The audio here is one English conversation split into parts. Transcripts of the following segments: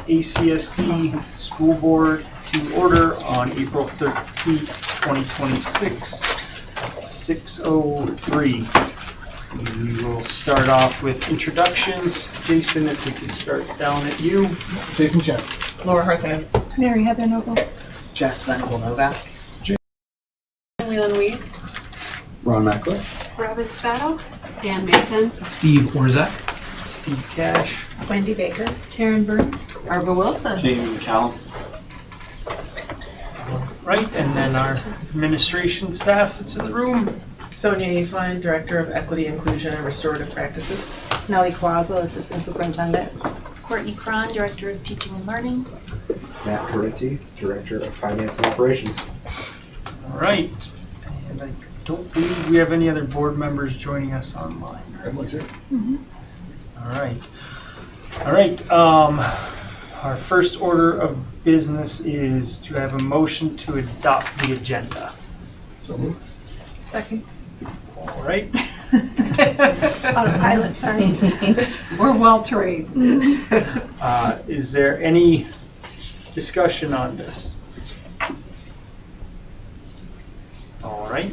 ACSD School Board to order on April 13th, 2026 at 6:03. We will start off with introductions. Jason, if we could start down at you. Jason Chance. Laura Hartman. Mary Heather Noble. Jess Venable Novak. Leland Weist. Ron Meckler. Robin Spattle. Dan Mason. Steve Orzak. Steve Cash. Wendy Baker. Taryn Burns. Arva Wilson. Jamie McCallum. Right, and then our administration staff that's in the room. Sonia Afline, Director of Equity, Inclusion, and Restorative Practices. Nellie Quazzo, Assistant Superintendent. Courtney Cron, Director of Teaching and Learning. Matt Parenti, Director of Finance and Operations. All right, and I don't believe we have any other board members joining us online. Everyone's here. All right. Our first order of business is to have a motion to adopt the agenda. So moved. Second. All right. Autopilot, sorry. We're well trained. Is there any discussion on this? All right.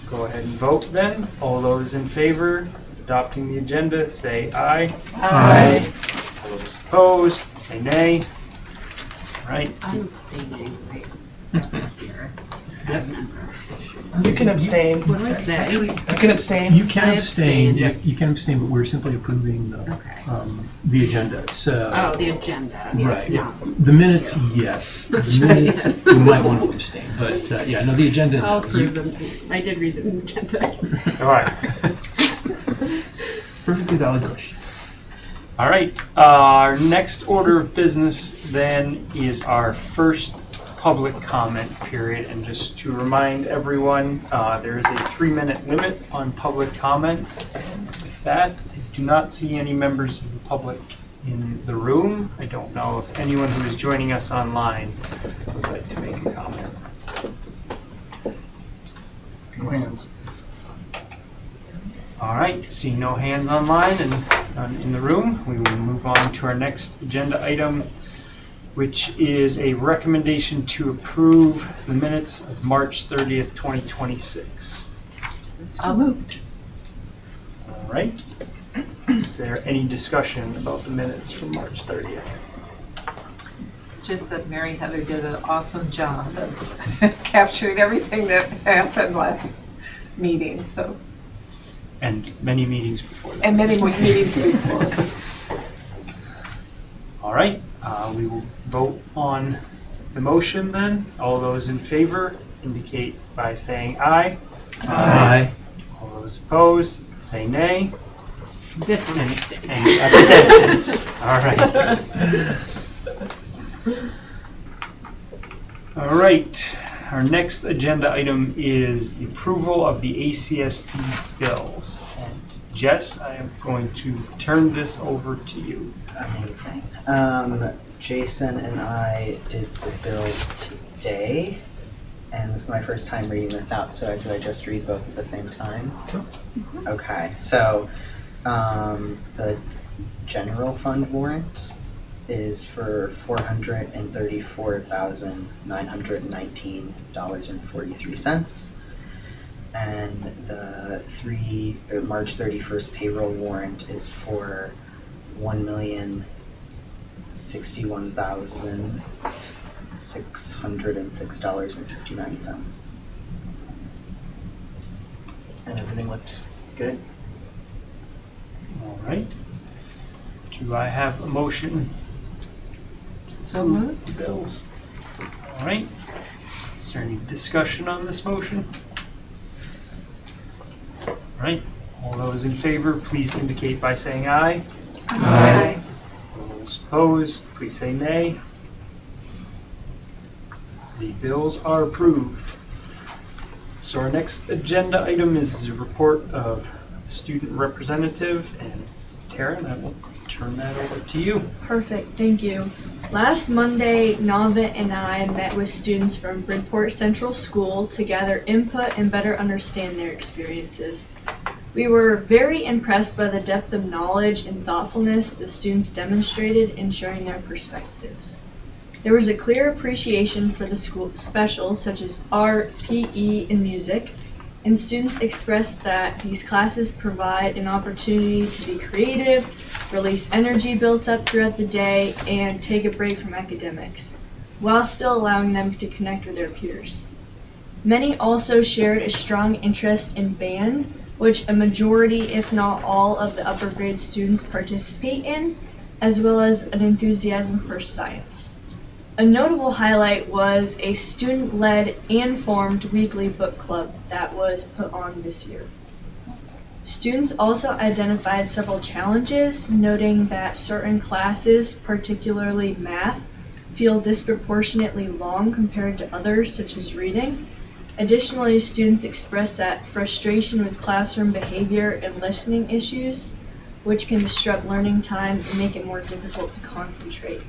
Go ahead and vote then. All those in favor of adopting the agenda, say aye. Aye. All those opposed, say nay. All right. I'm abstaining, right? That's not here. Yep. You can abstain. What do I say? You can abstain. You can I abstain. abstain. You can abstain, but we're simply approving Okay. the agenda. So Oh, the agenda. right. Yeah. The minutes, yes. That's The right. minutes, you might want to abstain, but yeah, no, the agenda. I'll no. approve them. I did read the agenda. All right. Perfectly valid question. All right. Our next order of business then is our first public comment period. And just to remind everyone, there is a 3-minute limit on public comments. With that, I do not see any members of the public in the room. I don't know if anyone who is joining us online would like to make a comment. No hands. All right, seeing no hands online and none in the room, we will move on to our next agenda item, which is a recommendation to approve the minutes of March 30th, 2026. So moved. All right. Is there any discussion about the minutes from March 30th? Just that Mary Heather did an awesome job of capturing everything that happened last meeting, so. And many meetings before that. And many more meetings before. All right, we will vote on the motion then. All those in favor indicate by saying aye. Aye. All those opposed, say nay. This one I abstained. Any abstentions? All right. All right, our next agenda item is the approval of the ACSD bills. And Jess, I am going to turn this over to you. Amazing. Jason and I did the bills today, and this is my first time reading this out, so do I just read both at the same time? Sure. Okay, so the general fund warrant is for $434,919.43. And the March 31st payroll warrant is for $1,061,606.59. And everything looked good. All right. Do I have a motion? So moved. The bills. All right. Is there any discussion on this motion? All right. All those in favor, please indicate by saying aye. Aye. All those opposed, please say nay. The bills are approved. So our next agenda item is a report of student representative, and Taryn, I will turn that over to you. Perfect, thank you. Last Monday, Navit and I met with students from Bridport Central School to gather input and better understand their experiences. We were very impressed by the depth of knowledge and thoughtfulness the students demonstrated in sharing their perspectives. There was a clear appreciation for the school specials such as art, PE, and music, and students expressed that these classes provide an opportunity to be creative, release energy built up throughout the day, and take a break from academics, while still allowing them to connect with their peers. Many also shared a strong interest in band, which a majority, if not all, of the upper grade students participate in, as well as an enthusiasm for science. A notable highlight was a student-led and formed weekly book club that was put on this year. Students also identified several challenges, noting that certain classes, particularly math, feel disproportionately long compared to others, such as reading. Additionally, students expressed that frustration with classroom behavior and listening issues, which can disrupt learning time and make it more difficult to concentrate.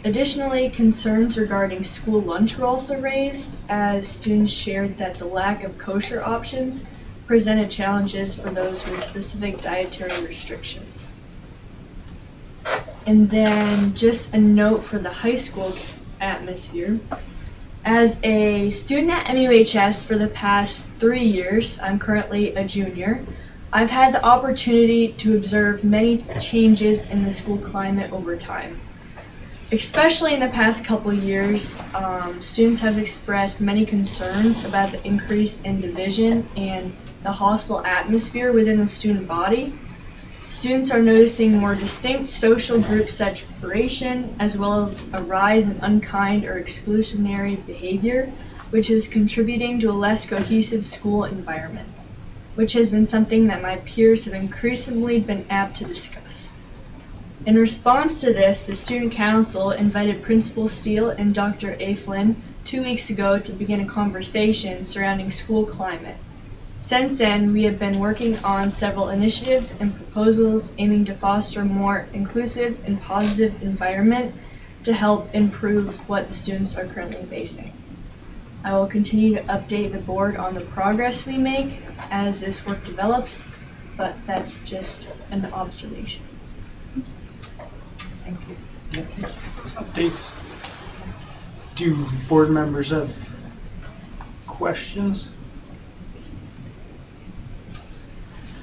Additionally, concerns regarding school lunch were also raised, as students shared that the lack of kosher options presented challenges for those with specific dietary restrictions. And then just a note for the high school atmosphere. As a student at MUHS for the past 3 years, I'm currently a junior, I've had the opportunity to observe many changes in the school climate over time. Especially in the past couple years, students have expressed many concerns about the increase in division and the hostile atmosphere within the student body. Students are noticing more distinct social group separation, as well as a rise in unkind or exclusionary behavior, which is contributing to a less cohesive school environment, which has been something that my peers have increasingly been apt to discuss. In response to this, the Student Council invited Principal Steele and Dr. A. Flynn 2 weeks ago to begin a conversation surrounding school climate. Since then, we have been working on several initiatives and proposals aiming to foster a more inclusive and positive environment to help improve what the students are currently facing. I will continue to update the board on the progress we make as this work develops, but that's just an observation. Thank you. Yeah, thank you for those updates. Do board members have questions?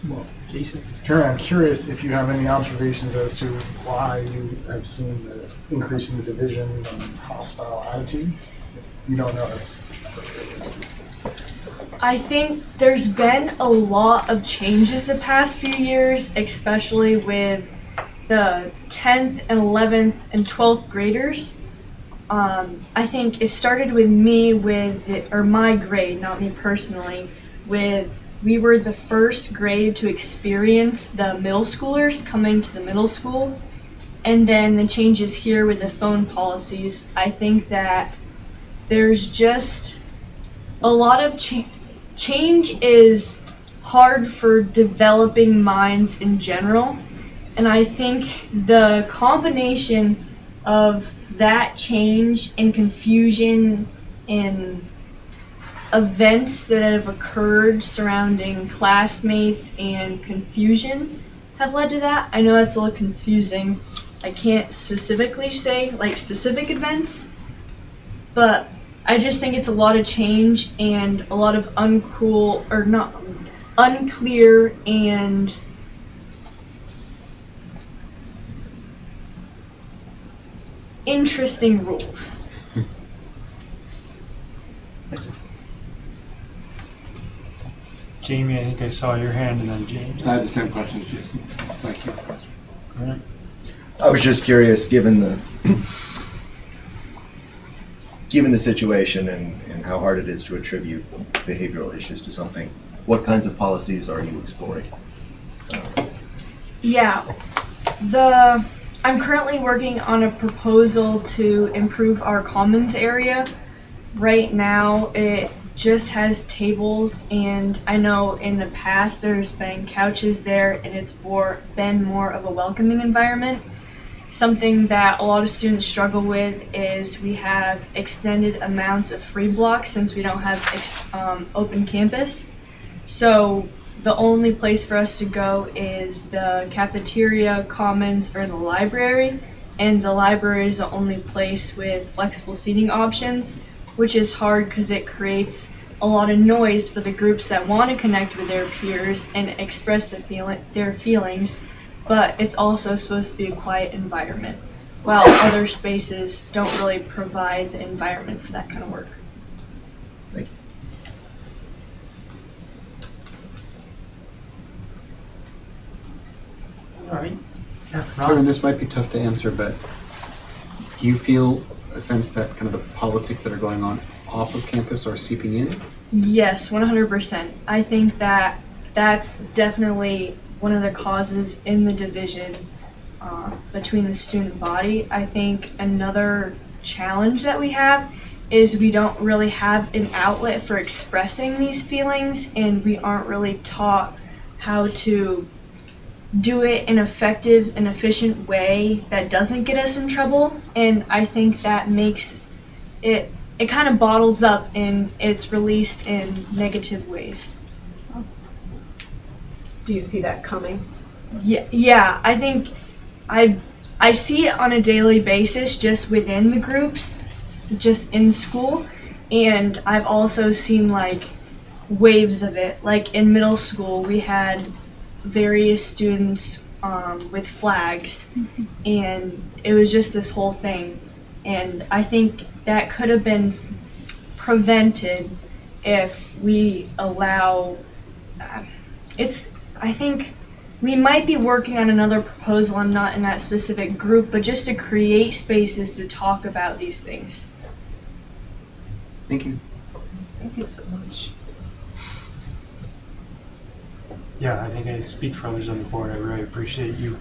Well, Jason? Karen, I'm curious if you have any observations as to why you have seen the increase in the division and hostile attitudes. If you don't know, that's I think there's been a lot of changes the past few years, especially with the 10th and 11th and 12th graders. I think it started with me or my grade, not me personally, we were the first grade to experience the middle schoolers coming to the middle school. And then the changes here with the phone policies. I think that there's just a lot of change is hard for developing minds in general. And I think the combination of that change and confusion in events that have occurred surrounding classmates and confusion have led to that. I know that's a little confusing. I can't specifically say like specific events, but I just think it's a lot of change and a lot of unclear and interesting rules. Jamie, I think I saw your hand, and then James. I have the same questions, Jason. Thank you. All right. I was just curious, given the situation and how hard it is to attribute behavioral issues to something, what kinds of policies are you exploring? Yeah, I'm currently working on a proposal to improve our commons area. Right now, it just has tables, and I know in the past there's been couches there, and it's been more of a welcoming environment. Something that a lot of students struggle with is we have extended amounts of free blocks since we don't have open campus. So the only place for us to go is the cafeteria, commons, or the library. And the library is the only place with flexible seating options, which is hard because it creates a lot of noise for the groups that want to connect with their peers and express their feelings, but it's also supposed to be a quiet environment, while other spaces don't really provide the environment for that kind of work. Thank you. All right. Yeah, Karen, Ron? this might be tough to answer, but do you feel a sense that kind of the politics that are going on off of campus are seeping in? Yes, 100%. I think that that's definitely one of the causes in the division between the student body. I think another challenge that we have is we don't really have an outlet for expressing these feelings, and we aren't really taught how to do it in an effective and efficient way that doesn't get us in trouble. And I think that makes it kind of bottles up and it's released in negative ways. Do you see that coming? Yeah, I think I see it on a daily basis just within the groups, just in school, and I've also seen like waves of it. Like in middle school, we had various students with flags, and it was just this whole thing. And I think that could have been prevented if we allow. I think we might be working on another proposal. I'm not in that specific group, but just to create spaces to talk about these things. Thank you. Thank you so much. Yeah, I think I speak for others on the board. I really appreciate you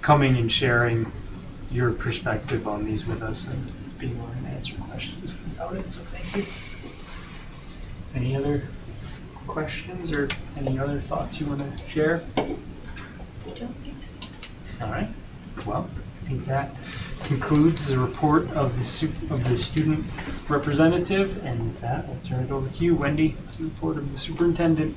coming and sharing your perspective on these with us and being willing to answer questions about it, so thank you. Any other questions or any other thoughts you want to share? All right. Well, I think that concludes the report of the student representative, and with that, I'll turn it over to you, Wendy, the report of the superintendent.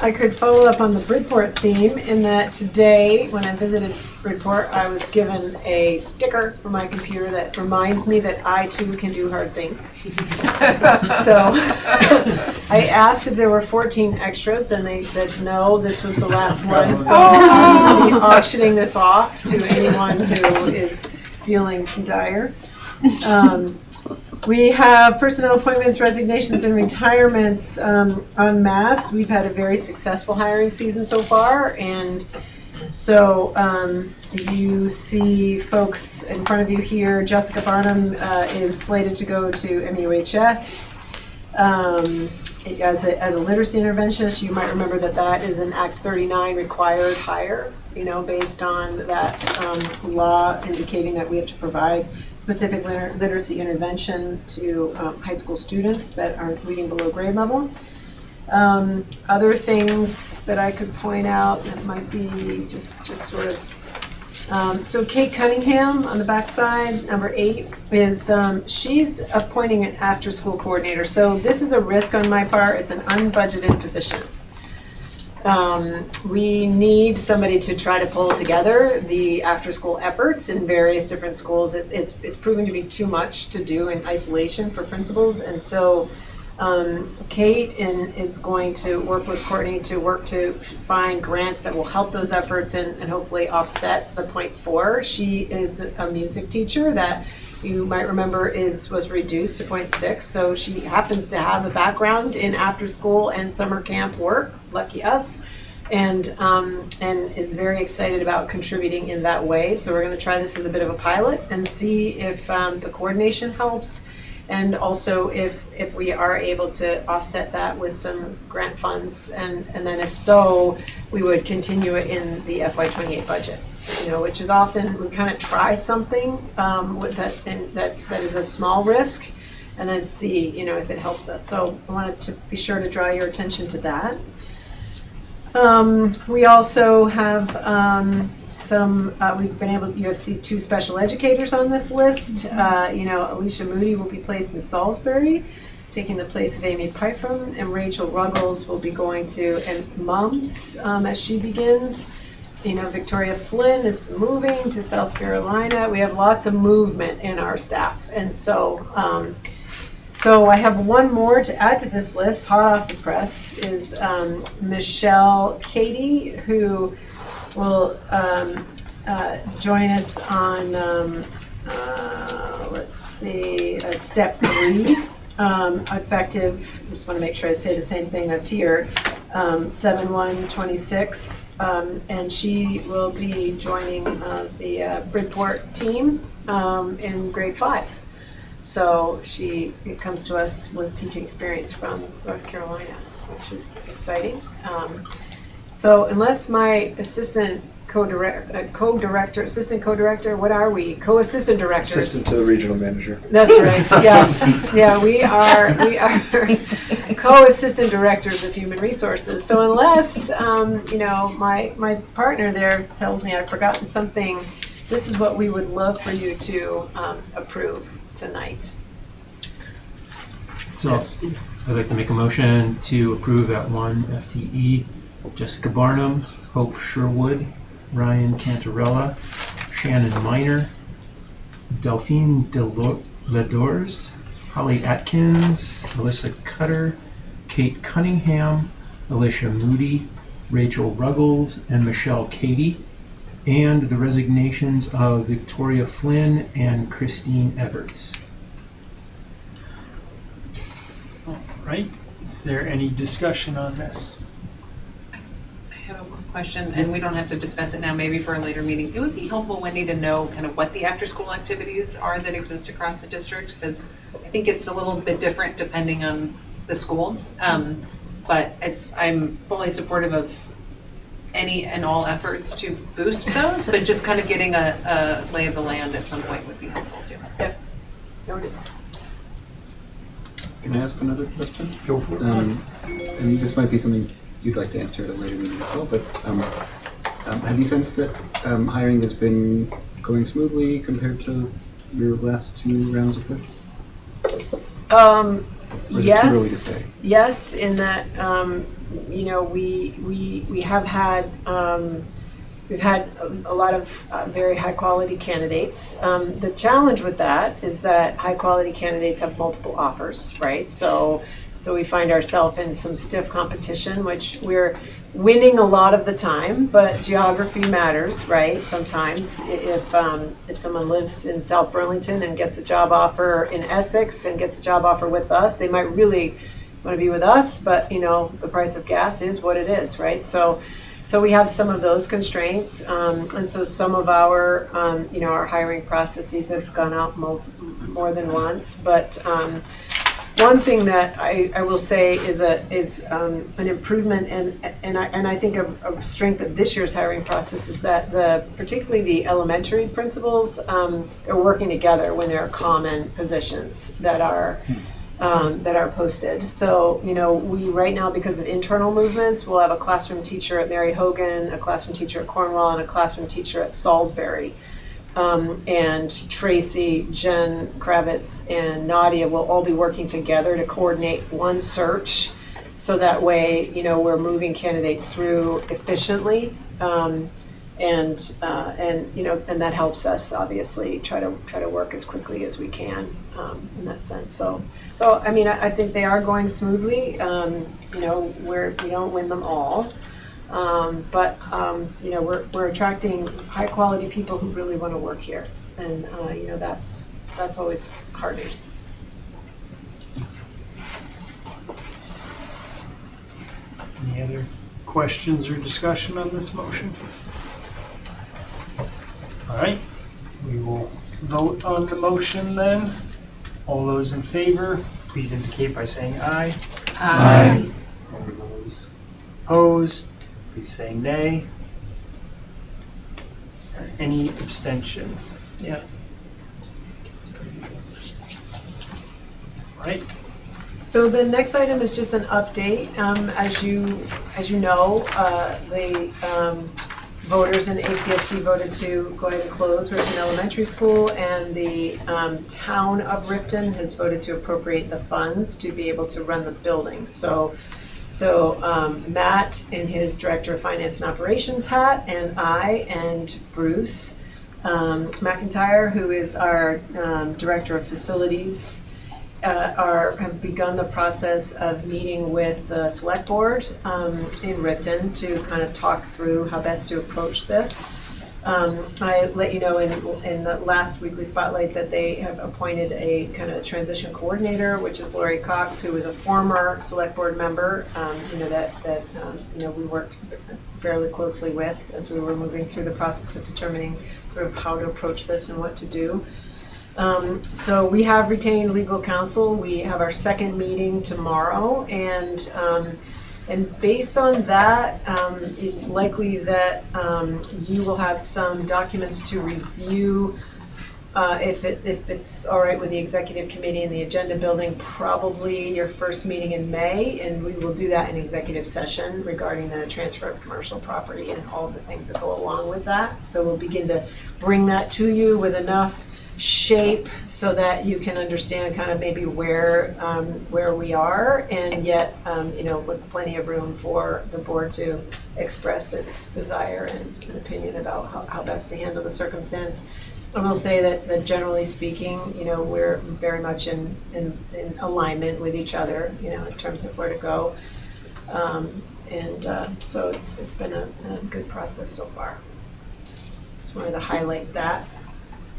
I could follow up on the Bridport theme in that today, when I visited Bridport, I was given a sticker for my computer that reminds me that I too can do hard things. So I asked if there were 14 extras, and they said no, this was the last one. So I'll be auctioning this off to anyone who is feeling dire. We have personnel appointments, resignations, and retirements en masse. We've had a very successful hiring season so far, and so you see folks in front of you here. Jessica Barnum is slated to go to MUHS as a literacy interventionist. You might remember that is an Act 39 required hire, based on that law indicating that we have to provide specific literacy intervention to high school students that are reading below grade level. Other things that I could point out that might be just sort of, so Kate Cunningham on the backside, number 8, is she's appointing an after-school coordinator. So this is a risk on my part. It's an unbudgeted position. We need somebody to try to pull together the after-school efforts in various different schools. It's proving to be too much to do in isolation for principals, and so Kate is going to work with Courtney to find grants that will help those efforts and hopefully offset the 0.4. She is a music teacher that you might remember was reduced to 0.6, so she happens to have a background in after school and summer camp work, lucky us, and is very excited about contributing in that way. So we're going to try this as a bit of a pilot and see if the coordination helps, and also if we are able to offset that with some grant funds, and then if so, we would continue it in the FY28 budget. Which is often we kind of try something with that, and that is a small risk, and then see if it helps us. So I wanted to be sure to draw your attention to that. We also have we've been able to see 2 special educators on this list. Alicia Moody will be placed in Salisbury, taking the place of Amy Pyfrom, and Rachel Ruggles will be going to and MUMS as she begins. You know, Victoria Flynn is moving to South Carolina. We have lots of movement in our staff, and so I have one more to add to this list, hot off the press, is Michelle Katie, who will join us on, step 3, effective, just want to make sure I say the same thing that's here, 7/1/26, and she will be joining the Bridport team in grade 5. So she comes to us with teaching experience from North Carolina, which is exciting. So unless my assistant co-assistant directors. Assistant to the regional manager. That's right, yes. Yeah, we are co-assistant directors of human resources. So unless, my partner there tells me I've forgotten something, this is what we would love for you to approve tonight. So I'd like to make a motion to approve at 1 FTE, Jessica Barnum, Hope Sherwood, Ryan Cantarella, Shannon Miner, Delphine Ledors, Holly Atkins, Alyssa Cutter, Kate Cunningham, Alicia Moody, Rachel Ruggles, and Michelle Katie, and the resignations of Victoria Flynn and Christine Everts. All right, is there any discussion on this? I have a question, and we don't have to discuss it now, maybe for a later meeting. It would be helpful, Wendy, to know kind of what the after-school activities are that exist across the district, because I think it's a little bit different depending on the school. But I'm fully supportive of any and all efforts to boost those, but just kind of getting a lay of the land at some point would be helpful too. Yep. Noted. Can I ask another question? Go for it. And this might be something you'd like to answer at a later meeting as well, but have you sensed that hiring has been going smoothly compared to your last 2 rounds of this? Or is it too early to say? Yes, in that, we have had, we've had a lot of very high quality candidates. The challenge with that is that high quality candidates have multiple offers, right? So we find ourselves in some stiff competition, which we're winning a lot of the time, but geography matters, right? Sometimes if someone lives in South Burlington and gets a job offer in Essex and gets a job offer with us, they might really want to be with us, but the price of gas is what it is, right? So we have some of those constraints, and so some of our our hiring processes have gone out more than once, but one thing that I will say is an improvement, and I think a strength of this year's hiring process is that particularly the elementary principals, they're working together when there are common positions that are posted. So we right now, because of internal movements, we'll have a classroom teacher at Mary Hogan, a classroom teacher at Cornwall, and a classroom teacher at Salisbury. And Tracy, Jen Kravitz, and Nadia will all be working together to coordinate one search, so that way, we're moving candidates through efficiently, and that helps us obviously try to work as quickly as we can in that sense. So I think they are going smoothly. We don't win them all. But we're attracting high quality people who really want to work here, and that's always heartening. Any other questions or discussion on this motion? All right, we will vote on the motion then. All those in favor, please indicate by saying aye. Aye. All those opposed, please say nay. Is there any abstentions? Yeah. Right. So the next item is just an update. As you know, voters in ACSD voted to go ahead and close Ripton Elementary School, and the town of Ripton has voted to appropriate the funds to be able to run the building. So Matt in his Director of Finance and Operations hat, and I and Bruce McIntyre, who is our Director of Facilities, have begun the process of meeting with the select board in Ripton to kind of talk through how best to approach this. I let you know in the last weekly spotlight that they have appointed a kind of transition coordinator, which is Lori Cox, who was a former select board member, that we worked fairly closely with as we were moving through the process of determining sort of how to approach this and what to do. So we have retained legal counsel. We have our second meeting tomorrow, and based on that, it's likely that you will have some documents to review. If it's all right with the executive committee and the agenda building, probably your first meeting in May, and we will do that in executive session regarding the transfer of commercial property and all the things that go along with that. So we'll begin to bring that to you with enough shape so that you can understand kind of maybe where we are, and yet with plenty of room for the board to express its desire and opinion about how best to handle the circumstance. I will say that generally speaking, we're very much in alignment with each other, in terms of where to go, so it's been a good process so far. Just wanted to highlight that.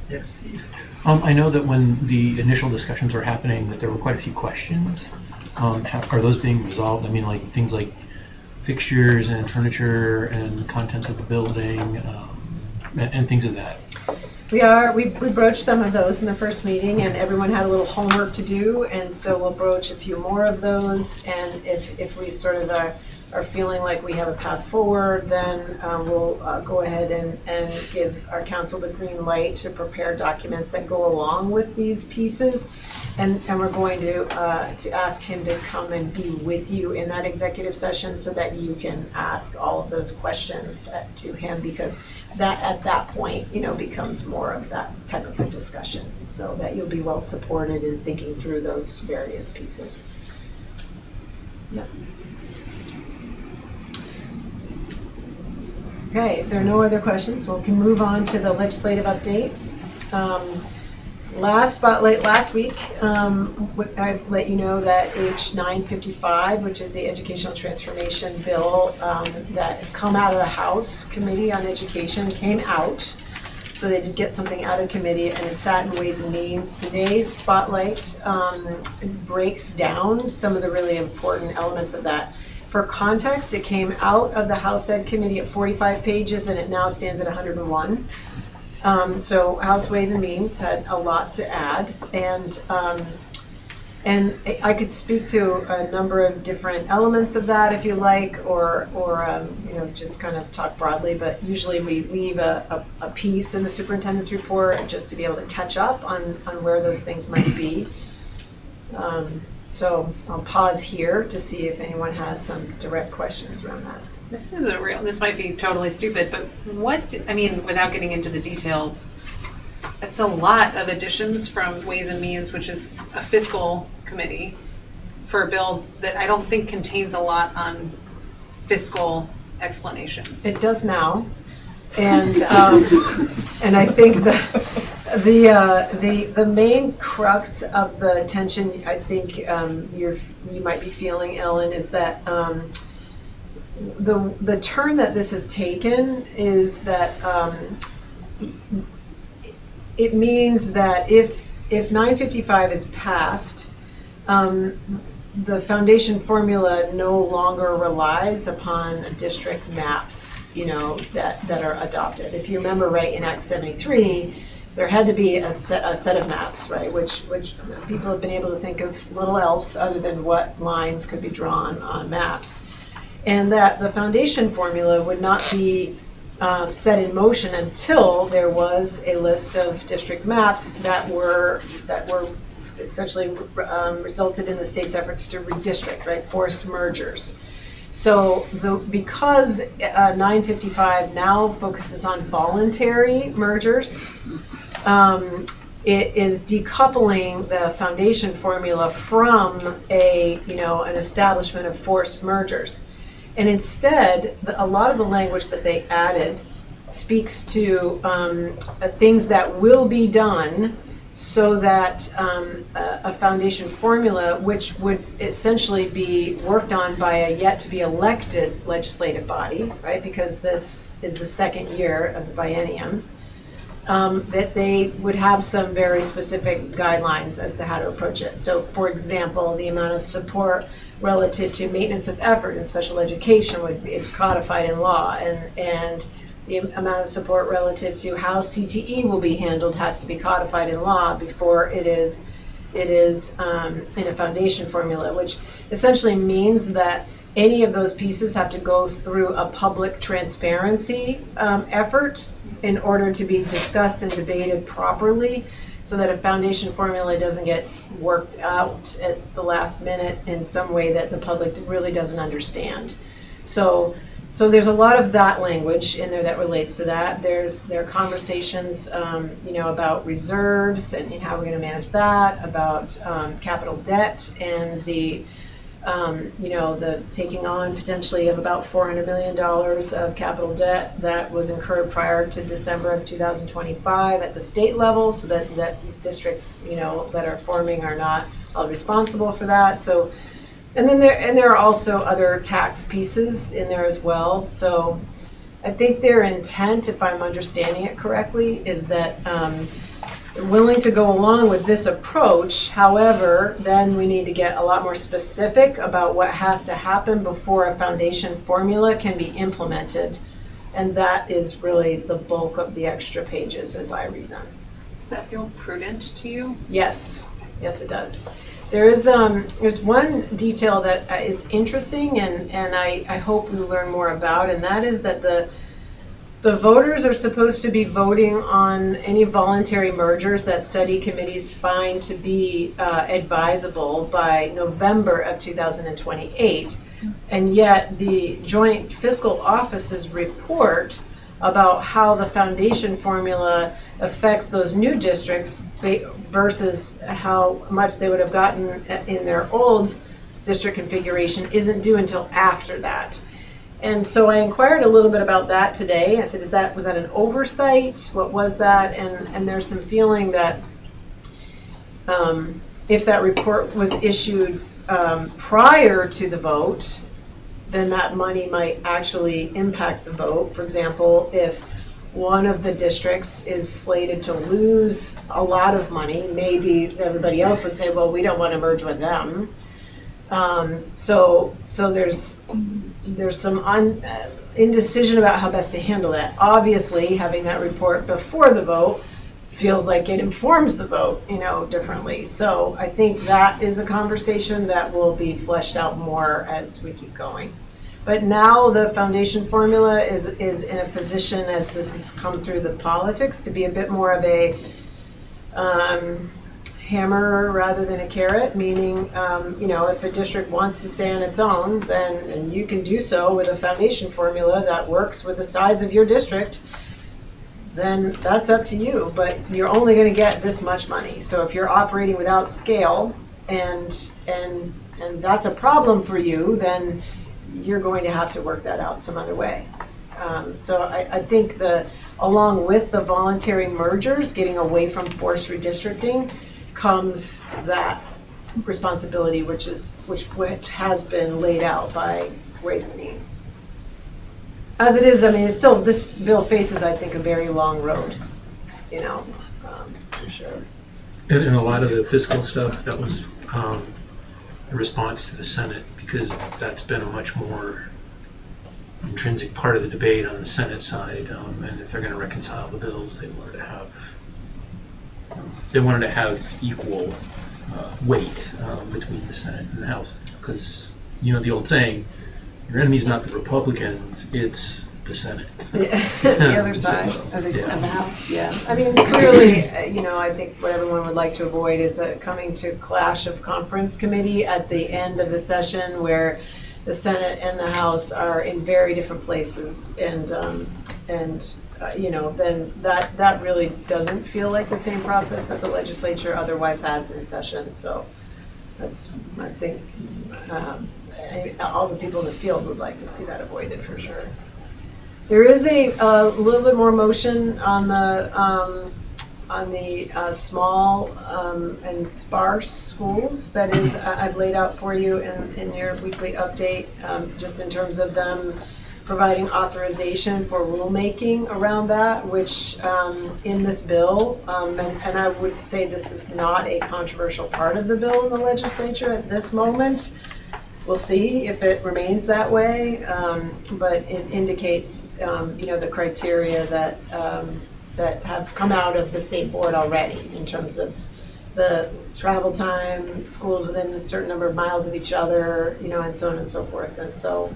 Yes, Steve. I know that when the initial discussions were happening, that there were quite a few questions. Are those being resolved? I mean, like things like fixtures and furniture and contents of the building, and things of that. We broached some of those in the first meeting, and everyone had a little homework to do, and so we'll broach a few more of those, and if we sort of are feeling like we have a path forward, then we'll go ahead and give our council the green light to prepare documents that go along with these pieces. And we're going to ask him to come and be with you in that executive session so that you can ask all of those questions to him, because that at that point, becomes more of that type of a discussion, so that you'll be well supported in thinking through those various pieces. Yeah. Okay, if there are no other questions, we can move on to the legislative update. Last spotlight last week, I let you know that H 955, which is the Educational Transformation Bill that has come out of the House Committee on Education, came out. So they did get something out of committee, and it sat in Ways and Means. Today's spotlight breaks down some of the really important elements of that. For context, it came out of the House Ed Committee at 45 pages, and it now stands at 101. So House Ways and Means had a lot to add, and I could speak to a number of different elements of that if you like, or just kind of talk broadly. But usually we leave a piece in the superintendent's report just to be able to catch up on where those things might be. So I'll pause here to see if anyone has some direct questions around that. This might be totally stupid, but without getting into the details, that's a lot of additions from Ways and Means, which is a fiscal committee, for a bill that I don't think contains a lot on fiscal explanations. It does now, and I think the main crux of the tension, I think you might be feeling, Ellen, is that the turn that this has taken is that it means that if 955 is passed, the foundation formula no longer relies upon district maps, that are adopted. If you remember right, in Act 73, there had to be a set of maps, right, which people have been able to think of little else other than what lines could be drawn on maps. And that the foundation formula would not be set in motion until there was a list of district maps that were essentially resulted in the state's efforts to redistrict, right, forced mergers. So because 955 now focuses on voluntary mergers, it is decoupling the foundation formula from an establishment of forced mergers. And instead, a lot of the language that they added speaks to things that will be done so that a foundation formula, which would essentially be worked on by a yet-to-be-elected legislative body, right, because this is the second year of the biennium, that they would have some very specific guidelines as to how to approach it. So, for example, the amount of support relative to maintenance of effort in special education is codified in law, and the amount of support relative to how CTE will be handled has to be codified in law before it is in a foundation formula, which essentially means that any of those pieces have to go through a public transparency effort in order to be discussed and debated properly, so that a foundation formula doesn't get worked out at the last minute in some way that the public really doesn't understand. So there's a lot of that language in there that relates to that. There are conversations, about reserves and how we're going to manage that, about capital debt and the taking on potentially of about $400 million of capital debt that was incurred prior to December of 2025 at the state level, so that districts, that are forming are not held responsible for that. So, and then there are also other tax pieces in there as well. So I think their intent, if I'm understanding it correctly, is that they're willing to go along with this approach. However, then we need to get a lot more specific about what has to happen before a foundation formula can be implemented. And that is really the bulk of the extra pages as I read them. Does that feel prudent to you? Yes, it does. There's one detail that is interesting, and I hope we learn more about, and that is that the voters are supposed to be voting on any voluntary mergers that study committees find to be advisable by November of 2028. And yet the Joint Fiscal Office's report about how the foundation formula affects those new districts versus how much they would have gotten in their old district configuration isn't due until after that. And so I inquired a little bit about that today. I said, was that an oversight? What was that? And there's some feeling that if that report was issued prior to the vote, then that money might actually impact the vote. For example, if one of the districts is slated to lose a lot of money, maybe everybody else would say, well, we don't want to merge with them. So there's some indecision about how best to handle that. Obviously, having that report before the vote feels like it informs the vote, differently. So I think that is a conversation that will be fleshed out more as we keep going. But now the foundation formula is in a position, as this has come through the politics, to be a bit more of a hammer rather than a carrot, meaning, if a district wants to stay on its own, and you can do so with a foundation formula that works with the size of your district, then that's up to you, but you're only going to get this much money. So if you're operating without scale and that's a problem for you, then you're going to have to work that out some other way. So I think along with the voluntary mergers, getting away from forced redistricting, comes that responsibility, which has been laid out by Ways and Means. As it is, it's still, this bill faces, I think, a very long road, for sure. And a lot of the fiscal stuff, that was a response to the Senate, because that's been a much more intrinsic part of the debate on the Senate side. And if they're going to reconcile the bills, they wanted to have equal weight between the Senate and the House, because the old saying, your enemy's not the Republicans, it's the Senate. The other side of the House, yeah. Clearly, I think what everyone would like to avoid is coming to clash of conference committee at the end of the session where the Senate and the House are in very different places, and you know, then that really doesn't feel like the same process that the legislature otherwise has in session. So that's, I think, all the people in the field would like to see that avoided for sure. There is a little bit more motion on the small and sparse schools that is I've laid out for you in your weekly update, just in terms of them providing authorization for rulemaking around that, which in this bill, and I would say this is not a controversial part of the bill in the legislature at this moment. We'll see if it remains that way, but it indicates, you know, the criteria that have come out of the state board already in terms of the travel time, schools within a certain number of miles of each other, you know, and so on and so forth. And so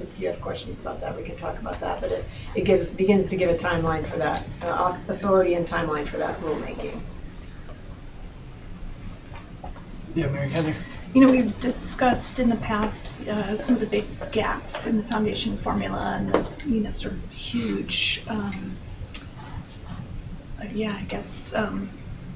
if you have questions about that, we can talk about that. But it begins to give a timeline for that, authority and timeline for that rulemaking. Yeah, Mary Heather. You know, we've discussed in the past some of the big gaps in the foundation formula and the, you know, sort of huge,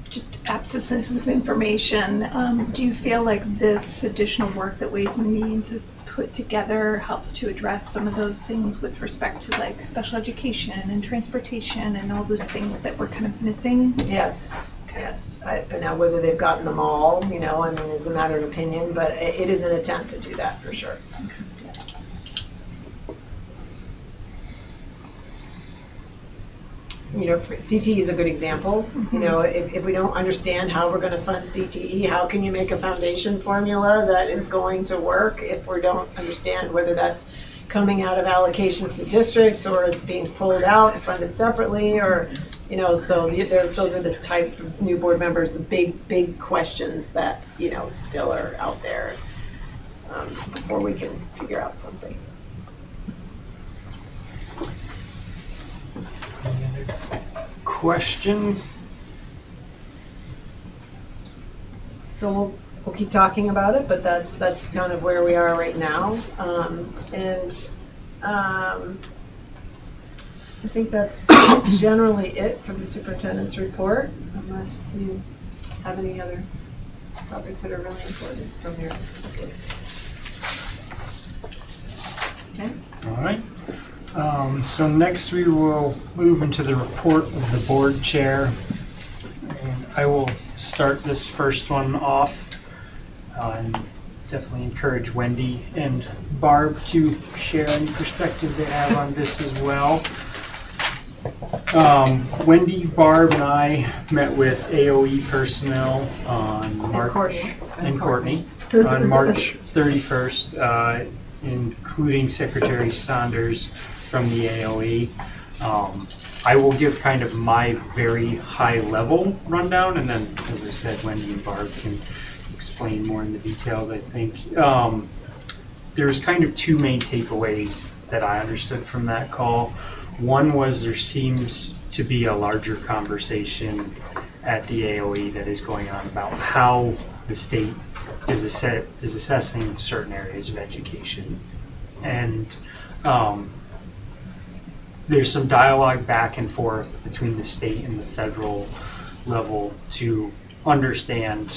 just absences of information. Do you feel like this additional work that Ways and Means has put together helps to address some of those things with respect to like special education and transportation and all those things that were kind of missing? Yes. Yes. Now, whether they've gotten them all, you know, I mean, is a matter of opinion, but it is an attempt to do that for sure. You know, CTE is a good example. You know, if we don't understand how we're going to fund CTE, how can you make a foundation formula that is going to work if we don't understand whether that's coming out of allocations to districts or it's being pulled out and funded separately, or, you know, so those are the type of new board members, the big questions that, you know, still are out there before we can figure out something. Any other questions? So we'll keep talking about it, but that's kind of where we are right now. I think that's generally it for the superintendent's report, unless you have any other topics that are really important from here. Okay. All right. So next we will move into the report of the board chair. And I will start this first one off and definitely encourage Wendy and Barb to share any perspective they have on this as well. Wendy, Barb, and I met with AOE personnel on March and Courtney on March 31st, including Secretary Saunders from the AOE. I will give kind of my very high level rundown, and then, as I said, Wendy and Barb can explain more in the details, I think. There's kind of two main takeaways that I understood from that call. One was there seems to be a larger conversation at the AOE that is going on about how the state is assessing certain areas of education. And there's some dialogue back and forth between the state and the federal level to understand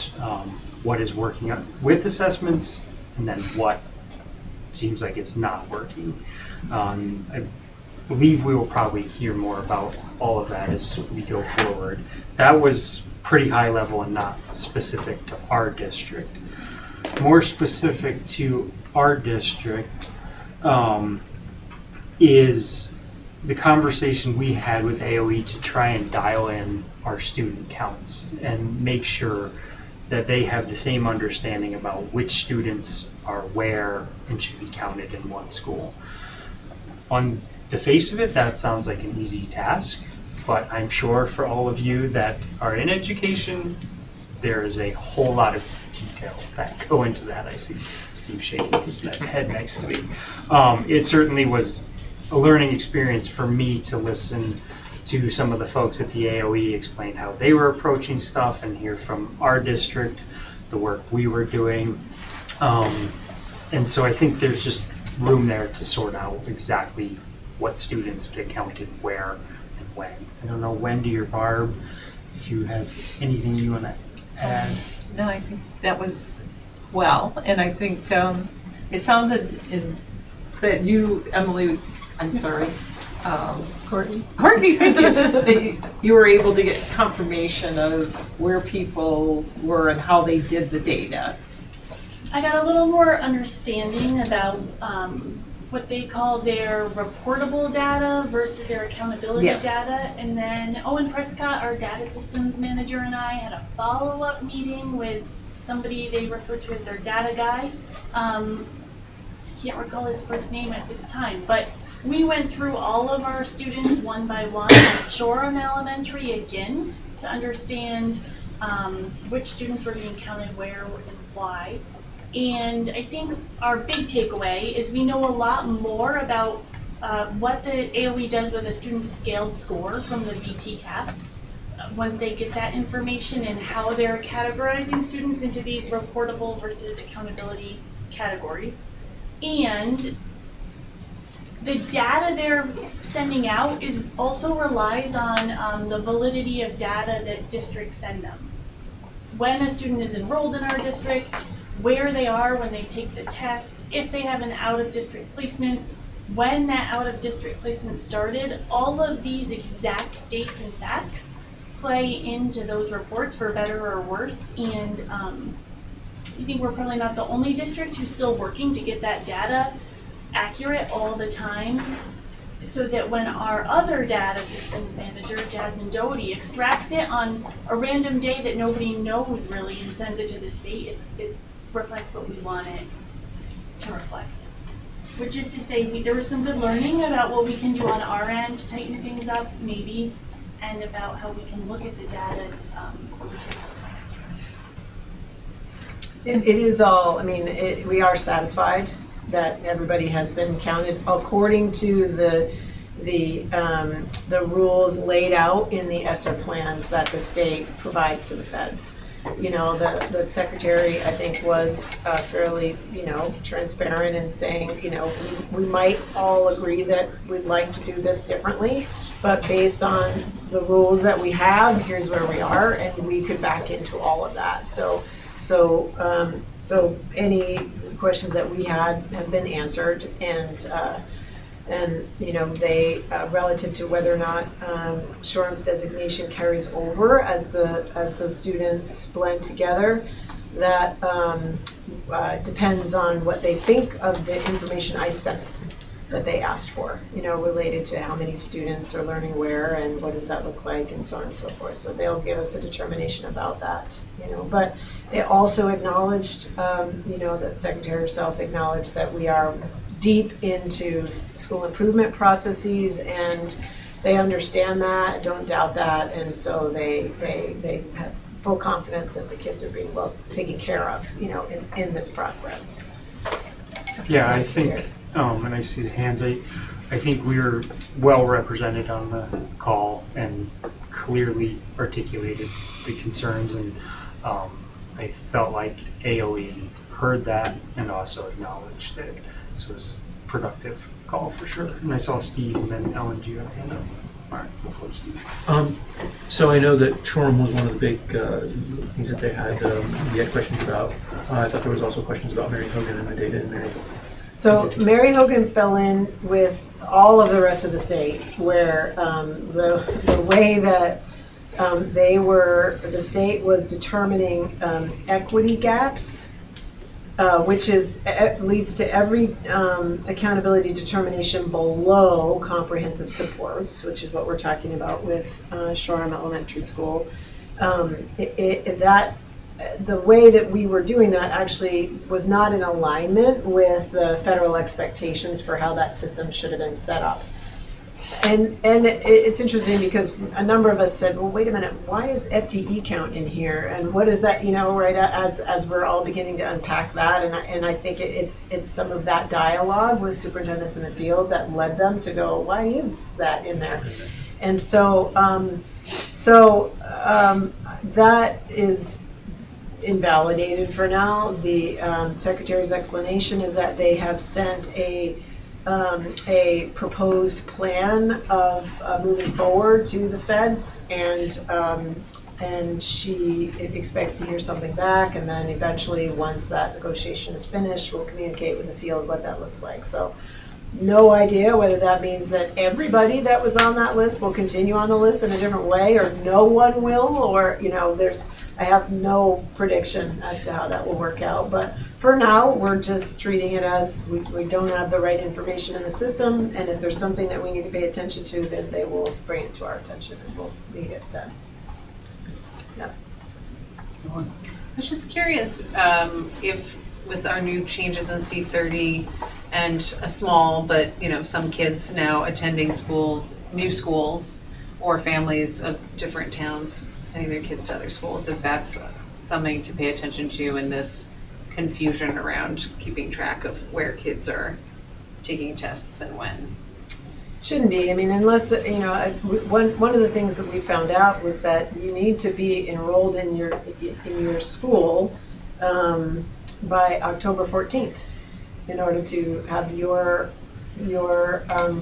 what is working with assessments and then what seems like it's not working. I believe we will probably hear more about all of that as we go forward. That was pretty high level and not specific to our district. More specific to our district is the conversation we had with AOE to try and dial in our student counts and make sure that they have the same understanding about which students are where and should be counted in one school. On the face of it, that sounds like an easy task, but I'm sure for all of you that are in education, there is a whole lot of details that go into that. I see Steve shaking his head next to me. It certainly was a learning experience for me to listen to some of the folks at the AOE explain how they were approaching stuff and hear from our district the work we were doing. And so I think there's just room there to sort out exactly what students get counted where and when. I don't know, Wendy or Barb, if you have anything you want to add. No, I think that was well, and I think it sounded that you, Emily, I'm sorry, Courtney, thank you, that you were able to get confirmation of where people were and how they did the data. I got a little more understanding about what they call their reportable data versus their accountability Yes. data. And then Owen Prescott, our data systems manager, and I had a follow-up meeting with somebody they refer to as their data guy. I can't recall his first name at this time, but we went through all of our students one by one at Shoreham Elementary again to understand which students were being counted where and why. And I think our big takeaway is we know a lot more about what the AOE does with a student's scaled score from the VT-CAP once they get that information and how they're categorizing students into these reportable versus accountability categories. And the data they're sending out also relies on the validity of data that districts send them. When a student is enrolled in our district, where they are when they take the test, if they have an out-of-district placement, when that out-of-district placement started, all of these exact dates and facts play into those reports for better or worse. And I think we're probably not the only district who's still working to get that data accurate all the time, so that when our other data systems manager, Jasmine Doty, extracts it on a random day that nobody knows really and sends it to the state, it reflects what we want it to reflect. Which is to say, there was some good learning about what we can do on our end to tighten things up, maybe, and about how we can look at the data next year. It is all, I mean, we are satisfied that everybody has been counted according to the rules laid out in the ESSER plans that the state provides to the feds. You know, the secretary, I think, was fairly, transparent in saying, we might all agree that we'd like to do this differently, but based on the rules that we have, here's where we are, and we could back into all of that. So any questions that we had have been answered, and they relative to whether or not Shoreham's designation carries over as the students blend together, that depends on what they think of the information I sent that they asked for, related to how many students are learning where and what does that look like and so on and so forth. So they'll give us a determination about that, But they also acknowledged, the secretary herself acknowledged that we are deep into school improvement processes, and they understand that, don't doubt that, and so they have full confidence that the kids are being well taken care of, in this process. Yeah, I think, and I see the hands, I think we're well represented on the call and clearly articulated the concerns, and I felt like AOE heard that and also acknowledged that this was a productive call for sure. And I saw Steve and then Ellen, do you have a hand up? All right, before Steve. So I know that Shoreham was one of the big things that they had. We had questions about. I thought there was also questions about Mary Hogan and the data in Mary. So Mary Hogan fell in with all of the rest of the state, where the way that the state was determining equity gaps, which leads to every accountability determination below comprehensive supports, which is what we're talking about with Shoreham Elementary School. The way that we were doing that actually was not in alignment with the federal expectations for how that system should have been set up. And it's interesting because a number of us said, well, wait a minute, why is FTE count in here? And what is that, right, as we're all beginning to unpack that. And I think it's some of that dialogue with superintendents in the field that led them to go, why is that in there? And so that is invalidated for now. The secretary's explanation is that they have sent a proposed plan of moving forward to the feds, and she expects to hear something back, and then eventually, once that negotiation is finished, we'll communicate with the field what that looks like. So no idea whether that means that everybody that was on that list will continue on the list in a different way, or no one will, or, I have no prediction as to how that will work out. But for now, we're just treating it as we don't have the right information in the system, and if there's something that we need to pay attention to, then they will bring it to our attention, and we'll meet it then. Yeah. I was just curious if with our new changes in C30 and a small, but some kids now attending schools, new schools, or families of different towns sending their kids to other schools, if that's something to pay attention to in this confusion around keeping track of where kids are taking tests and when. Shouldn't be. I mean, unless, one of the things that we found out was that you need to be enrolled in your school by October 14th in order to have your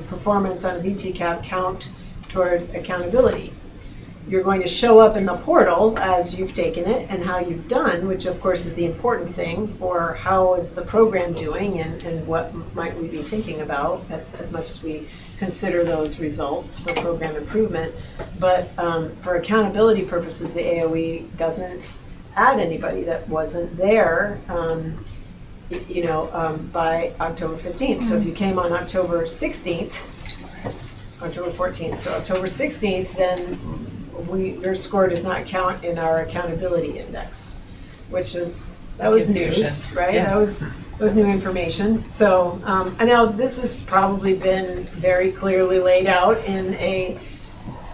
performance on a VTCAP count toward accountability. You're going to show up in the portal as you've taken it and how you've done, which of course is the important thing, or how is the program doing and what might we be thinking about as much as we consider those results for program improvement. But for accountability purposes, the AOE doesn't add anybody that wasn't there by October 15th. So if you came on October 16th, October 14th, so October 16th, then your score does not count in our accountability index, which was news, right? Yeah. That was new information. So I know this has probably been very clearly laid out in a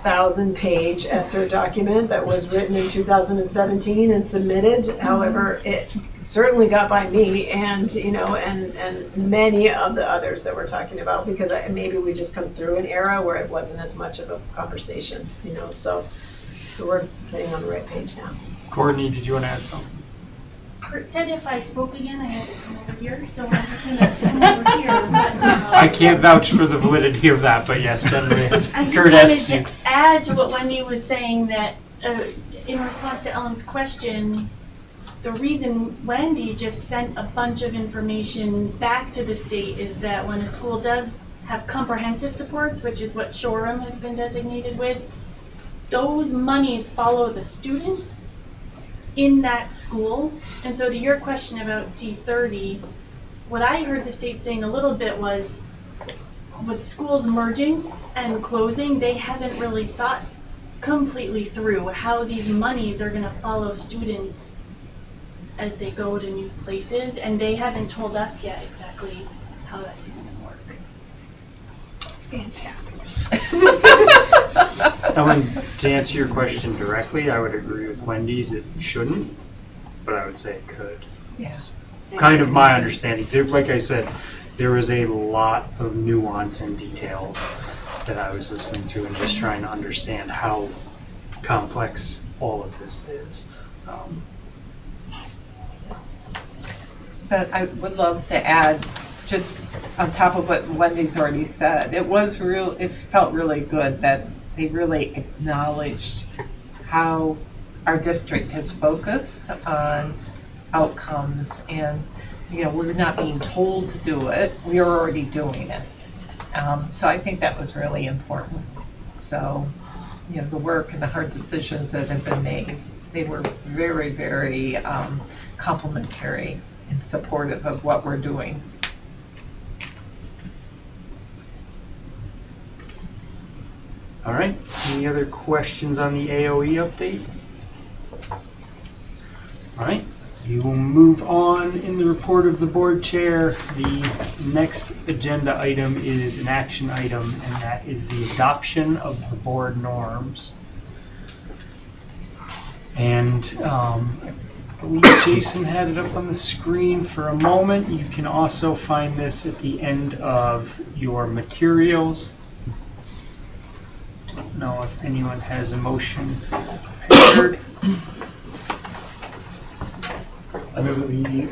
1,000-page ESSER document that was written in 2017 and submitted. However, it certainly got by me and many of the others that we're talking about, because maybe we just come through an era where it wasn't as much of a conversation, so we're getting on the right page now. Courtney, did you want to add something? Kurt said if I spoke again, I had to come over here, so I'm just gonna come over here. But, I can't vouch for the validity of that, but yes, certainly. I just Kurt asks you. wanted to add to what Wendy was saying, that in response to Ellen's question, the reason Wendy just sent a bunch of information back to the state is that when a school does have comprehensive supports, which is what Shoreham has been designated with, those monies follow the students in that school. And so to your question about C30, what I heard the state saying a little bit was, with schools merging and closing, they haven't really thought completely through how these monies are gonna follow students as they go to new places, and they haven't told us yet exactly how that's gonna work. Fantastic. Ellen, to answer your question directly, I would agree with Wendy's. It shouldn't, but I would say it could. Yes. Kind of my understanding. Like I said, there was a lot of nuance and details that I was listening to and just trying to understand how complex all of this is. But I would love to add, just on top of what Wendy's already said, it felt really good that they really acknowledged how our district has focused on outcomes, and we're not being told to do it, we are already doing it. So I think that was really important. So, the work and the hard decisions that have been made, they were very, very complimentary and supportive of what we're doing. All right, any other questions on the AOE update? All right, we will move on in the report of the board chair. The next agenda item is an action item, and that is the adoption of the board norms. And I believe Jason had it up on the screen for a moment. You can also find this at the end of your materials. Don't know if anyone has a motion prepared. I move that we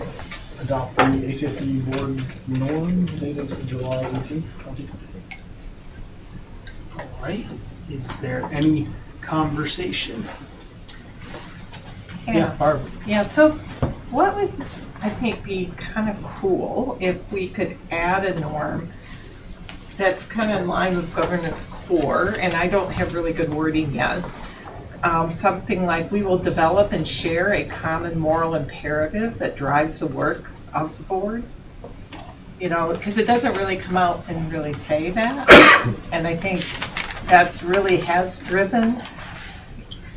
adopt the ACSD board norms dated July 18th, 2020. All right. Is there any conversation? Yeah, Barb. Yeah, so what would, I think, be kind of cool if we could add a norm that's kind of in line with governance core, and I don't have really good wording yet. Something like, we will develop and share a common moral imperative that drives the work of the board. You know, because it doesn't really come out and really say that. And I think that's really has driven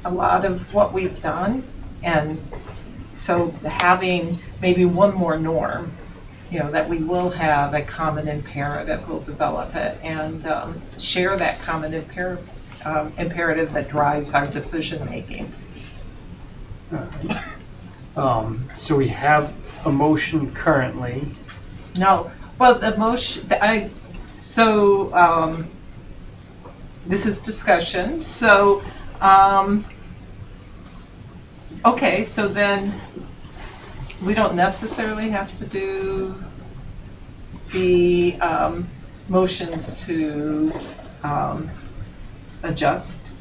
a lot of what we've done. And so having maybe one more norm, you know, that we will have a common imperative, we'll develop it and share that common imperative that drives our decision-making. So we have a motion currently. No, well, the motion, this is discussion, so, okay, so then we don't necessarily have to do the motions to adjust,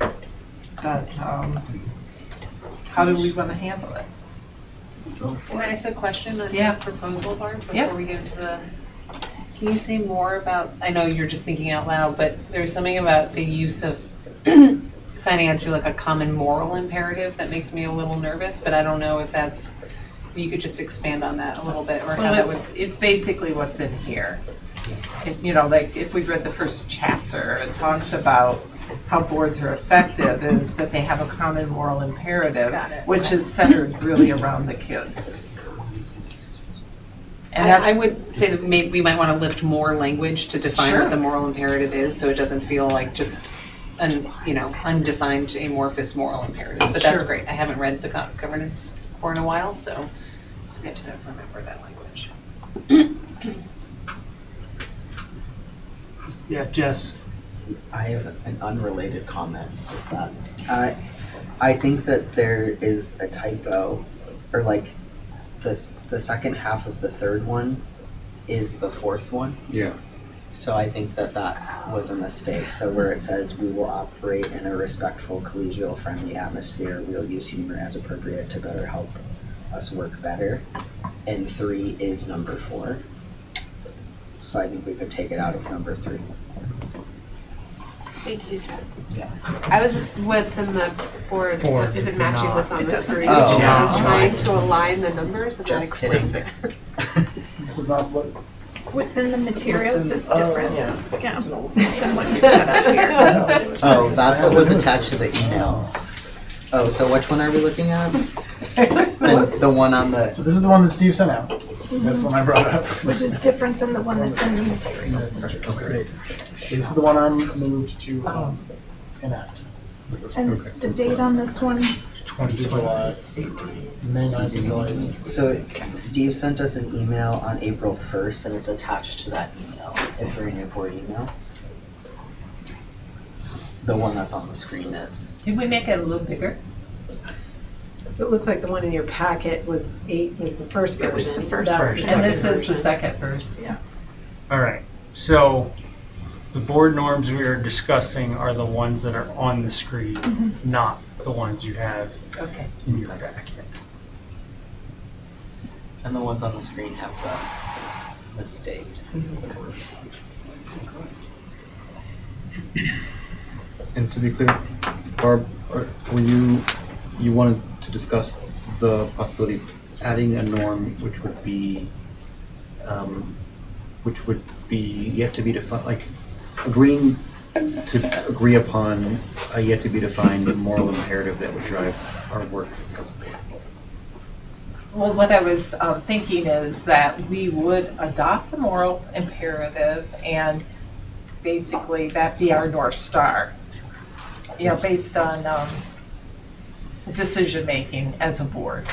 but how do we want to handle it? Can I ask a question on Yeah. the proposal, Barb, Yeah. before we get into the, can you say more about, I know you're just thinking out loud, but there's something about the use of signing on to like a common moral imperative that makes me a little nervous, but I don't know if that's, if you could just expand on that a little bit, or how that would. It's basically what's in here. You know, like if we read the first chapter, it talks about how boards are effective is that they have a common moral imperative, Got it. which is centered really around the kids. And I would say that maybe we might want to lift more language to define Sure. what the moral imperative is, so it doesn't feel like just undefined amorphous moral imperative. But that's Sure. great. I haven't read the governance core in a while, so it's good to remember that language. Yeah, Jess. I have an unrelated comment, just that. I think that there is a typo, or like the second half of the third one is the fourth one. Yeah. So I think that was a mistake. So where it says we will operate in a respectful, collegial, friendly atmosphere, we'll use humor as appropriate to better help us work better. And 3 is number 4. So I think we could take it out of number 3. Thank you, Jess. Yeah. I was just, what's in the board, Board, is it matching not. what's on the screen? Oh. So I was Yeah. trying to align the numbers and that Just explains kidding. it. This is not what, What's in the materials is different. yeah. Yeah. Than what you got up here. Oh, that's what was attached to the email. Oh, so which one are we looking at? The one on the. so this is the one that Steve sent out. That's one I brought up. Which is different than the one that's in the materials. Okay. This is the one I moved to enact. And the date on this one, July 18th. May 9th, July 18th. So Steve sent us an email on April 1st, and it's attached to that email. If you're in your board email, the one that's on the screen is. Can we make it a little bigger? So it looks like the one in your packet was the first version. It was the first That's version. And this second is the version. second version. All right. So the board norms we are discussing are the ones that are on the screen, not the ones you have Okay. in your packet. And the ones on the screen have the mistake. And to be clear, Barb, were you wanted to discuss the possibility of adding a norm which would be yet to be defined, like agreeing to agree upon a yet to be defined moral imperative that would drive our work as a board? Well, what I was thinking is that we would adopt a moral imperative and basically that be our North Star, you know, based on decision-making as a board,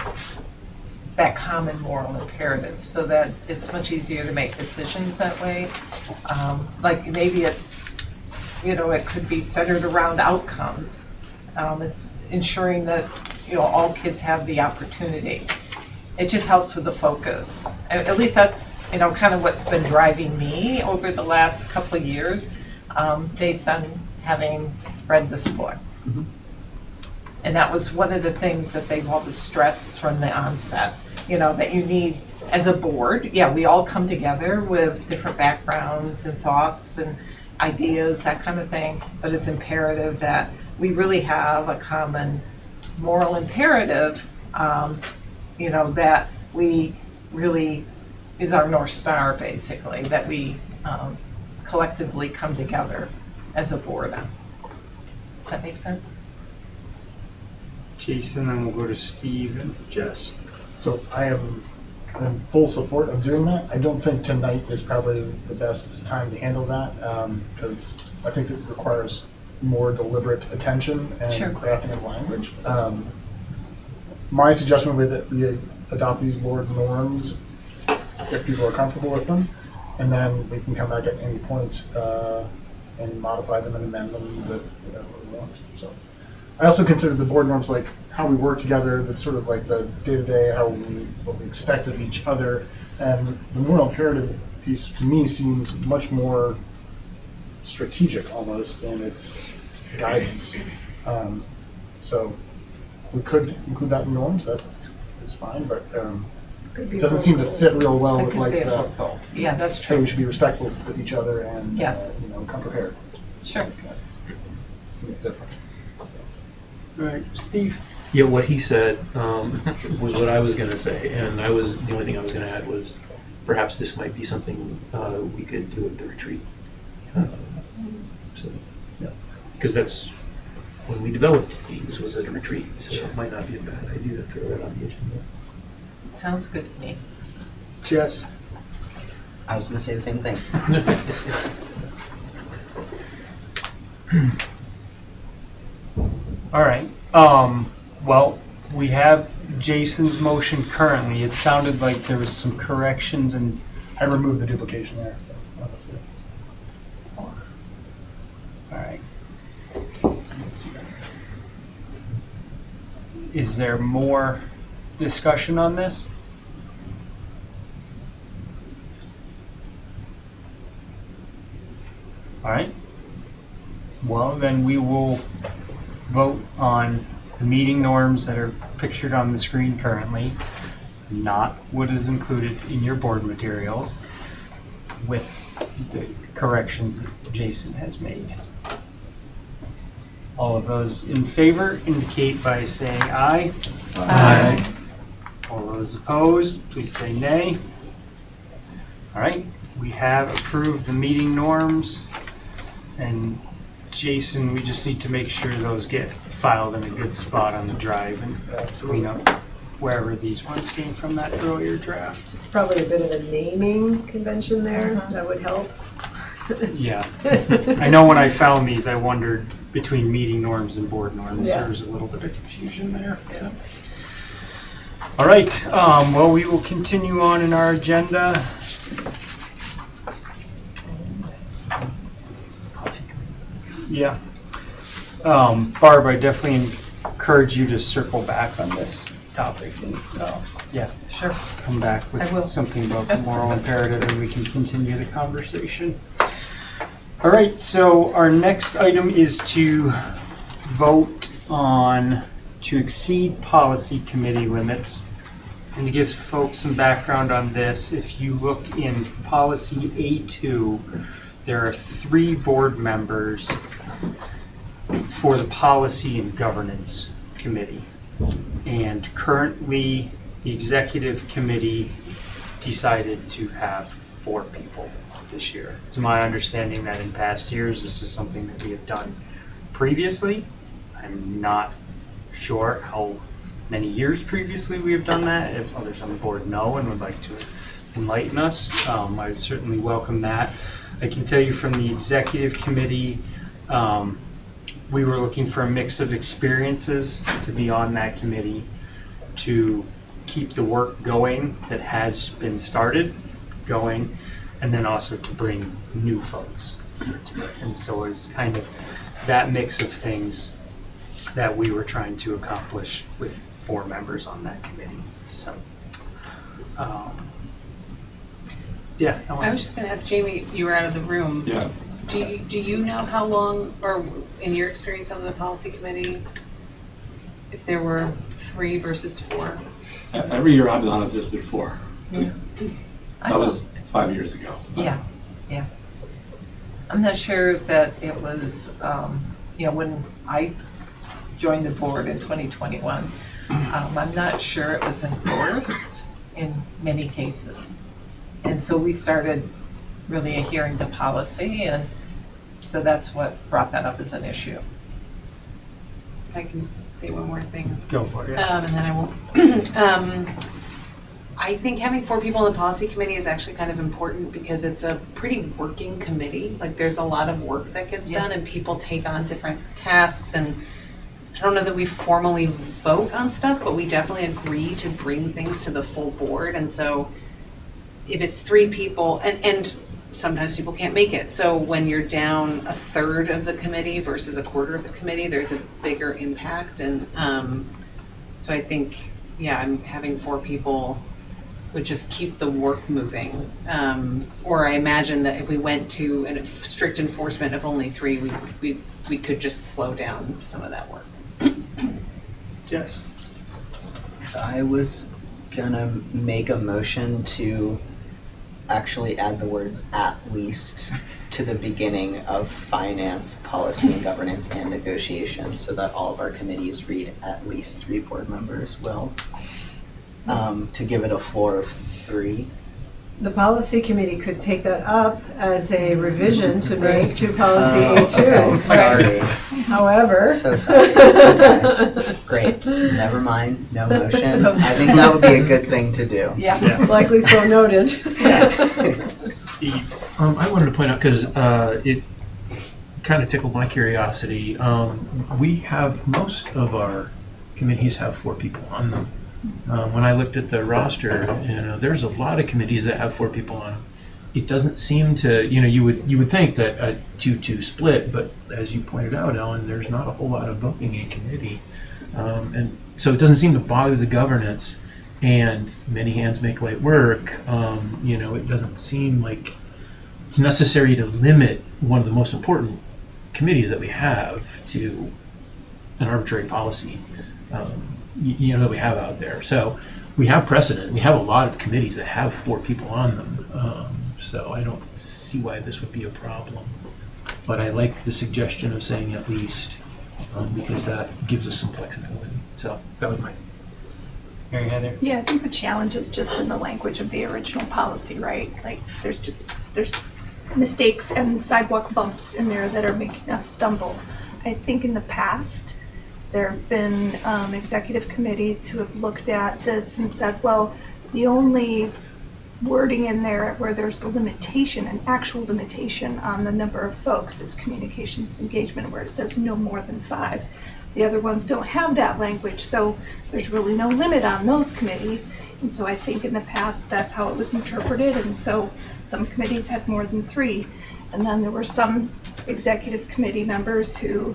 that common moral imperative, so that it's much easier to make decisions that way. Like maybe it's, you know, it could be centered around outcomes. It's ensuring that, you know, all kids have the opportunity. it just helps with the focus. At least that's, kind of what's been driving me over the last couple of years, based on having read this book. And that was one of the things that they all stressed from the onset, that you need as a board. Yeah, we all come together with different backgrounds and thoughts and ideas, that kind of thing, but it's imperative that we really have a common moral imperative, that we really is our North Star, basically, that we collectively come together as a board on. Does that make sense? Jason, then we'll go to Steve and Jess. So I am in full support of doing that. I don't think tonight is probably the best time to handle that, because I think it requires more deliberate attention and Sure. crafting of language. My suggestion would be that we adopt these board norms if people are comfortable with them, and then we can come back at any point and modify them and amend them with whatever we want. So I also consider the board norms like how we work together, that's sort of like the day-to-day, what we expect of each other. And the moral imperative piece to me seems much more strategic almost in its guidance. So we could include that in norms, that is fine, but it doesn't seem to fit real well It with could like be a the, football. Yeah, that's hey, true. we should be respectful with each other and Yes. come prepared. Sure. That's seems different. All right, Steve. Yeah, what he said was what I was going to say, and the only thing I was going to add was perhaps this might be something we could do at the retreat. So, yeah, because that's when we developed these was at a retreat, so it might not be a bad idea to throw that on the agenda. Sounds good to me. Jess. I was gonna say the same thing. All right. Well, we have Jason's motion currently. It sounded like there was some corrections and I removed the duplication there. all right. Is there more discussion on this? All right. Well, then we will vote on the meeting norms that are pictured on the screen currently, not what is included in your board materials, with the corrections that Jason has made. All of those in favor indicate by saying aye. Aye. All those opposed, please say nay. All right, we have approved the meeting norms. And Jason, we just need to make sure those get filed in a good spot on the drive and clean up wherever these ones came from that earlier draft. It's probably a bit of a naming convention there, that would help. Yeah. I know when I found these, I wondered between meeting norms and board norms. Yeah. There was a little bit of confusion there. So. All right. Well, we will continue on in our agenda. Yeah. Barb, I definitely encourage you to circle back on this topic and, yeah, Sure. come back I will. with something about the moral imperative and we can continue the conversation. All right, so our next item is to vote on to exceed policy committee limits. And to give folks some background on this, if you look in policy A2, there are 3 board members for the policy and governance committee. And currently, the executive committee decided to have 4 people this year. It's my understanding that in past years, this is something that we have done previously. I'm not sure how many years previously we have done that. If others on the board know and would like to enlighten us, I would certainly welcome that. I can tell you from the executive committee, we were looking for a mix of experiences to be on that committee to keep the work going that has been started going, and then also to bring new folks into it. And so it's kind of that mix of things that we were trying to accomplish with 4 members on that committee. So Yeah, I Ellen. was just gonna ask Jamie, you were out of the room. Yeah. Do you know how long, or in your experience on the policy committee, if there were 3 versus 4? Every year I've been on it, there's been 4. I That was 5 years ago. Yeah, yeah. I'm not sure that it was, when I joined the board in 2021, I'm not sure it was enforced in many cases. And so we started really adhering to policy, and so that's what brought that up as an issue. If I can say one more thing. Go for it. And then I won't. I think having 4 people in the policy committee is actually kind of important because it's a pretty working committee. Like there's a lot of work that gets done and people take on different tasks, and I don't know that we formally vote on stuff, but we definitely agree to bring things to the full board. And so if it's 3 people, and sometimes people can't make it. So when you're down a third of the committee versus a quarter of the committee, there's a bigger impact. And so I think, I'm having 4 people would just keep the work moving. Or I imagine that if we went to a strict enforcement of only 3, we could just slow down some of that work. Yes. I was gonna make a motion to actually add the words "at least" to the beginning of finance, policy and governance and negotiations, so that all of our committees read "at least 3 board members will," to give it a floor of 3. The policy committee could take that up as a revision to make to policy A2. Okay, sorry. However. So sorry. Okay. Great. Never mind. No motion. I think that would be a good thing to do. Yeah. Likely so noted. Steve. I wanted to point out, because it kind of tickled my curiosity, we have, most of our committees have 4 people on them. When I looked at the roster, there's a lot of committees that have 4 people on them. It doesn't seem to, you would think that a 2-2 split, but as you pointed out, Ellen, there's not a whole lot of voting in committee. And so it doesn't seem to bother the governance, and many hands make light work. It doesn't seem like it's necessary to limit one of the most important committees that we have to an arbitrary policy. That we have out there. So we have precedent. We have a lot of committees that have 4 people on them. So I don't see why this would be a problem. But I like the suggestion of saying "at least," because that gives us some flexibility. So that was my. Mary Heather. Yeah, I think the challenge is just in the language of the original policy, right? Like, there's mistakes and sidewalk bumps in there that are making us stumble. I think in the past, there have been executive committees who have looked at this and said, well, the only wording in there where there's a limitation, an actual limitation on the number of folks is communications engagement, where it says no more than 5. The other ones don't have that language, so there's really no limit on those committees. And so I think in the past, that's how it was interpreted, and so some committees had more than 3. And then there were some executive committee members who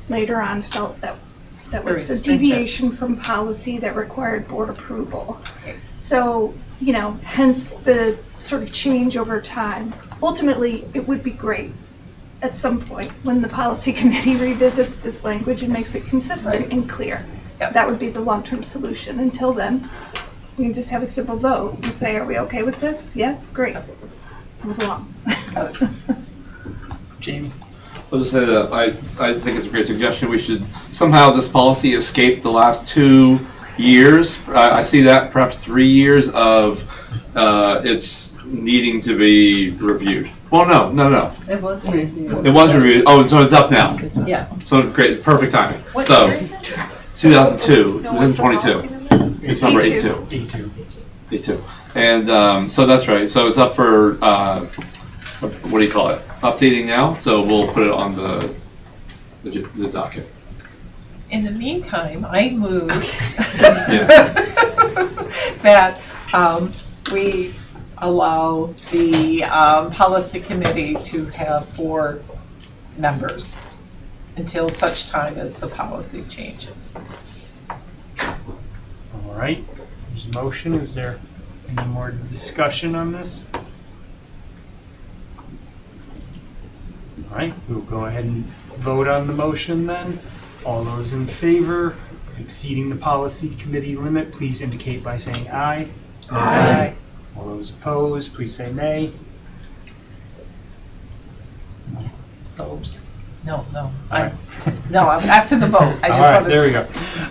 later on felt that was a deviation from policy that required board approval. So, hence the sort of change over time. Ultimately, it would be great at some point when the policy committee revisits this language and makes it consistent and clear. Yep. That would be the long-term solution. Until then, we can just have a simple vote and say, are we okay with this? Yes, great, let's move along. Jamie. I'll just say that I think it's a great suggestion. We should, somehow this policy escaped the last 2 years. I see that perhaps 3 years of it's needing to be reviewed. Well, no. It was reviewed. It was reviewed. Oh, so it's up now. Yeah. So great, perfect timing. What So year is it? 2002, No, what's the 2022. policy number? It's number A2. 82. A2. And so that's right. So it's up for, what do you call it? Updating now. So we'll put it on the docket. In the meantime, I move Yeah. that we allow the policy committee to have 4 members until such time as the policy changes. All right. There's a motion. Is there Any more discussion on this? All right, we'll go ahead and vote on the motion then. All those in favor of exceeding the policy committee limit, please indicate by saying aye. Aye. All those opposed, please say nay. Opposed? No. All right. No, I'm after the vote. I All just right, wanted. there we go.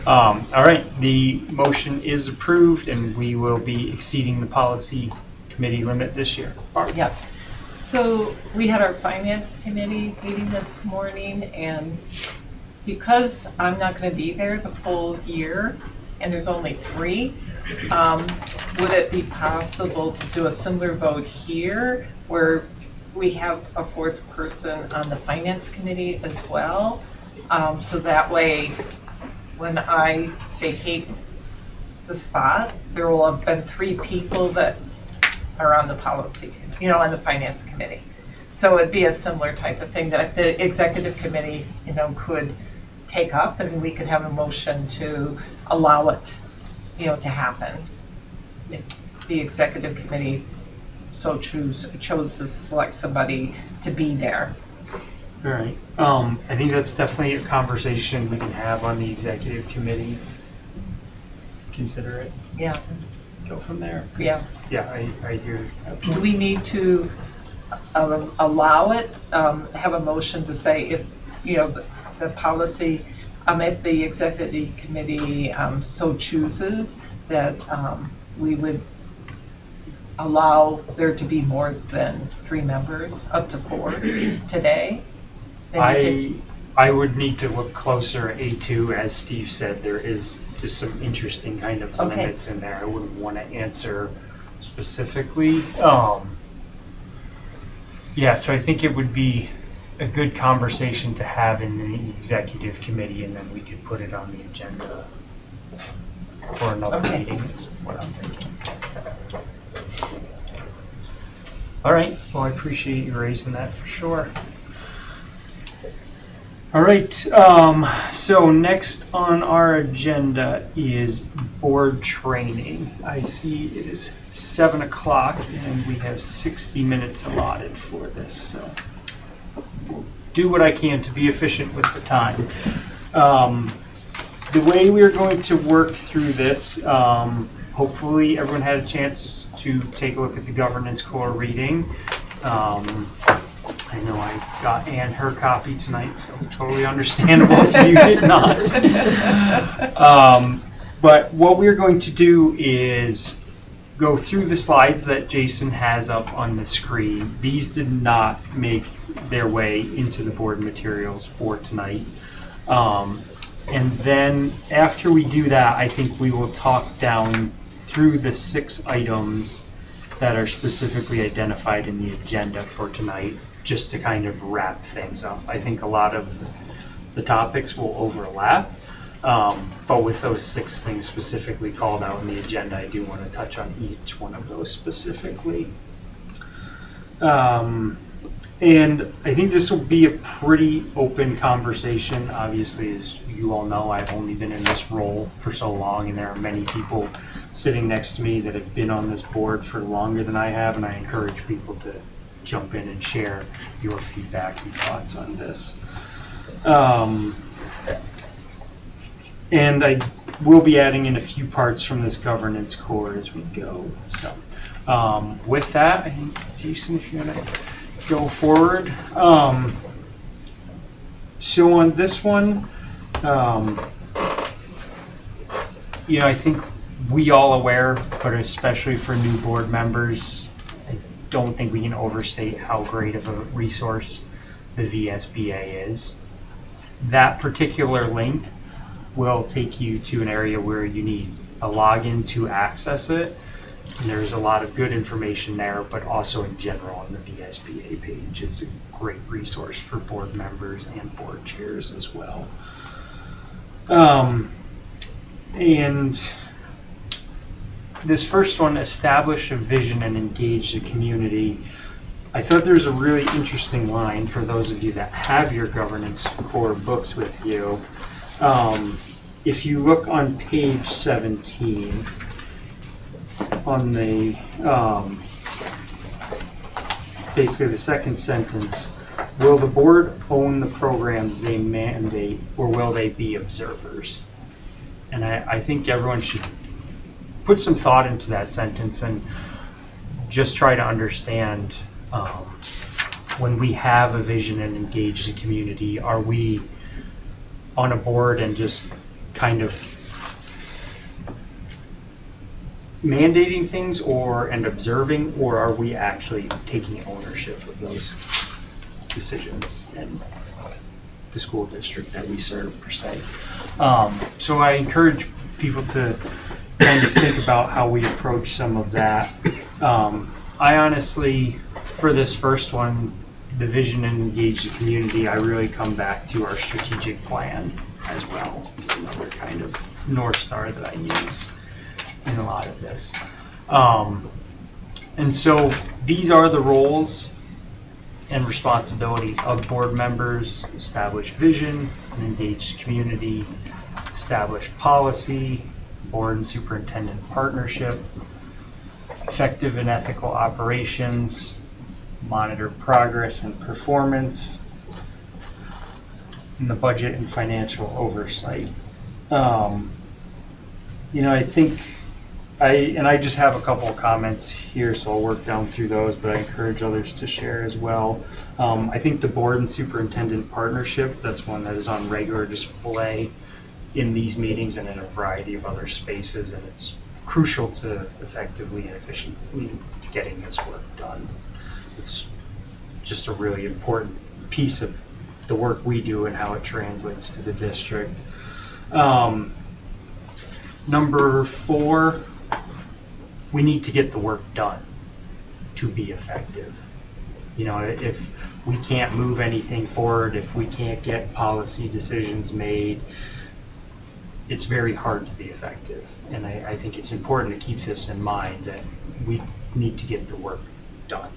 All right, the motion is approved, and we will be exceeding the policy committee limit this year. Barb? Yes. So we had our finance committee meeting this morning, and because I'm not going to be there the full year, and there's only 3, would it be possible to do a similar vote here where we have a 4th person on the finance committee as well? So that way, when I vacate the spot, there will have been 3 people that are on the policy, on the finance committee. So it'd be a similar type of thing that the executive committee, could take up, and we could have a motion to allow it, to happen. If the executive committee so chose to select somebody to be there. All right. I think that's definitely a conversation we can have on the executive committee. Consider it. Yeah. Go from there. 'Cause, Yeah. Yeah, I hear. Do we need to allow it, have a motion to say if, the policy, if the executive committee so chooses that we would allow there to be more than 3 members, up to 4 today? Then you I would need to look closer at A2. As Steve said, there is just some interesting kind of Okay. limits in there. I wouldn't want to answer specifically. Yeah, so I think it would be a good conversation to have in the executive committee, and then we could put it on the agenda for another Okay. meeting, is what I'm thinking. All right, well, I appreciate you raising that for sure. All right, so next on our agenda is board training. I see it is 7 o'clock and we have 60 minutes allotted for this, so we'll do what I can to be efficient with the time. The way we're going to work through this, hopefully everyone had a chance to take a look at the governance core reading. I know I got Ann her copy tonight, so totally understandable if you did not. But what we're going to do is go through the slides that Jason has up on the screen. These did not make their way into the board materials for tonight. And then after we do that, I think we will talk down through the 6 items that are specifically identified in the agenda for tonight, just to kind of wrap things up. I think a lot of the topics will overlap, but with those 6 things specifically called out in the agenda, I do want to touch on each one of those specifically. And I think this will be a pretty open conversation. Obviously, as you all know, I've only been in this role for so long, and there are many people sitting next to me that have been on this board for longer than I have, and I encourage people to jump in and share your feedback and thoughts on this. And I will be adding in a few parts from this governance core as we go. So with that, I think, Jason, if you're going to go forward. So on this one, I think we all aware, but especially for new board members, I don't think we can overstate how great of a resource the VSBA is. That particular link will take you to an area where you need a login to access it. And there's a lot of good information there, but also in general on the VSBA page. It's a great resource for board members and board chairs as well. And this first one, establish a vision and engage the community. I thought there was a really interesting line for those of you that have your governance core books with you. If you look on page 17, on the, basically the second sentence, will the board own the programs they mandate, or will they be observers? And I think everyone should put some thought into that sentence and just try to understand, when we have a vision and engage the community, are we on a board and just kind of mandating things and observing, or are we actually taking ownership of those decisions and the school district that we serve per se? So I encourage people to kind of think about how we approach some of that. I honestly, for this first one, the vision and engage the community, I really come back to our strategic plan as well. It's another kind of North Star that I use in a lot of this. And so these are the roles and responsibilities of board members: establish vision and engage community, establish policy, board and superintendent partnership, effective and ethical operations, monitor progress and performance, and the budget and financial oversight. I think I just have a couple of comments here, so I'll work down through those, but I encourage others to share as well. I think the board and superintendent partnership, that's one that is on regular display in these meetings and in a variety of other spaces, and it's crucial to effectively and efficiently getting this work done. It's just a really important piece of the work we do and how it translates to the district. Number 4, we need to get the work done to be effective. If we can't move anything forward, if we can't get policy decisions made, it's very hard to be effective. And I think it's important to keep this in mind, that we need to get the work done.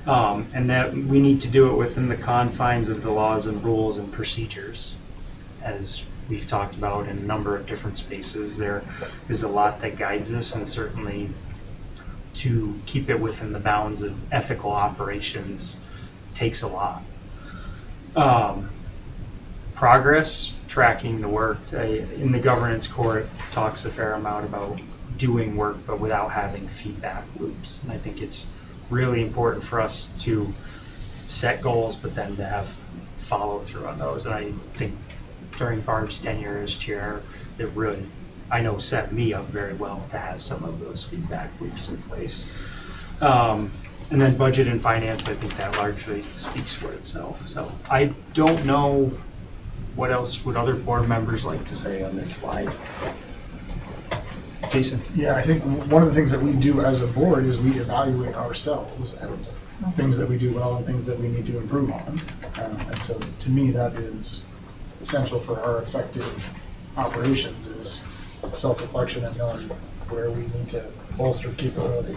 And that we need to do it within the confines of the laws and rules and procedures. As we've talked about in a number of different spaces, there is a lot that guides us, and certainly to keep it within the bounds of ethical operations takes a lot. Progress, tracking the work. In the governance core, it talks a fair amount about doing work but without having feedback loops. And I think it's really important for us to set goals, but then to have follow through on those. And I think during Barb's tenure as chair, it really, I know, set me up very well to have some of those feedback loops in place. And then budget and finance, I think that largely speaks for itself. So I don't know what else would other board members like to say on this slide. Jason? Yeah, I think one of the things that we do as a board is we evaluate ourselves and things that we do well and things that we need to improve on. And so to me, that is essential for our effective operations, is self-reflection and knowing where we need to bolster capability.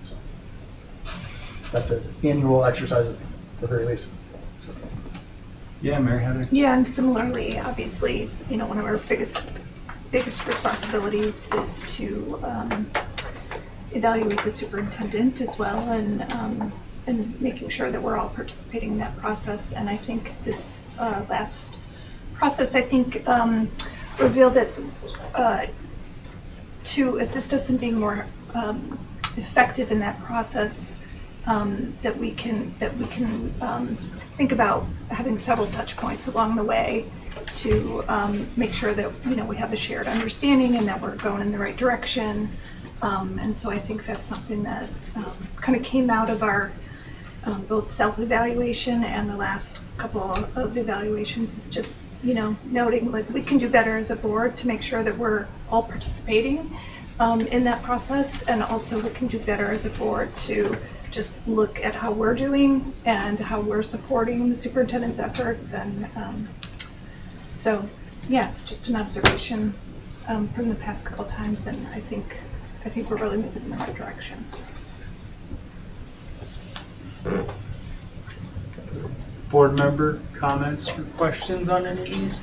So that's an annual exercise at the very least. Yeah, Mary Heather? Yeah, and similarly, obviously, one of our biggest responsibilities is to evaluate the superintendent as well, and making sure that we're all participating in that process. And I think this last process, revealed that to assist us in being more effective in that process, that we can think about having several touch points along the way to make sure that we have a shared understanding and that we're going in the right direction. And so I think that's something that kind of came out of our both self-evaluation and the last couple of evaluations, is just noting like we can do better as a board to make sure that we're all participating in that process, and also we can do better as a board to just look at how we're doing and how we're supporting the superintendent's efforts. And so yeah, it's just an observation from the past couple times, and I think we're really moving in the right direction. Board member comments or questions on any of these?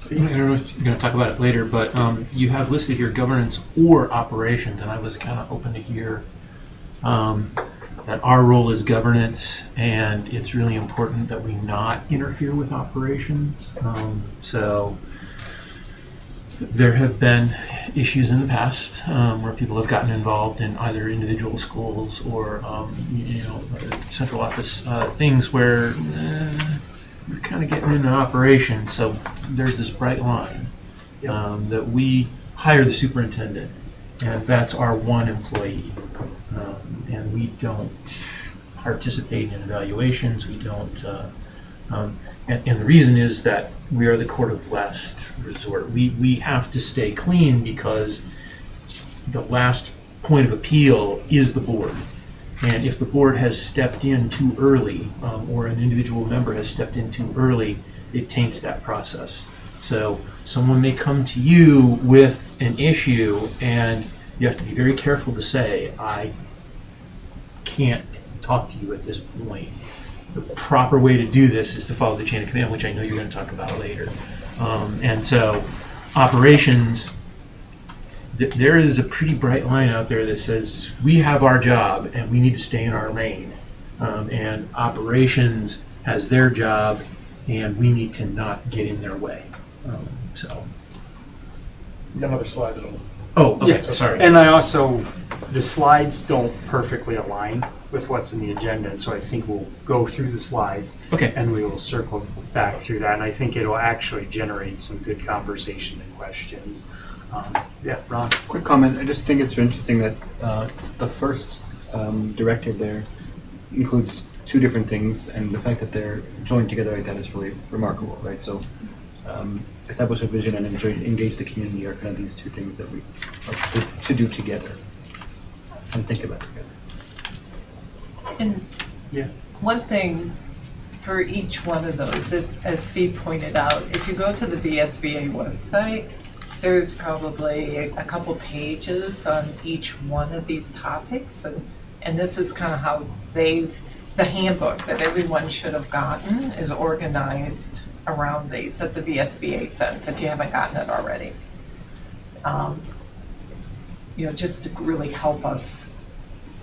See? I don't know if you're going to talk about it later, but you have listed here governance or operations, and I was kind of open to hear that our role is governance, and it's really important that we not interfere with operations. So there have been issues in the past where people have gotten involved in either individual schools or central office things where we're kind of getting into operations. So there's this bright line that we hire the superintendent, and that's our one employee. And we don't participate in evaluations. We don't, and the reason is that we are the court of last resort. We have to stay clean because the last point of appeal is the board. And if the board has stepped in too early, or an individual member has stepped in too early, it taints that process. So someone may come to you with an issue, and you have to be very careful to say, I can't talk to you at this point. The proper way to do this is to follow the chain of command, which I know you're going to talk about later. And so operations, there is a pretty bright line out there that says we have our job and we need to stay in our lane. And operations has their job and we need to not get in their way. So. You got another slide that'll. Oh, okay, Yeah, sorry. And I also, the slides don't perfectly align with what's in the agenda, and so I think we'll go through the slides. Okay. And we will circle back through that, and I think it'll actually generate some good conversation and questions. Yeah, Ron? Quick comment. I just think it's interesting that the first directive there includes two different things, and the fact that they're joined together like that is really remarkable, right? So establish a vision and engage the community are kind of these two things that we are to do together and think about together. And Yeah. one thing for each one of those, if, as Steve pointed out, if you go to the VSBA website, there's probably a couple pages on each one of these topics. And this is kind of how the handbook that everyone should have gotten is organized around these that the VSBA sends, if you haven't gotten it already. Just to really help us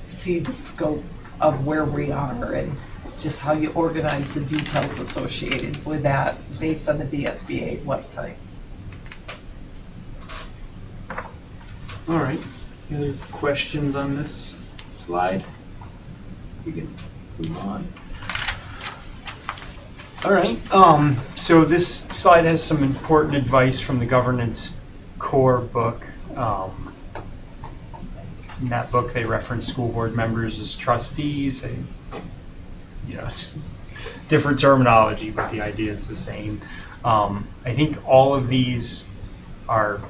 see the scope of where we are and just how you organize the details associated with that based on the VSBA website. All right. Any other questions on this slide? We can move on. All right. So this slide has some important advice from the Governance Core book. In that book, they reference school board members as trustees. Different terminology, but the idea is the same. I think all of these are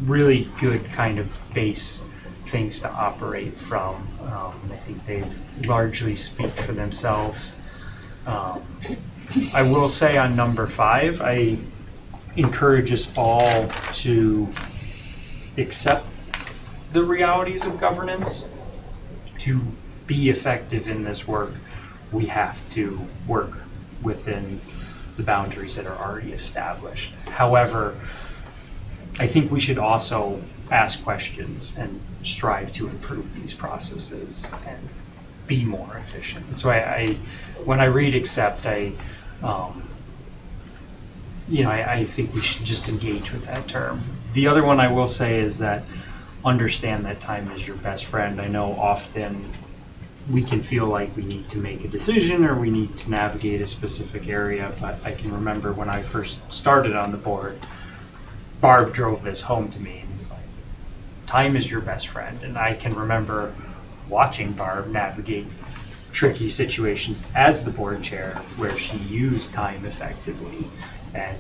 really good kind of base things to operate from. I think they largely speak for themselves. I will say on number 5, I encourage us all to accept the realities of governance. To be effective in this work, we have to work within the boundaries that are already established. However, I think we should also ask questions and strive to improve these processes and be more efficient. And so I when I read accept, I think we should just engage with that term. The other one I will say is that understand that time is your best friend. I know often we can feel like we need to make a decision or we need to navigate a specific area, but I can remember when I first started on the board, Barb drove this home to me and was like, time is your best friend. And I can remember watching Barb navigate tricky situations as the board chair where she used time effectively. And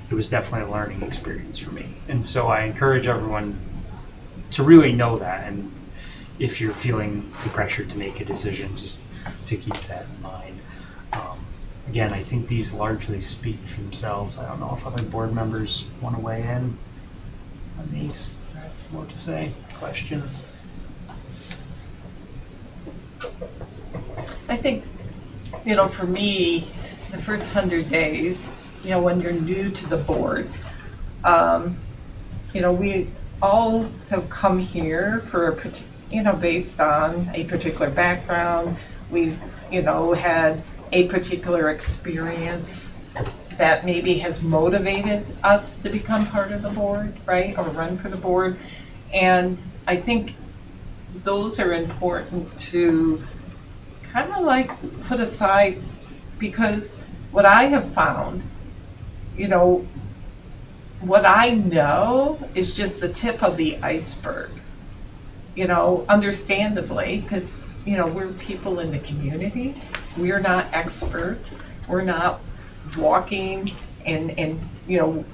it was definitely a learning experience for me. And so I encourage everyone to really know that. And if you're feeling the pressure to make a decision, just to keep that in mind. Again, I think these largely speak for themselves. I don't know if other board members want to weigh in on these. I have more to say. Questions? I think, for me, the first 100 days when you're new to the board, we all have come here for based on a particular background. We've, had a particular experience that maybe has motivated us to become part of the board, right, or run for the board. And I think those are important to kind of like put aside, because what I have found, what I know is just the tip of the iceberg, understandably, because, we're people in the community. We're not experts. We're not walking and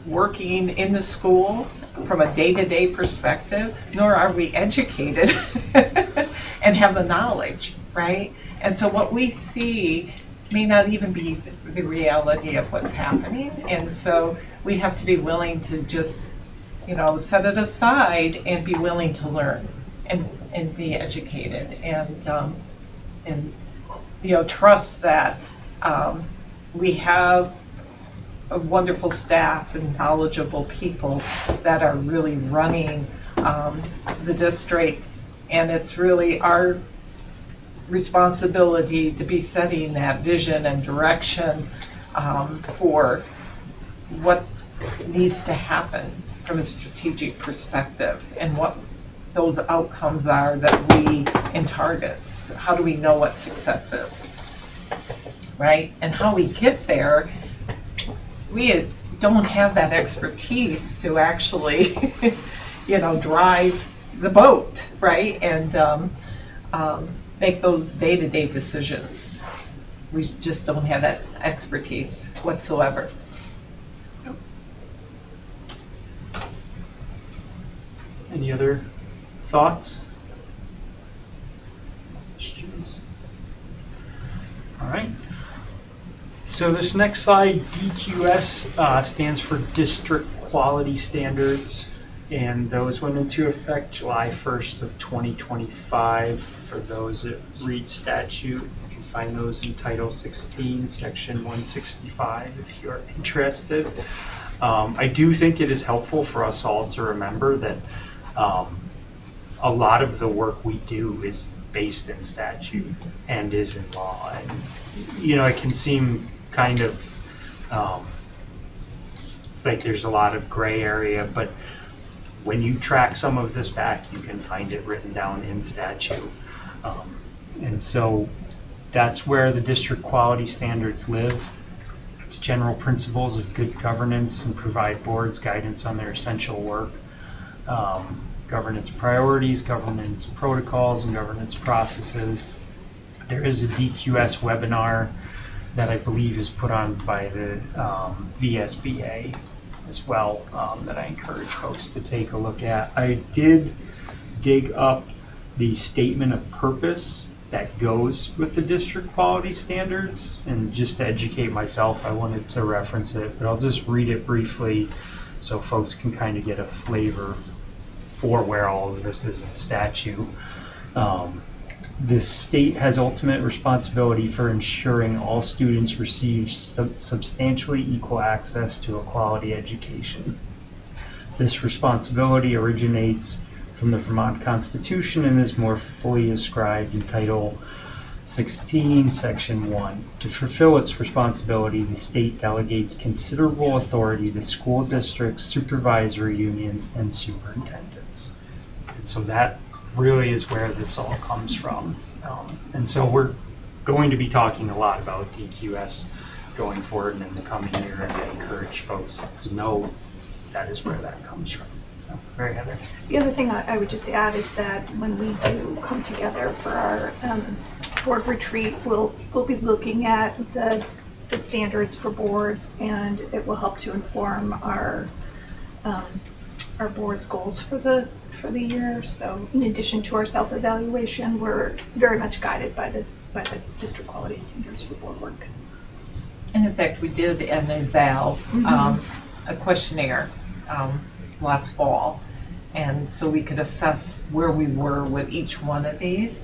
working in the school from a day-to-day perspective, nor are we educated and have the knowledge, right? And so what we see may not even be the reality of what's happening. And so we have to be willing to just, set it aside and be willing to learn and be educated and trust that we have a wonderful staff and knowledgeable people that are really running the district. And it's really our responsibility to be setting that vision and direction for what needs to happen from a strategic perspective and what those outcomes are that we in targets. How do we know what success is, right? And how we get there, we don't have that expertise to actually, drive the boat, right? And make those day-to-day decisions. We just don't have that expertise whatsoever. Any other thoughts? Questions? All right. So this next slide, DQS, stands for District Quality Standards, and those went into effect July 1st of 2025. For those that read statute, you can find those in Title 16, Section 165, if you're interested. I do think it is helpful for us all to remember that a lot of the work we do is based in statute and is in law. And, it can seem kind of like there's a lot of gray area, but when you track some of this back, you can find it written down in statute. And so that's where the district quality standards live. It's general principles of good governance and provide boards guidance on their essential work. Governance priorities, governance protocols, and governance processes. There is a DQS webinar that I believe is put on by the VSBA as well, that I encourage folks to take a look at. I did dig up the statement of purpose that goes with the district quality standards, and just to educate myself, I wanted to reference it, but I'll just read it briefly so folks can kind of get a flavor for where all of this is in statute. The state has ultimate responsibility for ensuring all students receive substantially equal access to a quality education. This responsibility originates from the Vermont Constitution and is more fully described in Title 16, Section 1. To fulfill its responsibility, the state delegates considerable authority to school districts, supervisory unions, and superintendents. And so that really is where this all comes from. And so we're going to be talking a lot about DQS going forward in the coming year, and I encourage folks to know that is where that comes from. So, Mary Heather. The other thing I would just add is that when we do come together for our board retreat, we'll be looking at the standards for boards, and it will help to inform our board's goals for the year. So in addition to our self-evaluation, we're very much guided by the district quality standards for board work. And in fact, we did an eval, a questionnaire last fall. And so we could assess where we were with each one of these.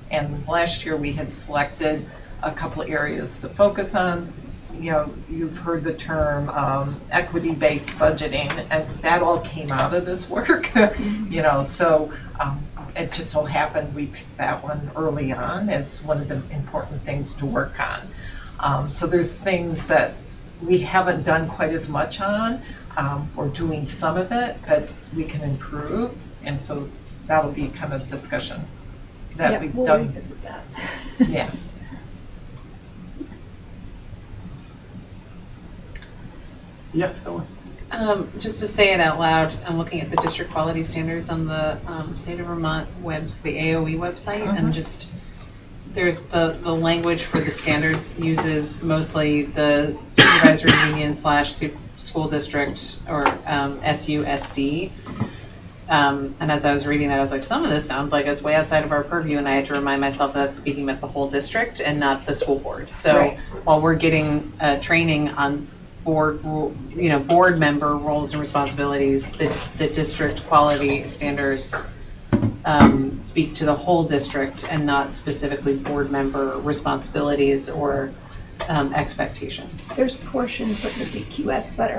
And last year we had selected a couple of areas to focus on. you've heard the term equity-based budgeting, and that all came out of this work. So it just so happened we picked that one early on as one of the important things to work on. So there's things that we haven't done quite as much on. We're doing some of it, but we can improve, and so that'll be kind of discussion that we've we'll done. revisit that. Yeah. Yeah, that one. Just to say it out loud, I'm looking at the district quality standards on the State of Vermont the AOE website, and just there's the language for the standards uses mostly the supervisory union / school district or SUSD. And as I was reading that, I was like, some of this sounds like it's way outside of our purview, and I had to remind myself that it's speaking about the whole district and not the school board. So while we're getting training on board member roles and responsibilities, the district quality standards speak to the whole district and not specifically board member responsibilities or expectations. There's portions of the DQS that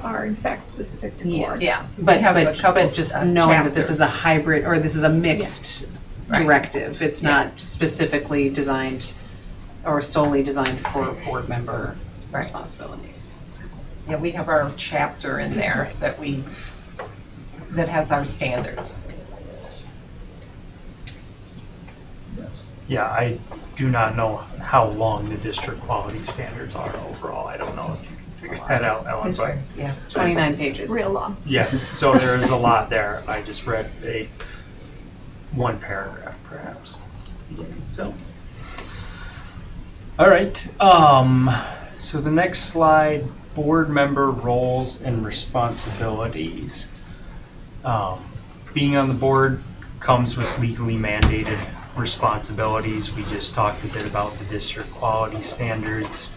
are in fact specific to boards. Yeah, We but have a couple just knowing that this chapters. is a hybrid or this is a mixed directive. It's not specifically designed or solely designed for board member responsibilities. Yeah, we have our chapter in there that has our standards. Yes. Yeah, I do not know how long the district quality standards are overall. I don't know if you can figure that out, Ellen. This way, yeah. 29 pages. Real long. Yes, so there is a lot there. I just read one paragraph, perhaps. So, all right. So the next slide, board member roles and responsibilities. Being on the board comes with legally mandated responsibilities. We just talked a bit about the district quality standards.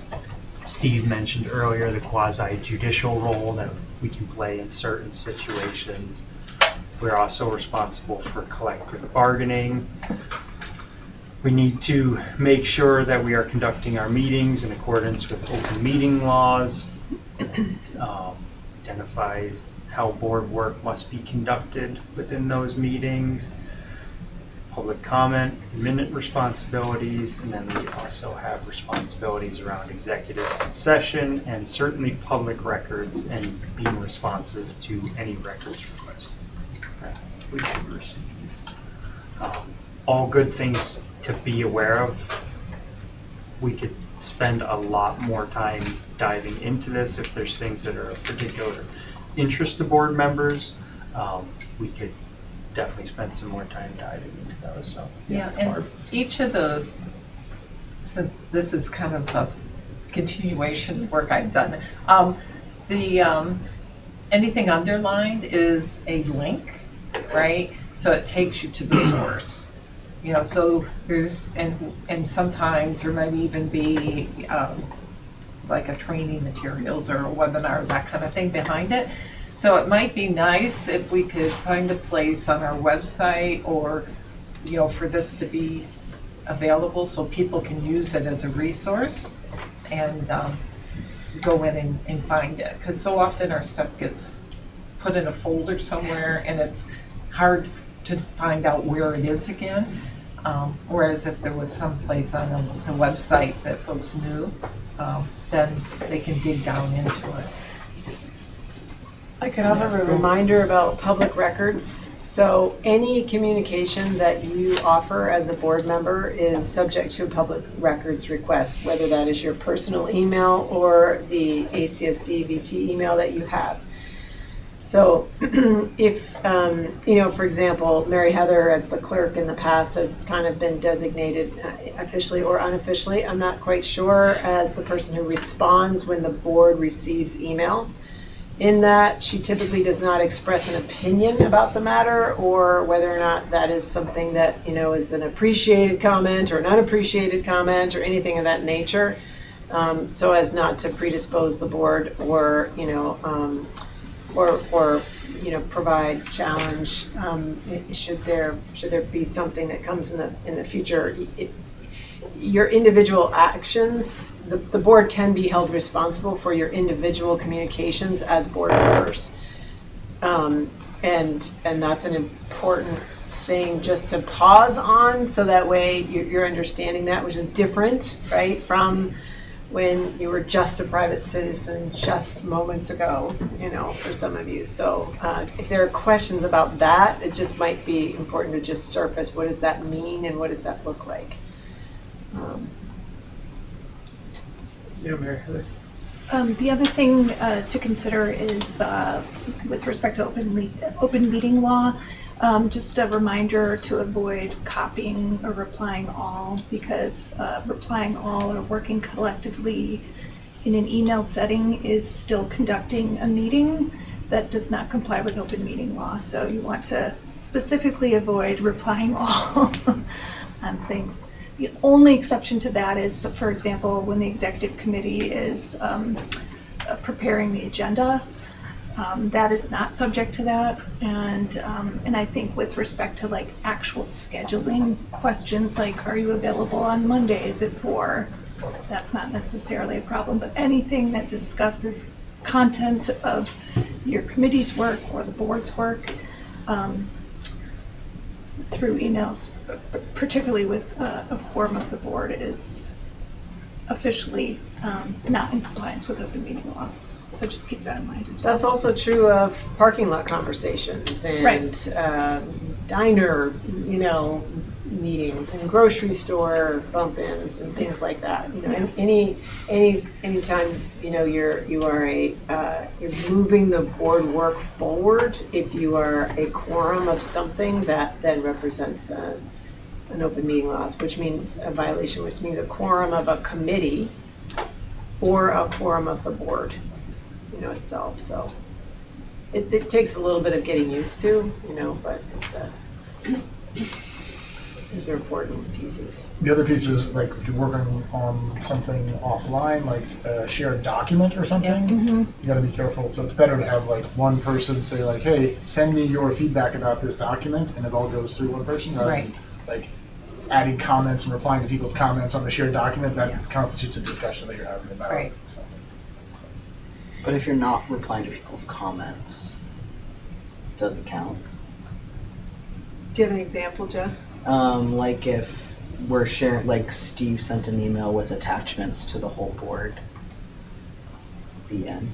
Steve mentioned earlier the quasi-judicial role that we can play in certain situations. We're also responsible for collective bargaining. We need to make sure that we are conducting our meetings in accordance with open meeting laws. Identify how board work must be conducted within those meetings. Public comment, minute responsibilities, and then we also have responsibilities around executive session and certainly public records and being responsive to any records requests that we should receive. All good things to be aware of. We could spend a lot more time diving into this if there's things that are of particular interest to board members. We could definitely spend some more time diving into those. So Yeah, and each of since this is kind of a continuation of work I've done, anything underlined is a link, right? So it takes you to the source. So there's, and sometimes there might even be like a training materials or a webinar, that kind of thing behind it. So it might be nice if we could find a place on our website or, for this to be available so people can use it as a resource and go in and find it. Because so often our stuff gets put in a folder somewhere and it's hard to find out where it is again. Whereas if there was some place on the website that folks knew, then they can dig down into it. I could have a reminder about public records. So any communication that you offer as a board member is subject to a public records request, whether that is your personal email or the ACSD VT email that you have. So if, for example, Mary Heather as the clerk in the past has kind of been designated officially or unofficially, I'm not quite sure, as the person who responds when the board receives email. In that she typically does not express an opinion about the matter or whether or not that is something that, is an appreciated comment or an unappreciated comment or anything of that nature, so as not to predispose the board or, provide challenge. Should there be something that comes in the future? your individual actions, the board can be held responsible for your individual communications as board members. And that's an important thing just to pause on, so that way you're understanding that, which is different, right, from when you were just a private citizen just moments ago, for some of you. So if there are questions about that, it just might be important to just surface, what does that mean and what does that look like? Mary Heather. The other thing to consider is with respect to open meeting law, just a reminder to avoid copying or replying all, because replying all or working collectively in an email setting is still conducting a meeting that does not comply with open meeting law. So you want to specifically avoid replying all on things. The only exception to that is, for example, when the executive committee is preparing the agenda. That is not subject to that, and I think with respect to like actual scheduling questions, like are you available on Mondays at 4? That's not necessarily a problem, but anything that discusses content of your committee's work or the board's work through emails, particularly with a quorum of the board, is officially not in compliance with open meeting law. So just keep that in mind as well. That's also true of parking lot conversations and diner, meetings and grocery store bump-ins and things like that. Anytime you're moving the board work forward, if you are a quorum of something, that then represents an open meeting laws, which means a violation, which means a quorum of a committee or a quorum of the board. Itself. So it takes a little bit of getting used to, but those are important pieces. The other piece is like if you're working on something offline, like a shared document or something, you gotta be careful. So it's better to have like one person say like, hey, send me your feedback about this document, and it all goes through one person, rather than like adding comments and replying to people's comments on the shared document. That constitutes a discussion that you're having about something. But if you're not replying to people's comments, does it count? Do you have an example, Jess? Like if we're sharing, like Steve sent an email with attachments to the whole board, the end,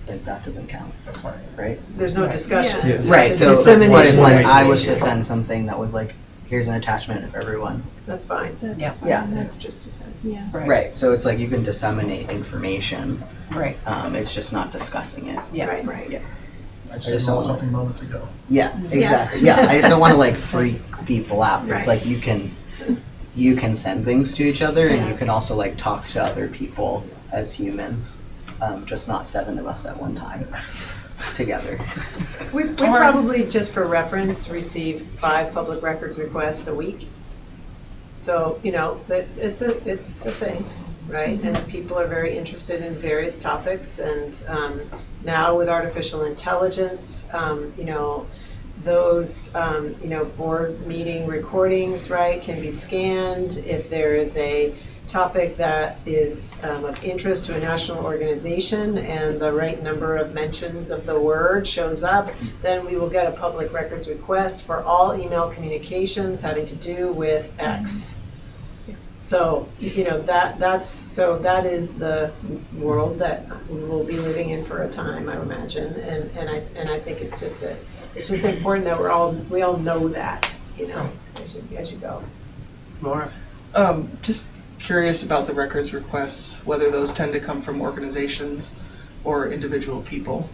like that doesn't count. That's fine. Right? There's no discussion. Yeah. It's Right, just a so dissemination what if of like I was to information. send something that was like, here's an attachment of everyone. That's fine. Yeah. Yeah. That's just a sentence. Yeah. Right, so it's like you can disseminate information, Right. it's just not discussing it. Yeah. Right. Yeah. I just saw something moments ago. Yeah, exactly. Yeah, I just don't want to like freak people out. It's Right. like you can send things to each other, and you can also like talk to other people as humans, just not 7 of us at one time together. We probably, just for reference, receive 5 public records requests a week. So, it's a thing, right? And people are very interested in various topics, and now with artificial intelligence, those, board meeting recordings, right, can be scanned. If there is a topic that is of interest to a national organization and the right number of mentions of the word shows up, then we will get a public records request for all email communications having to do with X. So, that is the world that we will be living in for a time, I imagine. And I think it's just important that we all know that, as you go. Laura? Just curious about the records requests, whether those tend to come from organizations or individual people.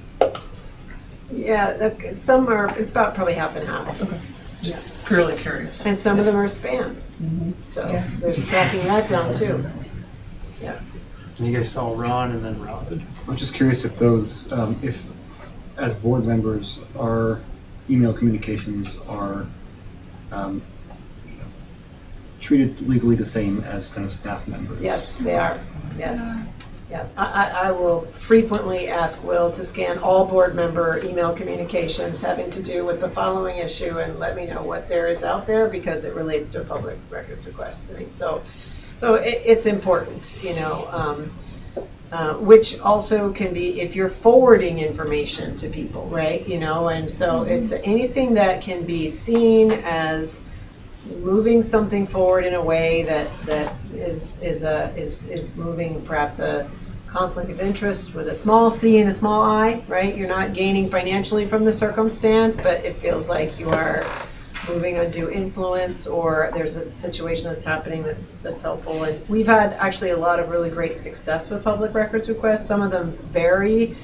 Yeah, some are, it's about probably half and half. Okay. Yeah. Purely curious. And some of them are spam. So there's tracking that down too. Yeah. You guys saw Ron and then Rod. I'm just curious if those, if as board members, our email communications are treated legally the same as kind of staff members. Yes, they are. Yes. Yeah. I will frequently ask Will to scan all board member email communications having to do with the following issue and let me know what there is out there because it relates to a public records request. I mean, so So it's important, you know, which also can be if you're forwarding information to people, right? You know, and so it's anything that can be seen as moving something forward in a way that is moving perhaps a conflict of interest with a small c and a small I, right? You're not gaining financially from the circumstance, but it feels like you are moving undue influence, or there's a situation that's happening that's helpful. And we've had actually a lot of really great success with public records requests. Some of them very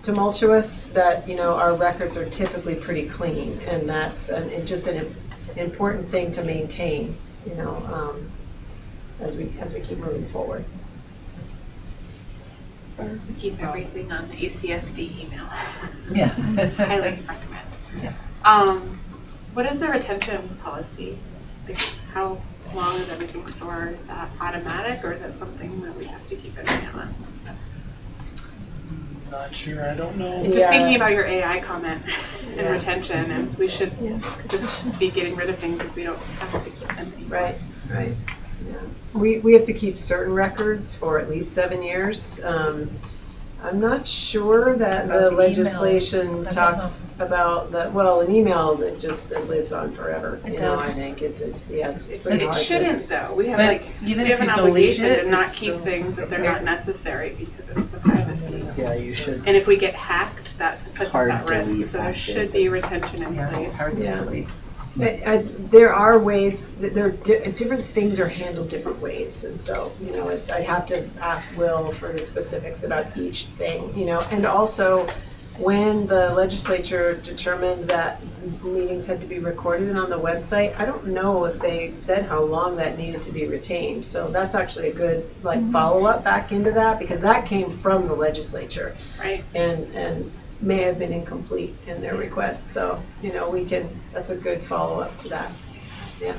tumultuous, that, you know, our records are typically pretty clean, and that's just an important thing to maintain, you know, as we keep moving forward. We keep everything on the ACSD email. Yeah. Highly recommend. Yeah. What is the retention policy? Like, how long is everything stored? Is that automatic, or is that something that we have to keep an eye on? Not sure, I don't know. Just thinking about your AI comment and retention, and we should just be getting rid of things if we don't have to keep them anymore. Right. Yeah. We have to keep certain records for at least 7 years. I'm not sure that About the the legislation emails. I don't talks about that. Well, an email that it lives on forever. It You know, does. I think it's But pretty it hard to- shouldn't, though. We have But even we have if an you delete obligation it, to not it's keep still things if they're there. not necessary, because it's a privacy. Yeah, you should. And if we get hacked, that puts us Hard at risk. delete So there after. should be retention in Yeah, place. it's hard to Yeah. delete. There are ways, different things are handled different ways, and so, you know, I'd have to ask Will for the specifics about each thing, you know, and also when the legislature determined that meetings had to be recorded and on the website, I don't know if they said how long that needed to be retained, so that's actually a good, like, follow-up back into that, because that came from the legislature. Right. And may have been incomplete in their request, so, you know, that's a good follow-up to that, yeah.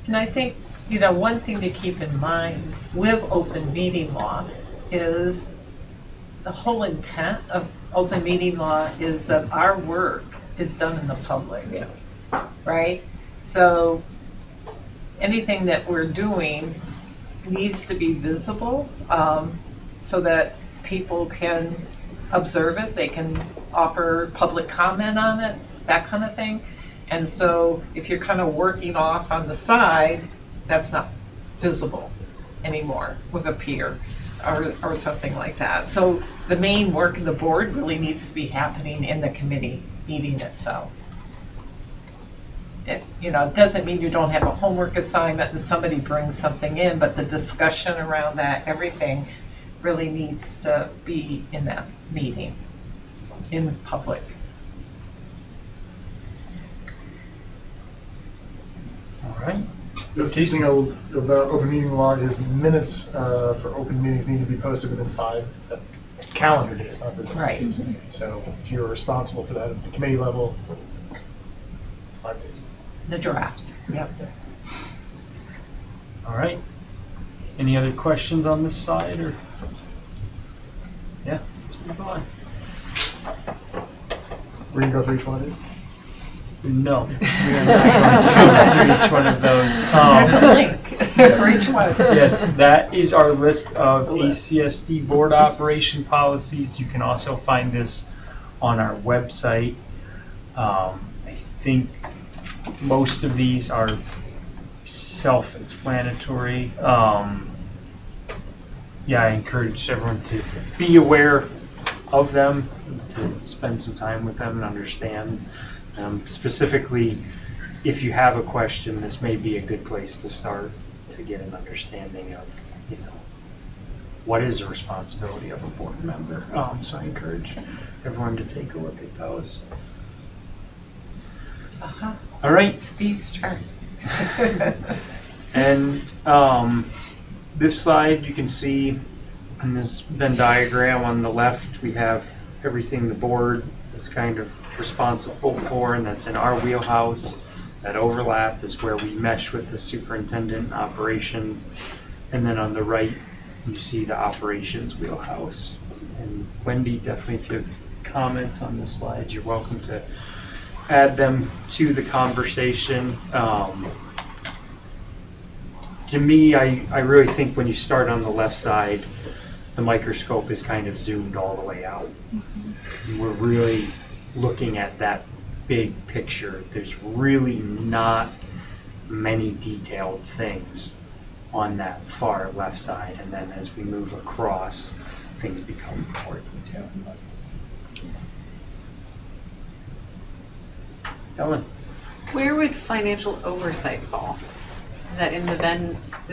And I think, you know, one thing to keep in mind with open meeting law is the whole intent of open meeting law is that our work is done in the public. Yeah. Right? So anything that we're doing needs to be visible, so that people can observe it, they can offer public comment on it, that kind of thing. And so if you're kind of working off on the side, that's not visible anymore with a peer or something like that. So the main work of the board really needs to be happening in the committee meeting itself. It, you know, it doesn't mean you don't have a homework assignment and somebody brings something in, but the discussion around that, everything really needs to be in that meeting, in public. All right. The key thing about open meeting law is minutes for open meetings need to be posted within 5 calendar days, not business Right. days. So if you're responsible for that at the committee level, 5 days. The draft, yep. All right. Any other questions on this side, or? Yeah, let's move on. We're gonna go through each one of these? No, we are not going to go through each one of those. There's a link for each one. Yes, that is our list of That's the list. ACSD board operation policies. You can also find this on our website. I think most of these are self-explanatory. Yeah, I encourage everyone to be aware of them, to spend some time with them and understand. Specifically, if you have a question, this may be a good place to start to get an understanding of, you know, what is the responsibility of a board member. So I encourage everyone to take a look at those. Uh-huh. All right. Steve's turn. And this slide, you can see in this Venn diagram on the left, we have everything the board is kind of responsible for, and that's in our wheelhouse. That overlap is where we mesh with the superintendent and operations. And then on the right, you see the operations wheelhouse. And Wendy, definitely if you have comments on this slide, you're welcome to add them to the conversation. to me, I really think when you start on the left side, the microscope is kind of zoomed all the way out. We're really looking at that big picture. There's really not many detailed things on that far left side, and then as we move across, things become more detailed. Ellen? Where would financial oversight fall? Is that in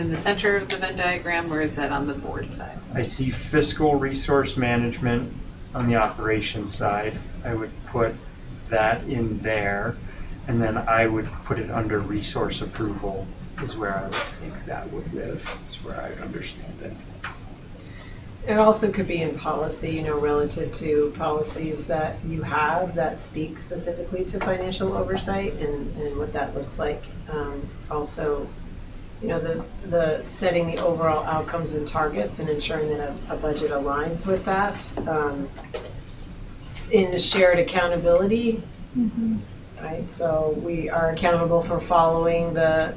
the center of the Venn diagram, or is that on the board side? I see fiscal resource management on the operations side. I would put that in there, and then I would put it under resource approval is where I would think that would live, is where I would understand it. It also could be in policy, relative to policies that you have that speak specifically to financial oversight and what that looks like. Also, the setting the overall outcomes and targets and ensuring that a budget aligns with that. It's in shared accountability, right? So we are accountable for following the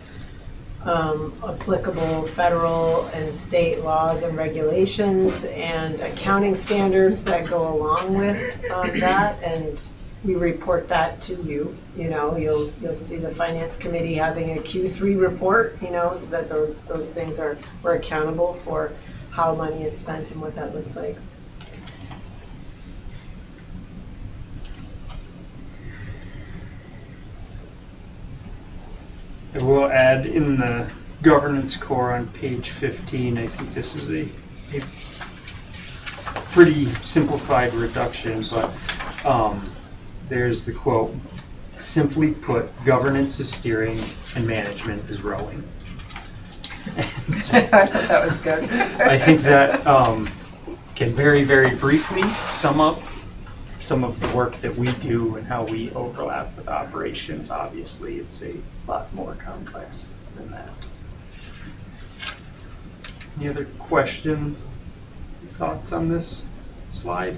applicable federal and state laws and regulations and accounting standards that go along with that, and we report that to you. You'll see the finance committee having a Q3 report, so that those things we're accountable for how money is spent and what that looks like. We'll add in the governance core on page 15. I think this is a pretty simplified reduction, but there's the quote: simply put, governance is steering and management is rowing. I thought that was good. I think that can very, very briefly sum up some of the work that we do and how we overlap with operations. Obviously, it's a lot more complex than that. Any other questions, thoughts on this slide?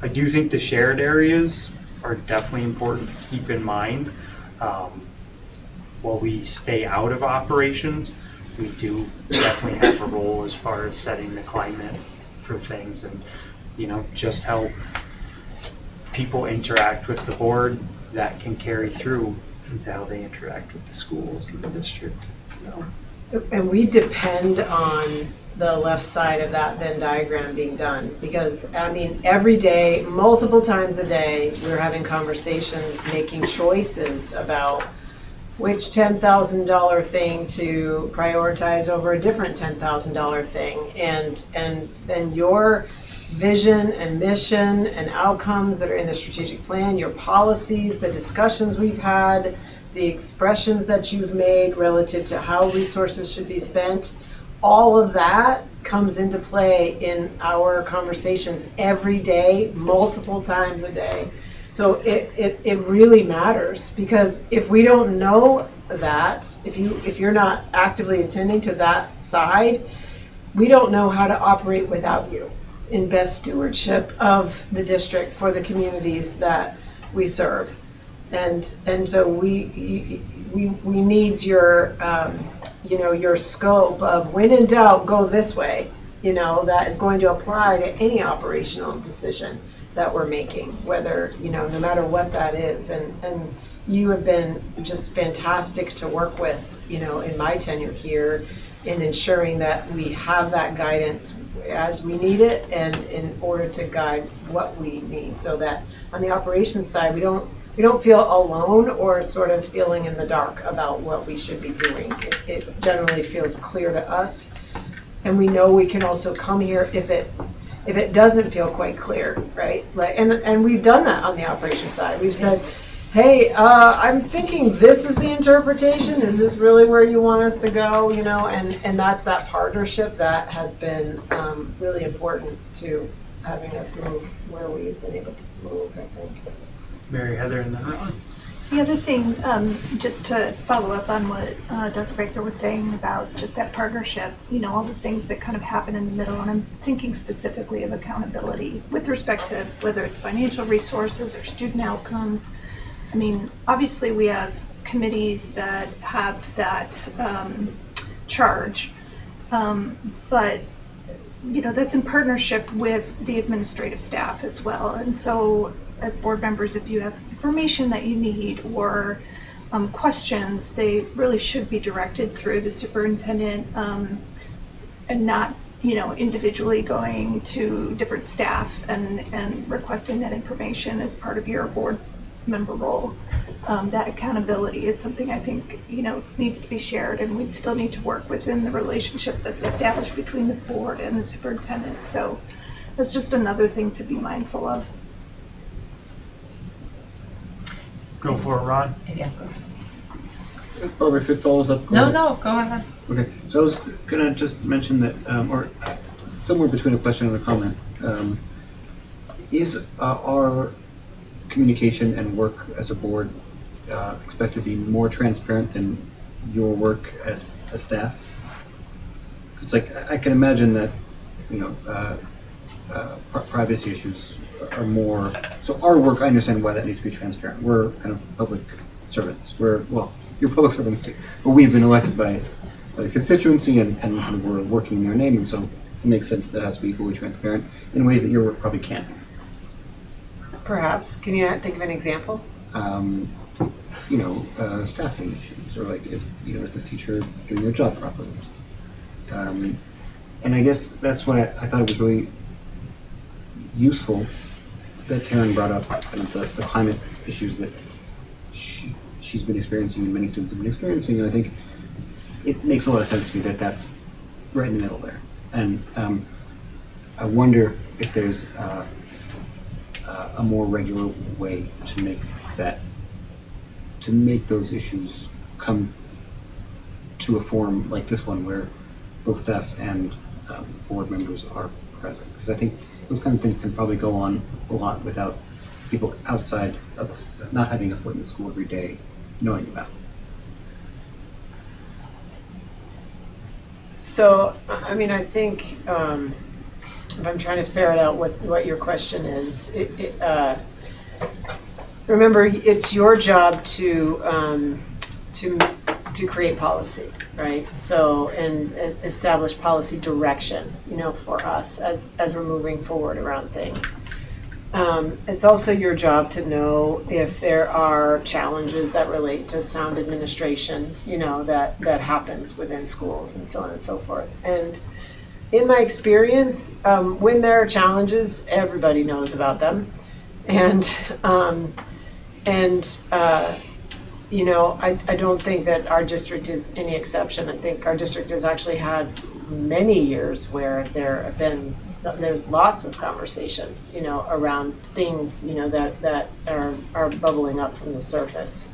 I do think the shared areas are definitely important to keep in mind. While we stay out of operations, we do definitely have a role as far as setting the climate for things, and just how people interact with the board, that can carry through into how they interact with the schools and the district. And we depend on the left side of that Venn diagram being done, because every day, multiple times a day, we're having conversations, making choices about which $10,000 thing to prioritize over a different $10,000 thing, and your vision and mission and outcomes that are in the strategic plan, your policies, the discussions we've had, the expressions that you've made relative to how resources should be spent, all of that comes into play in our conversations every day, multiple times a day. So it really matters, because if we don't know that, if you're not actively attending to that side, we don't know how to operate without you in best stewardship of the district for the communities that we serve. And so we need your your scope of, when in doubt, go this way, that is going to apply to any operational decision that we're making, whether, no matter what that is. And you have been just fantastic to work with, in my tenure here, in ensuring that we have that guidance as we need it, and in order to guide what we need, so that on the operations side, we don't feel alone or sort of feeling in the dark about what we should be doing. It generally feels clear to us, and we know we can also come here if it doesn't feel quite clear, right? And we've done that on the operations side. We've said, hey, I'm thinking this is the interpretation. Is this really where you want us to go? And that's that partnership that has been really important to having us move where we've been able to move, I think. Mary Heather and then Ron. The other thing, just to follow up on what Dr. Baker was saying about just that partnership, all the things that kind of happen in the middle, and I'm thinking specifically of accountability with respect to whether it's financial resources or student outcomes. Obviously we have committees that have that charge. But, you know, that's in partnership with the administrative staff as well. And so as board members, if you have information that you need or questions, they really should be directed through the superintendent and not, you know, individually going to different staff and requesting that information as part of your board member role. That accountability is something I think, you know, needs to be shared, and we still need to work within the relationship that's established between the board and the superintendent. So that's just another thing to be mindful of. Go for it, Ron. Yeah. Or if it follows up. No, go ahead. Okay, so I was gonna just mention that, or somewhere between a question and a comment, is our communication and work as a board expected to be more transparent than your work as a staff? It's like, I can imagine that, you know, privacy issues are more, so our work, I understand why that needs to be transparent. We're kind of public servants. Well, you're public servants too, but we've been elected by the constituency and we're working in their name, and so it makes sense that it has to be fully transparent in ways that your work probably can't. Perhaps. Can you think of an example? You know, staffing issues, or like, is this teacher doing their job properly? And I guess that's what I thought it was really useful that Karen brought up, kind of the climate issues that she's been experiencing and many students have been experiencing, and I think it makes a lot of sense to me that that's right in the middle there. And I wonder if there's a more regular way to make those issues come to a forum like this one where both staff and board members are present. Because I think those kind of things can probably go on a lot without people outside of not having a foot in the school every day knowing about it. So, I mean, I think if I'm trying to ferret out what your question is, remember, it's your job to create policy, right? So, and establish policy direction, you know, for us as we're moving forward around things. It's also your job to know if there are challenges that relate to sound administration, you know, that happens within schools and so on and so forth. And in my experience, when there are challenges, everybody knows about them. And you know, I don't think that our district is any exception. I think our district has actually had many years where there's lots of conversation, you know, around things, you know, that are bubbling up from the surface.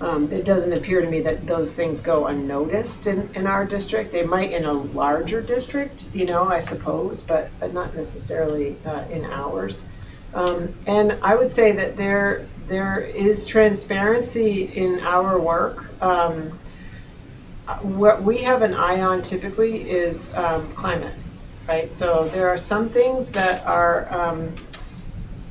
It doesn't appear to me that those things go unnoticed in our district. They might in a larger district, you know, I suppose, but not necessarily in ours. And I would say that there is transparency in our work. What we have an eye on typically is climate, right? So there are some things that are,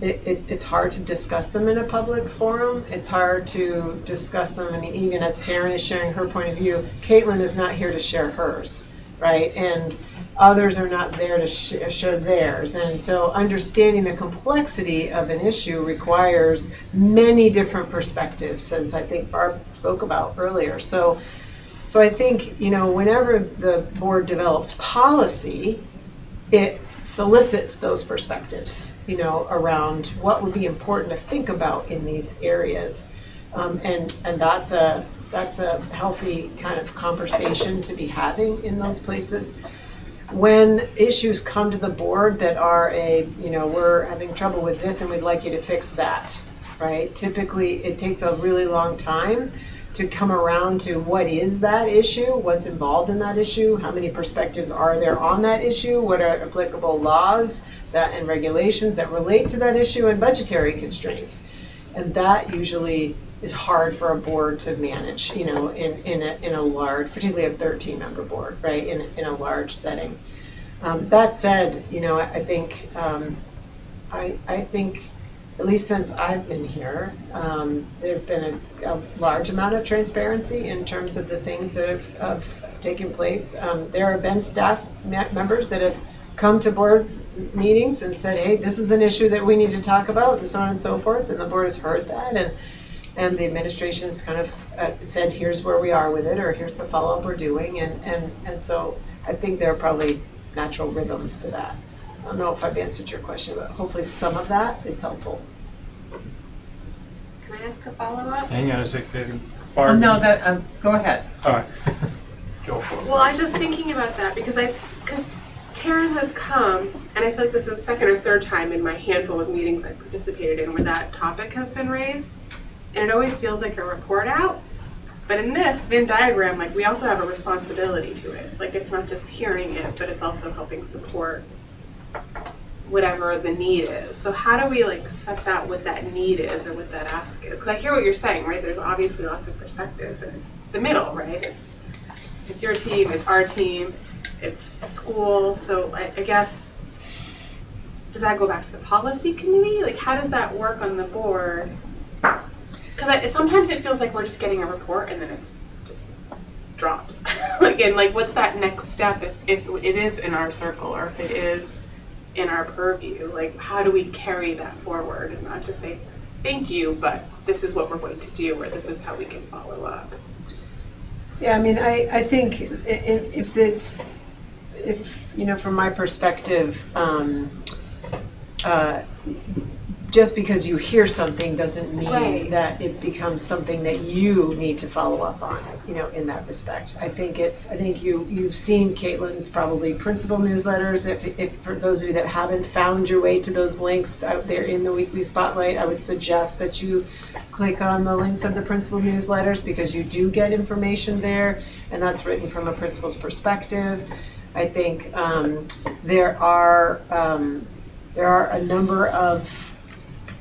it's hard to discuss them in a public forum. It's hard to discuss them, I mean, even as Taryn is sharing her point of view, Caitlin is not here to share hers, right? And others are not there to share theirs. And so understanding the complexity of an issue requires many different perspectives, as I think Barb spoke about earlier. So I think, you know, whenever the board develops policy, it solicits those perspectives, you know, around what would be important to think about in these areas. And that's a healthy kind of conversation to be having in those places. When issues come to the board that are you know, we're having trouble with this and we'd like you to fix that, right? Typically, it takes a really long time to come around to what is that issue, what's involved in that issue, how many perspectives are there on that issue, what are applicable laws and regulations that relate to that issue, and budgetary constraints. And that usually is hard for a board to manage, you know, in a large, particularly a 13-member board, right, in a large setting. That said, you know, I think at least since I've been here, there've been a large amount of transparency in terms of the things that have taken place. There have been staff members that have come to board meetings and said, hey, this is an issue that we need to talk about, and so on and so forth, and the board has heard that, and the administration has kind of said, here's where we are with it, or here's the follow-up we're doing, and so I think there are probably natural rhythms to that. I don't know if I've answered your question, but hopefully some of that is helpful. Can I ask a follow-up? Hang on a sec. Oh, no, go ahead. All right. Go for it. Well, I was just thinking about that because Taryn has come, and I feel like this is the second or third time in my handful of meetings I've participated in where that topic has been raised, and it always feels like a report out. But in this Venn diagram, like, we also have a responsibility to it. Like, it's not just hearing it, but it's also helping support whatever the need is. So how do we like suss out what that need is or what that ask is? Because I hear what you're saying, right? There's obviously lots of perspectives, and it's the middle, right? It's your team, it's our team, it's the school. So I guess, does that go back to the policy committee? Like, how does that work on the board? Because sometimes it feels like we're just getting a report and then it's just drops. Like, what's that next step if it is in our circle or if it is in our purview? Like, how do we carry that forward and not just say, thank you, but this is what we're going to do, or this is how we can follow up? Yeah, I mean, I think if from my perspective, just because you hear something doesn't mean that it becomes something that you need to follow up on, in that respect. I think you've seen Caitlin's probably principal newsletters. If for those of you that haven't found your way to those links out there in the weekly spotlight, I would suggest that you click on the links of the principal newsletters, because you do get information there, and that's written from a principal's perspective. I think there are a number of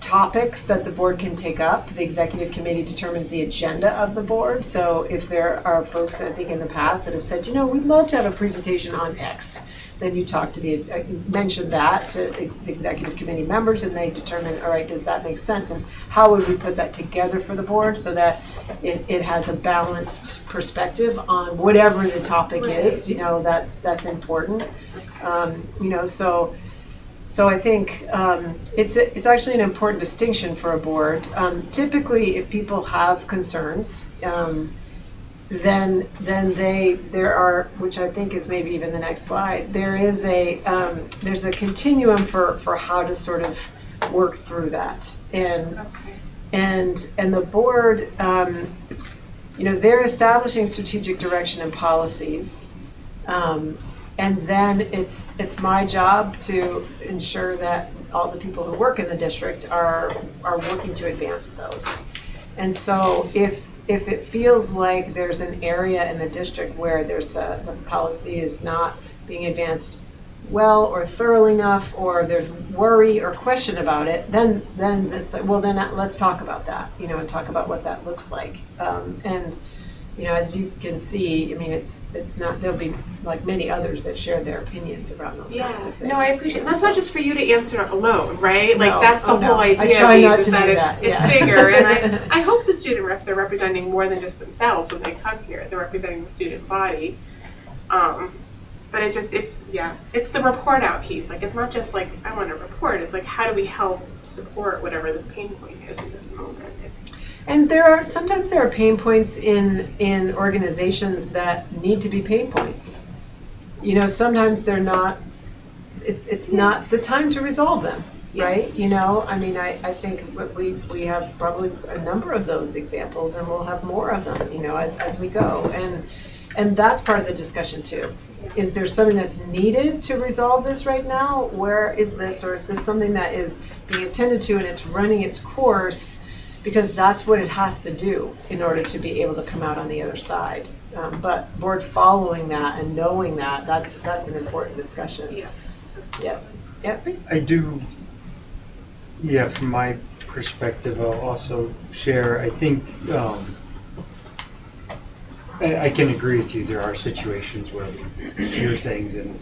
topics that the board can take up. The executive committee determines the agenda of the board. So if there are folks, I think in the past, that have said, we'd love to have a presentation on X, then you talk to mention that to the executive committee members, and they determine, all right, does that make sense? And how would we put that together for the board so that it has a balanced perspective on whatever the topic is, that's important. So I think it's actually an important distinction for a board. Typically, if people have concerns, then there are, which I think is maybe even the next slide, there's a continuum for how to sort of work through that. And the board, they're establishing strategic direction and policies. And then it's my job to ensure that all the people who work in the district are working to advance those. And so if it feels like there's an area in the district where the policy is not being advanced well or thoroughly enough, or there's worry or question about it, then it's like, well, then let's talk about that, and talk about what that looks like. And as you can see, I mean, it's not, there'll be like many others that share their opinions around those kinds of things. No, I appreciate it. That's not just for you to answer alone, right? Like, No. that's the whole idea. I try not to do that. It's yeah. bigger, and I hope the student reps are representing more than just themselves when they come here. They're representing the student body. But it's the report out piece. Like, it's not just like, I want to report. It's like, how do we help support whatever this pain point is in this moment? And sometimes there are pain points in organizations that need to be pain points. Sometimes they're not, it's not the time to resolve them, right? I mean, I think we have probably a number of those examples, and we'll have more of them, as we go. And that's part of the discussion too. Is there something that's needed to resolve this right now? Where is this? Or is this something that is being attended to and it's running its course because that's what it has to do in order to be able to come out on the other side? But board following that and knowing that, that's an important discussion. Yeah. I do, from my perspective, I'll also share, I think, I can agree with you. There are situations where we hear things and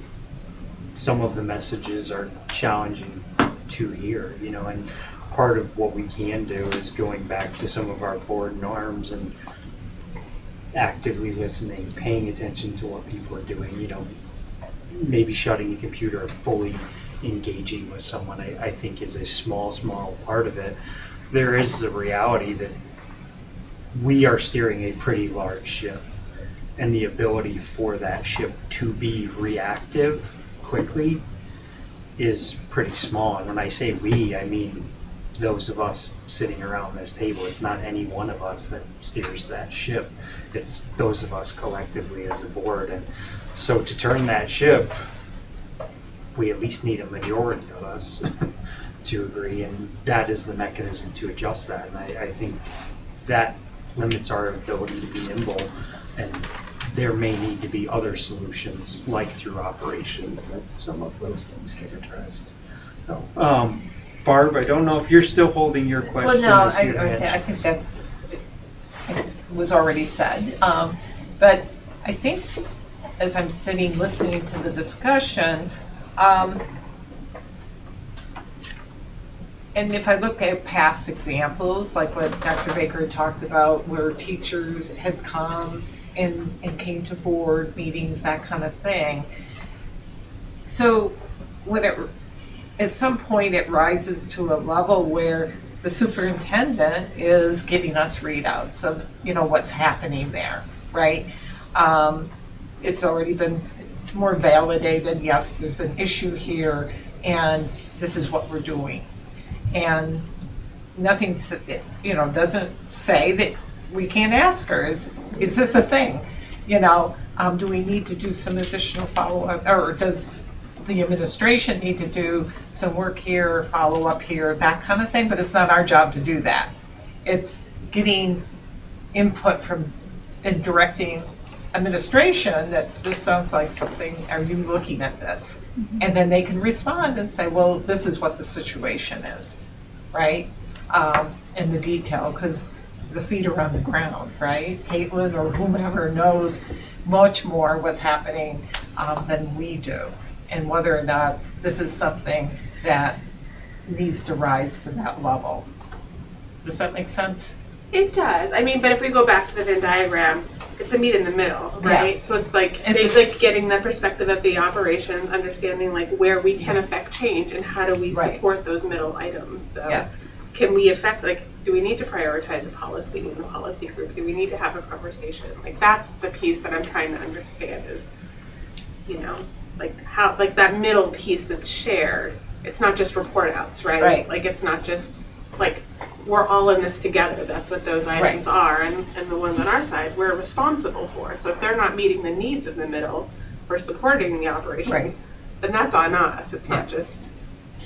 some of the messages are challenging to hear, and part of what we can do is going back to some of our board norms and actively listening, paying attention to what people are doing, you know, maybe shutting the computer, fully engaging with someone, I think is a small part of it. There is the reality that we are steering a pretty large ship, and the ability for that ship to be reactive quickly is pretty small. And when I say we, I mean those of us sitting around this table. It's not any one of us that steers that ship. It's those of us collectively as a board. And so to turn that ship, we at least need a majority of us to agree, and that is the mechanism to adjust that. And I think that limits our ability to be nimble, and there may need to be other solutions, like through operations, that some of those things get addressed. So, Barb, I don't know if you're still holding your question. Well, no, as your hand. I think that's, it was already said. But I think as I'm sitting listening to the discussion, and if I look at past examples, like what Dr. Baker talked about, where teachers had come and came to board meetings, that kind of thing. So when at some point it rises to a level where the superintendent is giving us readouts of, you know, what's happening there, right? It's already been more validated, yes, there's an issue here, and this is what we're doing. And nothing, you know, doesn't say that we can't ask her, is this a thing? You know, do we need to do some additional follow-up, or does the administration need to do some work here, follow up here, that kind of thing? But it's not our job to do that. It's getting input from and directing administration that this sounds like something, are you looking at this? Mm-hmm. And then they can respond and say, well, this is what the situation is, right? In the detail, because the feet are on the ground, right? Caitlin or whomever knows much more what's happening than we do, and whether or not this is something that needs to rise to that level. Does that make sense? It does. I mean, but if we go back to the Venn diagram, it's a meet in the middle, right? Yeah. So it's like like getting the perspective of the operations, understanding like where we can affect change and how do we support those middle items. So can we affect, like, do we need to prioritize a policy in the policy group? Do we need to have a conversation? Like, that's the piece that I'm trying to understand is, you know, like how, like that middle piece that's shared. It's not just report outs, right? Like it's not just like we're all in this together. That's what those items are. And the ones on our side, we're responsible for. So if they're not meeting the needs of the middle or supporting the operations, then that's on us. It's not just,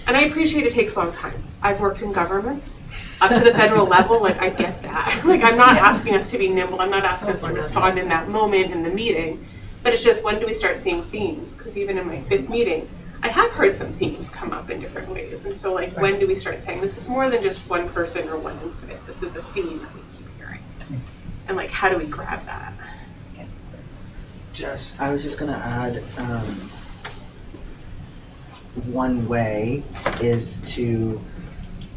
and I appreciate it takes a long time. I've worked in governments up to the federal level. Like I get that. Like I'm not asking us to be nimble. I'm not asking us to respond in that moment in the meeting, but it's just when do we start seeing themes? Because even in my 5th meeting, I have heard some themes come up in different ways. And so like when do we start saying this is more than just one person or one incident, this is a theme that we keep hearing. And like how do we grab that? Jess? I was just gonna add, one way is to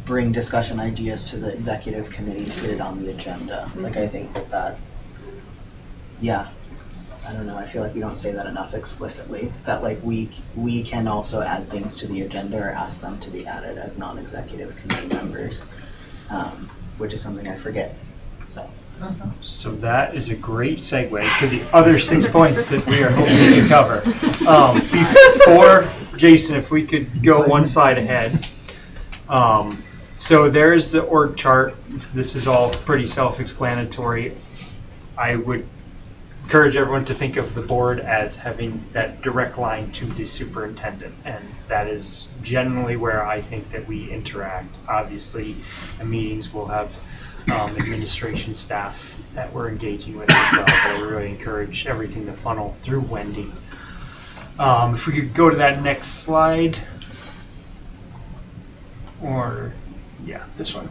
bring discussion ideas to the executive committee to get it on the agenda. Like I think that I don't know, I feel like we don't say that enough explicitly, that like we can also add things to the agenda or ask them to be added as non-executive committee members, which is something I forget, so. So that is a great segue to the other 6 points that we are hoping to cover. Before, Jason, if we could go one slide ahead. So there's the org chart. This is all pretty self-explanatory. I would encourage everyone to think of the board as having that direct line to the superintendent, and that is generally where I think that we interact. Obviously, in meetings we'll have administration staff that we're engaging with as well, but I really encourage everything to funnel through Wendy. If we could go to that next slide, or this one.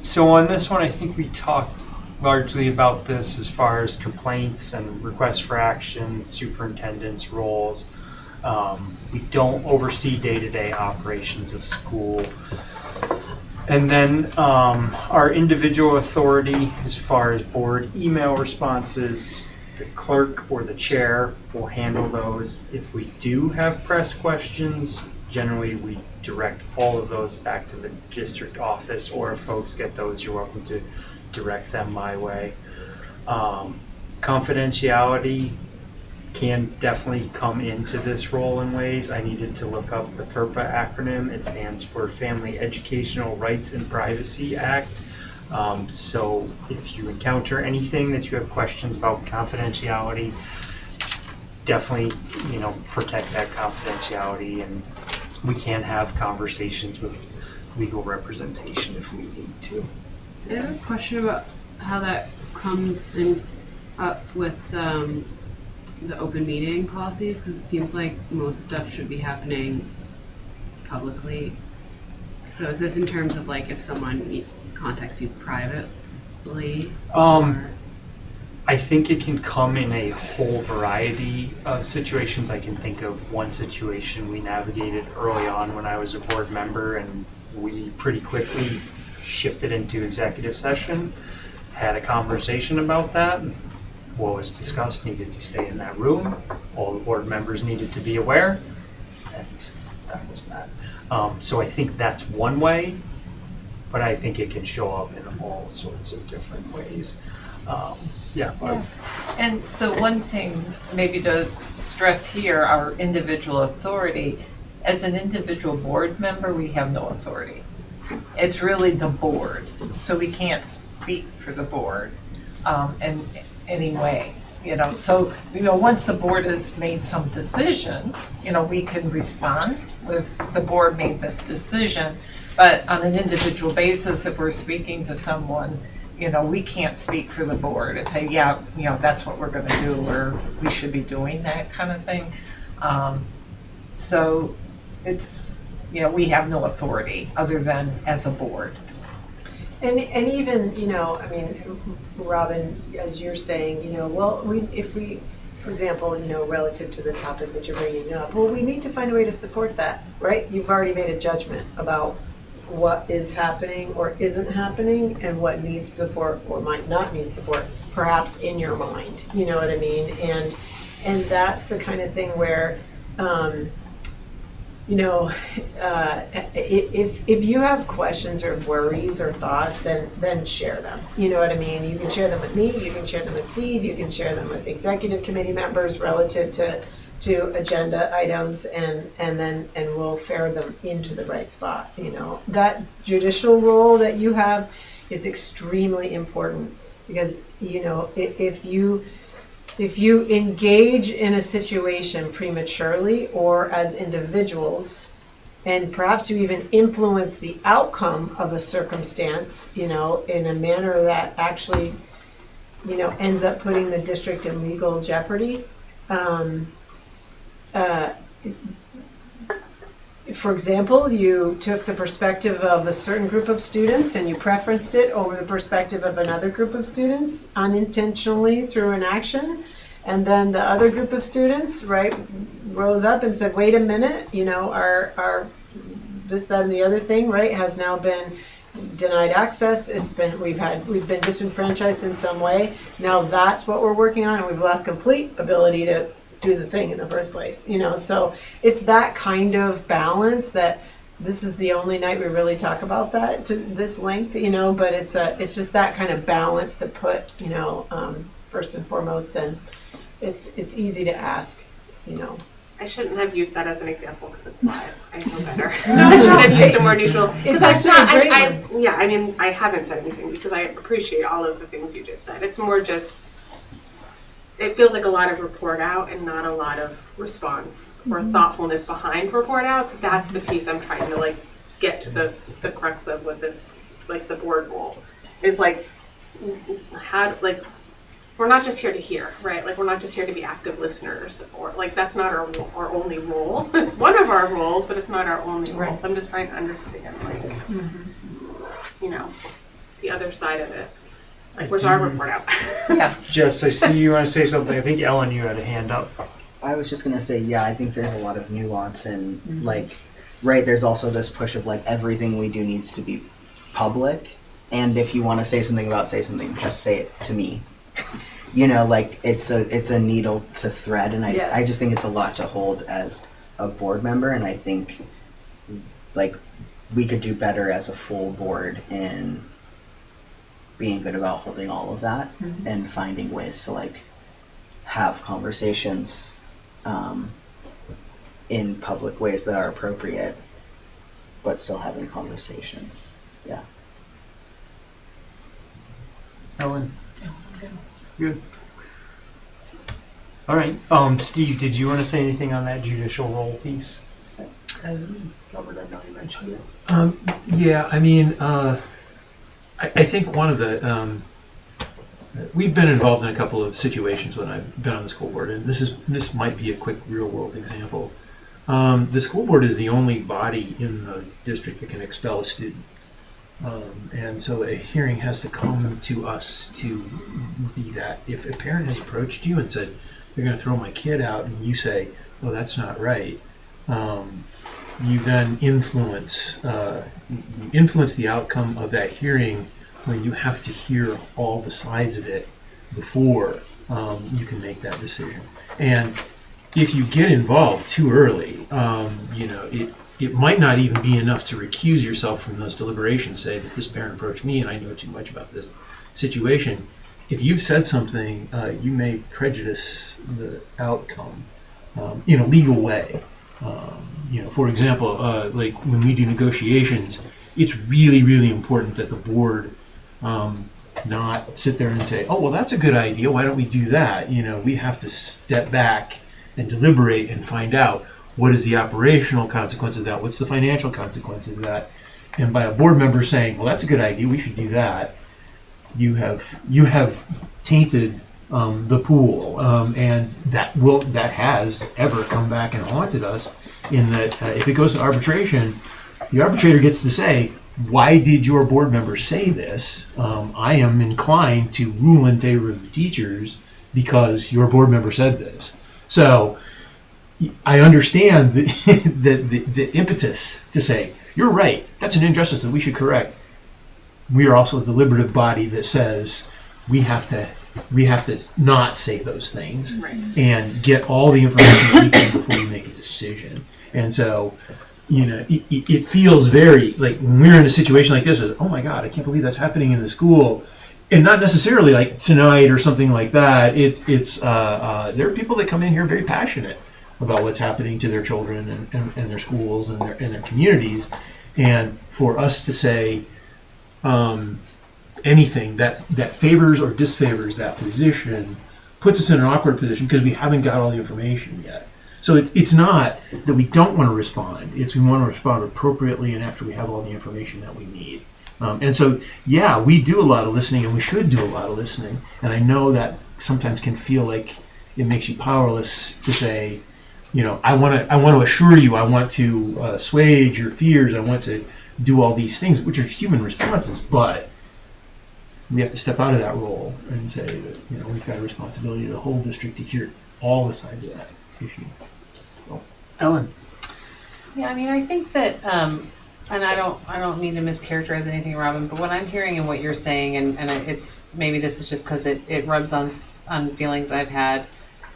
So on this one, I think we talked largely about this as far as complaints and requests for action, superintendent's roles. We don't oversee day-to-day operations of school. And then our individual authority as far as board email responses, the clerk or the chair will handle those. If we do have press questions, generally we direct all of those back to the district office, or if folks get those, you're welcome to direct them my way. Confidentiality can definitely come into this role in ways. I needed to look up the FERPA acronym. It stands for Family Educational Rights and Privacy Act. So if you encounter anything that you have questions about confidentiality, definitely, protect that confidentiality, and we can have conversations with legal representation if we need to. I have a question about how that comes up with the open meeting policies, because it seems like most stuff should be happening publicly. So is this in terms of like if someone contacts you privately? I think it can come in a whole variety of situations. I can think of one situation we navigated early on when I was a board member, and we pretty quickly shifted into executive session, had a conversation about that. What was discussed needed to stay in that room. All the board members needed to be aware, and that was that. So I think that's one way, but I think it can show up in all sorts of different ways. And so one thing maybe to stress here, our individual authority, as an individual board member, we have no authority. It's really the board, so we can't speak for the board in any way. So once the board has made some decision, we can respond with the board made this decision, but on an individual basis, if we're speaking to someone, we can't speak for the board and say, that's what we're going to do, or we should be doing that kind of thing. So it's, we have no authority other than as a board. And even, Robin, as you're saying, if we, for example, relative to the topic that you're bringing up, well, we need to find a way to support that, right? You've already made a judgment about what is happening or isn't happening and what needs support or might not need support, perhaps in your mind, you know what I mean? And that's the kind of thing where, if you have questions or worries or thoughts, then share them. You know what I mean? You can share them with me, you can share them with Steve, you can share them with executive committee members relative to agenda items, and we'll ferret them into the right spot. That judicial role that you have is extremely important, because if you engage in a situation prematurely or as individuals, and perhaps you even influence the outcome of a circumstance, in a manner that actually, ends up putting the district in legal jeopardy. For example, you took the perspective of a certain group of students and you preferenced it over the perspective of another group of students unintentionally through an action. And then the other group of students, right, rose up and said, wait a minute, our this, that, and the other thing, right, has now been denied access. We've been disenfranchised in some way. Now that's what we're working on, and we've lost complete ability to do the thing in the first place, so it's that kind of balance that this is the only night we really talk about that to this length, but it's just that kind of balance to put, first and foremost, and it's easy to ask, I shouldn't have used that as an example because it's not. I know better. I should have used a more neutral. It's actually a great one. I haven't said anything because I appreciate all of the things you just said. It's more just, it feels like a lot of report out and not a lot of response or thoughtfulness behind report outs. That's the piece I'm trying to get to the crux of with this, the board role. Is we're not just here to hear, right? We're not just here to be active listeners, or that's not our only role. It's one of our roles, but it's not our only role. So I'm just trying to understand, the other side of it. Where's our report out? Yeah. Jess, I see you want to say something. I think Ellen, you had a hand up. I was just gonna say, I think there's a lot of nuance and right, there's also this push of everything we do needs to be public, and if you want to say something, just say it to me. You know, like it's a needle to thread, and I Yes. just think it's a lot to hold as a board member, and I think like we could do better as a full board in being good about holding all of that and finding ways to like have conversations in public ways that are appropriate, but still having conversations. Yeah. Ellen? Good. All right, Steve, did you want to say anything on that judicial role piece? Hasn't covered, I know you mentioned it. Yeah, I mean, I think one of the, we've been involved in a couple of situations when I've been on the school board, and this might be a quick real world example. The school board is the only body in the district that can expel a student. And so a hearing has to come to us to be that. If a parent has approached you and said, they're going to throw my kid out, and you say, oh, that's not right, you then influence the outcome of that hearing when you have to hear all the sides of it before you can make that decision. And if you get involved too early, it might not even be enough to recuse yourself from those deliberations, say that this parent approached me and I know too much about this situation. If you've said something, you may prejudice the outcome in a legal way. For example, like when we do negotiations, it's really, really important that the board not sit there and say, oh, well, that's a good idea, why don't we do that? We have to step back and deliberate and find out what is the operational consequence of that, what's the financial consequence of that. And by a board member saying, well, that's a good idea, we should do that, you have tainted the pool, and that has ever come back and haunted us, in that if it goes to arbitration, the arbitrator gets to say, why did your board member say this? I am inclined to rule in favor of the teachers because your board member said this. So I understand the impetus to say, you're right, that's an injustice that we should correct. We are also a deliberative body that says we have to not say those things, right, and get all the information we can before we make a decision. And so, it feels very like when we're in a situation like this, oh my God, I can't believe that's happening in the school. And not necessarily like tonight or something like that. There are people that come in here very passionate about what's happening to their children and their schools and their communities. And for us to say anything that favors or disfavors that position puts us in an awkward position because we haven't got all the information yet. So it's not that we don't want to respond. It's we want to respond appropriately and after we have all the information that we need. And so, yeah, we do a lot of listening, and we should do a lot of listening. And I know that sometimes can feel like it makes you powerless to say, I want to assure you, I want to assuage your fears, I want to do all these things, which are human responses. But we have to step out of that role and say that we've got a responsibility to the whole district to hear all the sides of that issue. So. Ellen? Yeah, I mean, I think that, and I don't mean to mischaracterize anything, Robin, but what I'm hearing and what you're saying, and it's maybe this is just because it rubs on feelings I've had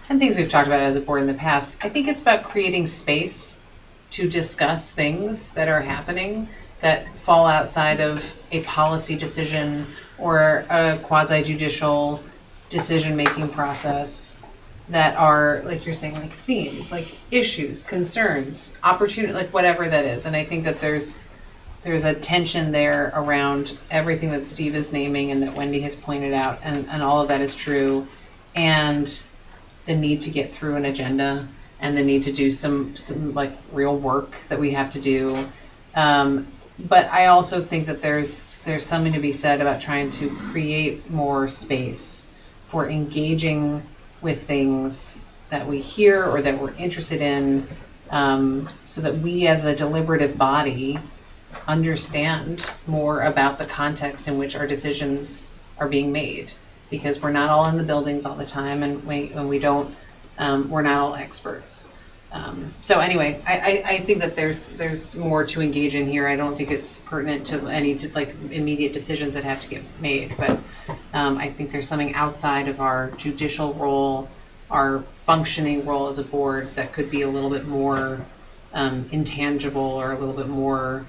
and things we've talked about as a board in the past. I think it's about creating space to discuss things that are happening that fall outside of a policy decision or a quasi-judicial decision-making process that are, like you're saying, like themes, like issues, concerns, opportunity, like whatever that is. And I think that there's a tension there around everything that Steve is naming and that Wendy has pointed out, and all of that is true. And the need to get through an agenda and the need to do some like real work that we have to do. But I also think that there's something to be said about trying to create more space for engaging with things that we hear or that we're interested in, so that we as a deliberative body understand more about the context in which our decisions are being made, because we're not all in the buildings all the time, and we don't, we're not all experts. So anyway, I think that there's more to engage in here. I don't think it's pertinent to any like immediate decisions that have to get made, but I think there's something outside of our judicial role, our functioning role as a board that could be a little bit more intangible or a little bit more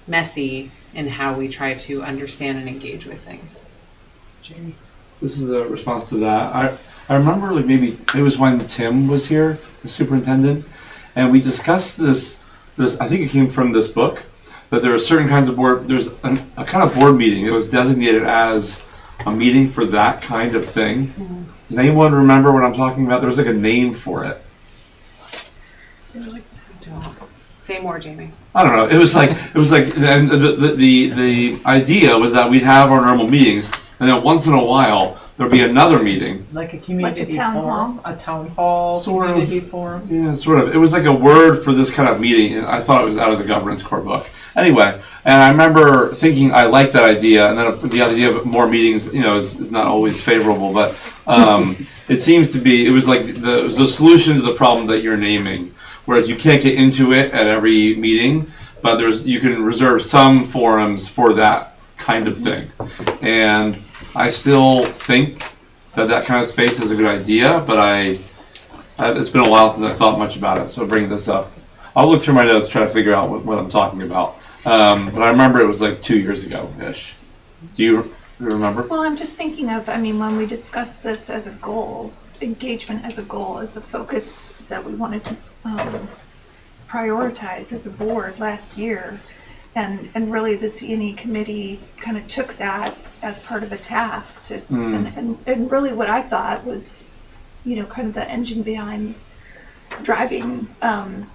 messy in how we try to understand and engage with things. Jamie? This is a response to that. I remember like maybe it was when Tim was here, the superintendent, and we discussed this. I think it came from this book, that there are certain kinds of board. There's a kind of board meeting. It was designated as a meeting for that kind of thing. Mm-hmm. Does anyone remember what I'm talking about? There was like a name for it. Say more, Jamie. I don't know. It was like, and the idea was that we'd have our normal meetings, and then once in a while there'd be another meeting. Like a community Like a town forum, a town hall, Sort of. community forum. Yeah, sort of. It was like a word for this kind of meeting, and I thought it was out of the governance core book. Anyway, and I remember thinking I liked that idea, and then the idea of more meetings, is not always favorable, but it seems to be. It was like it was the solution to the problem that you're naming. Whereas you can't get into it at every meeting, but you can reserve some forums for that kind of thing. And I still think that kind of space is a good idea, but it's been a while since I thought much about it, so bringing this up. I'll look through my notes, try to figure out what I'm talking about. But I remember it was like 2 years ago-ish. Do you remember? Well, I'm just thinking of, when we discussed this as a goal, engagement as a goal, as a focus that we wanted to prioritize as a board last year, and really the C&E committee kind of took that as part of a task to, and really what I thought was, kind of the engine behind driving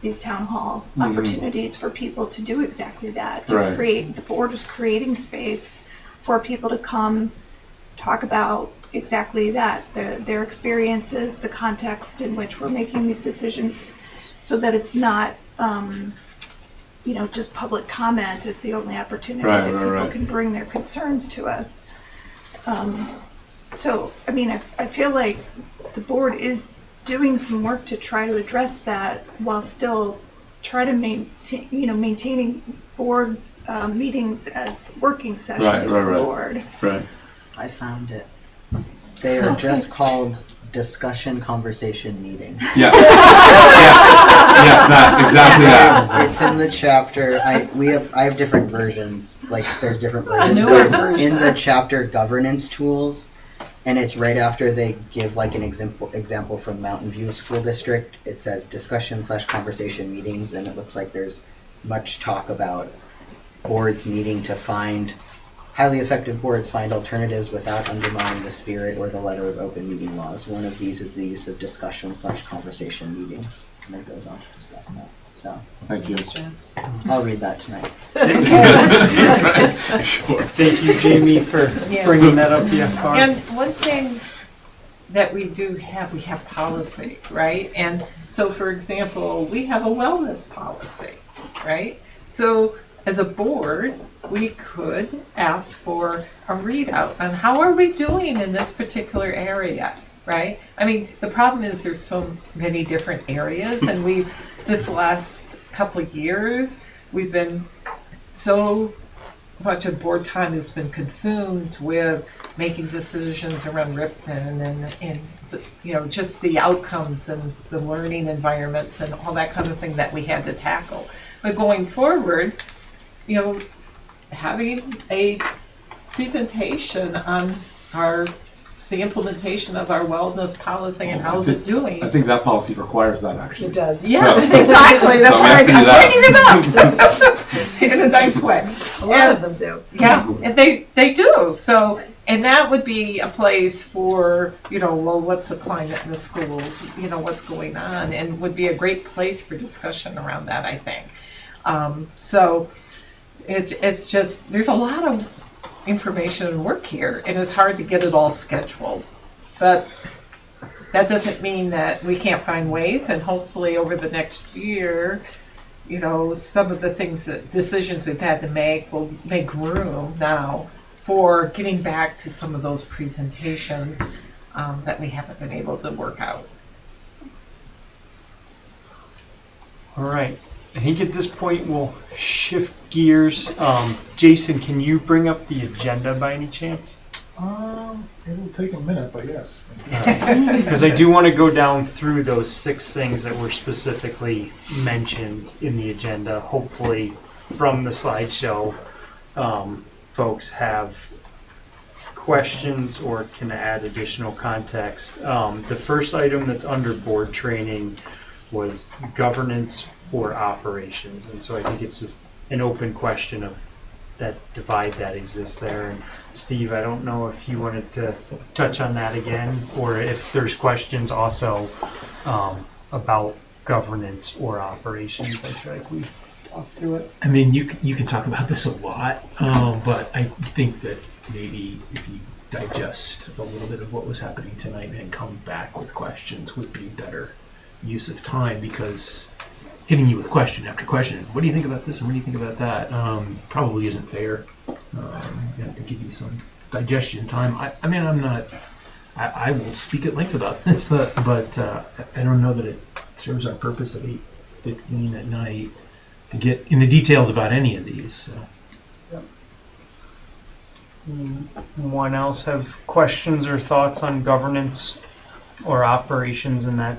these town hall opportunities for people to do exactly that, to create, the board is creating space for people to come talk about exactly that, their experiences, the context in which we're making these decisions, so that it's not, just public comment is the only opportunity that people can bring their concerns to us. So, I feel like the board is doing some work to try to address that while still try to maintaining board meetings as working sessions for the board. Right. I found it. They are just called discussion conversation meetings. Yes. Yes, not exactly that. It's in the chapter. I have different versions. Like there's different versions. newer It's version. in the chapter governance tools, and it's right after they give like an example from Mountain View School District. It says discussion/conversation meetings, and it looks like there's much talk about boards needing to find highly effective boards find alternatives without undermining the spirit or the letter of open meeting laws. One of these is the use of discussion/conversation meetings, and it goes on to discuss that. So, Thank you. I'll read that tonight. Sure. Thank you, Jamie, for bringing that up. Yeah, Barb. And one thing that we do have, we have policy, right? And so, for example, we have a wellness policy, right? So, as a board, we could ask for a readout on how are we doing in this particular area, right? The problem is there's so many different areas, and this last couple of years, we've been so much of board time has been consumed with making decisions around Ripton and just the outcomes and the learning environments and all that kind of thing that we had to tackle. But going forward, having a presentation on the implementation of our wellness policy and how's it doing. I think that policy requires that actually. It does. Yeah, exactly. That's why I'm bringing it up in a nice way. A lot of them do. Yeah, and they do. So, and that would be a place for, what's the climate in the schools, what's going on, and would be a great place for discussion around that, I think. So it's just, there's a lot of information and work here, and it's hard to get it all scheduled. But that doesn't mean that we can't find ways, and hopefully over the next year, some of the decisions we've had to make will make room now for getting back to some of those presentations that we haven't been able to work out. All right. I think at this point we'll shift gears. Jason, can you bring up the agenda by any chance? It'll take a minute, but yes. Because I do want to go down through those 6 things that were specifically mentioned in the agenda. Hopefully, from the slideshow, folks have questions or can add additional context. The first item that's under board training was governance or operations, and so I think it's just an open question of that divide that exists there. And Steve, I don't know if you wanted to touch on that again, or if there's questions also about governance or operations. I feel like we talked through it. I mean, you can talk about this a lot, but I think that maybe if you digest a little bit of what was happening tonight and come back with questions would be better use of time, because hitting you with question after question, what do you think about this and what do you think about that, probably isn't fair. You have to give you some digestion time. I mean, I will speak at length about this, but I don't know that it serves our purpose at 8:15 at night to get into details about any of these. So. Anyone else have questions or thoughts on governance or operations in that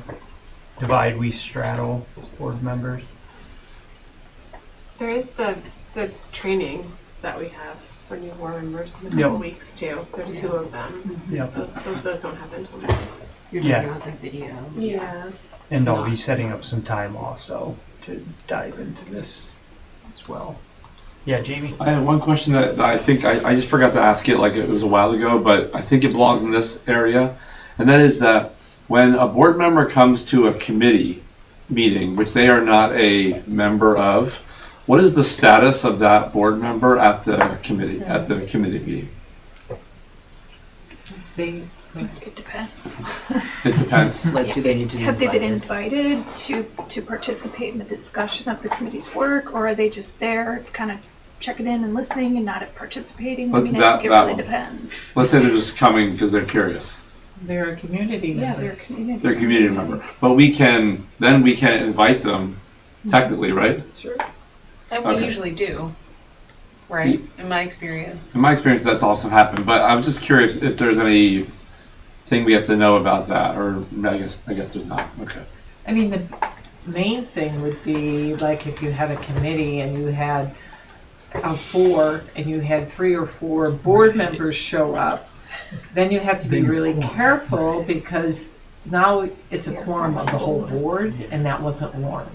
divide we straddle as board members? There is the training that we have for new board members in a couple weeks too. There's 2 of them. Yep. So those don't happen until Monday. You're Yeah. talking about the video. Yeah. And I'll be setting up some time also to dive into this as well. Yeah, Jamie? I have one question that I think I just forgot to ask it, like it was a while ago, but I think it belongs in this area. And that is that when a board member comes to a committee meeting, which they are not a member of, what is the status of that board member at the committee meeting? It depends. It depends. Like, do they need to be Have they been invited? invited to participate in the discussion of the committee's work, or are they just there kind of checking in and listening and not participating? I mean, I think it really depends. Let's say they're just coming because they're curious. They're a community member. Yeah, they're a community. They're a community member. But we can invite them technically, right? Sure. And we Okay. usually do, right? In my experience. In my experience, that's also happened. But I was just curious if there's any thing we have to know about that, or I guess there's not. Okay. I mean, the main thing would be like if you had a committee and you had 4 and you had 3 or 4 board members show up, then you have to be really careful, because now it's a quorum of the whole board, and that wasn't one.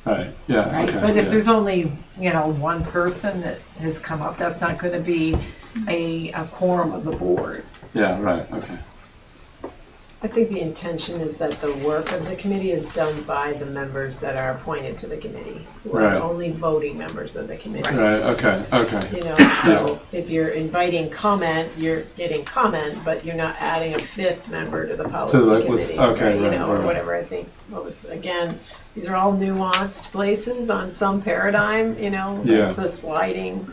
Right. Yeah. Right? Okay. But if yeah. there's only, one person that has come up, that's not going to be a quorum of the board. Yeah. Right. Okay. I think the intention is that the work of the committee is done by the members that are appointed to the committee, who are Right. the only voting members of the committee. Right. Okay. Okay. You know, so if you're inviting comment, you're getting comment, but you're not adding a 5th member to the policy committee. okay, You right, know, or right. whatever. I think again, these are all nuanced places on some paradigm, Yeah. it's a sliding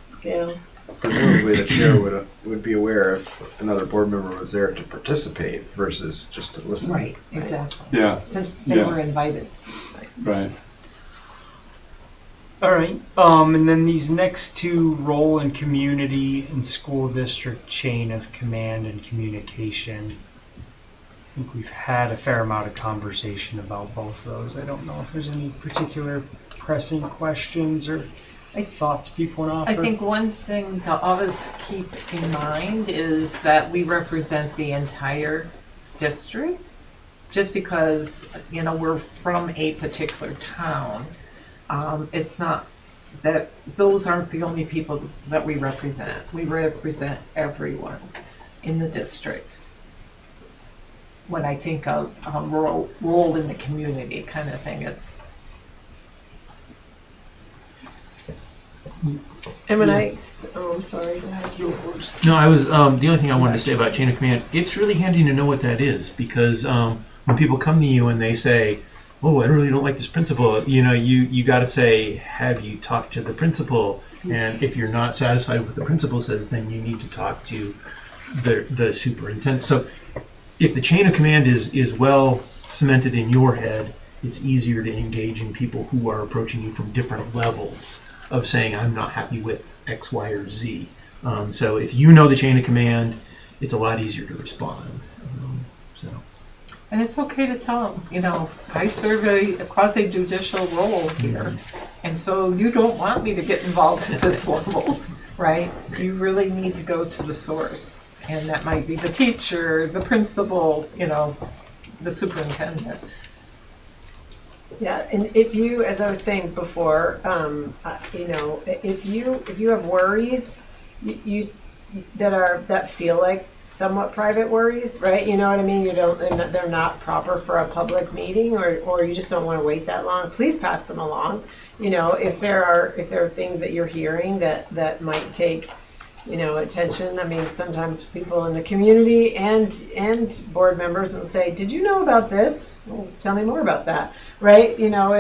scale. Presumably, the chair would be aware if another board member was there to participate versus just to listen. Right, exactly. Yeah. Because they Yeah. were invited. Right. All right. And then these next 2, role in community and school district chain of command and communication. I think we've had a fair amount of conversation about both of those. I don't know if there's any particular pressing questions or thoughts people want to offer. I think one thing to always keep in mind is that we represent the entire district. Just because, we're from a particular town, it's not that those aren't the only people that we represent. We represent everyone in the district. When I think of role in the community kind of thing, it's And when I'm sorry, go ahead. No, I was, the only thing I wanted to say about chain of command, it's really handy to know what that is, because when people come to you and they say, oh, I really don't like this principal, you got to say, have you talked to the principal? And if you're not satisfied with what the principal says, then you need to talk to the superintendent. So if the chain of command is well cemented in your head, it's easier to engage in people who are approaching you from different levels of saying, I'm not happy with X, Y, or Z. So if you know the chain of command, it's a lot easier to respond. So. And it's okay to tell them, you know, I serve a quasi judicial role here. And so you don't want me to get involved at this level, right? You really need to go to the source. And that might be the teacher, the principal, you know, the superintendent. Yeah, and if you, as I was saying before, you know, if you have worries, you that feel like somewhat private worries, right? You know what I mean? They're not proper for a public meeting, or you just don't want to wait that long. Please pass them along. You know, if there are things that you're hearing that might take, you know, attention. I mean, sometimes people in the community and board members will say, "Did you know about this? Well, tell me more about that." Right? You know,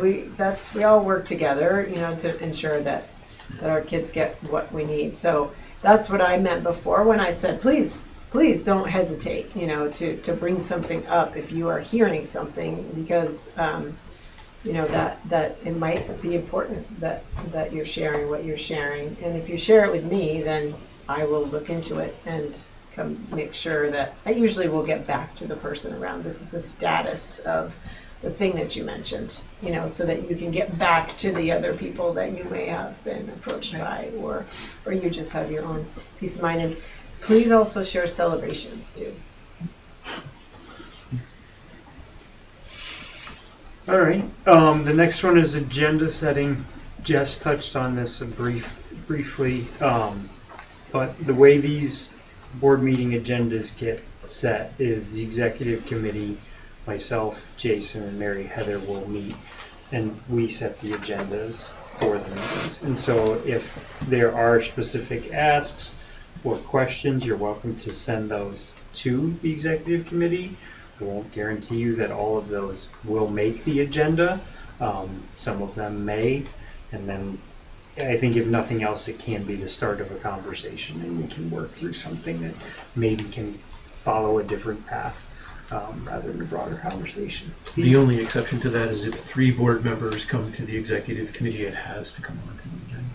we all work together, you know, to ensure that our kids get what we need. So that's what I meant before when I said, please don't hesitate, you know, to bring something up if you are hearing something, because you know, that it might be important that you're sharing what you're sharing. And if you share it with me, then I will look into it and come make sure that I usually will get back to the person around. This is the status of the thing that you mentioned, you know, so that you can get back to the other people that you may have been approached by, or you just have your own peace of mind. And please also share celebrations too. All right. The next one is agenda setting. Jess touched on this briefly, but the way these board meeting agendas get set is the executive committee, myself, Jason, and Mary Heather will meet, and we set the agendas for the meetings. And so if there are specific asks or questions, you're welcome to send those to the executive committee. I won't guarantee you that all of those will make the agenda. Some of them may, and then I think if nothing else, it can be the start of a conversation, and we can work through something that maybe can follow a different path rather than a broader conversation. The only exception to that is if 3 board members come to the executive committee, it has to come onto the agenda.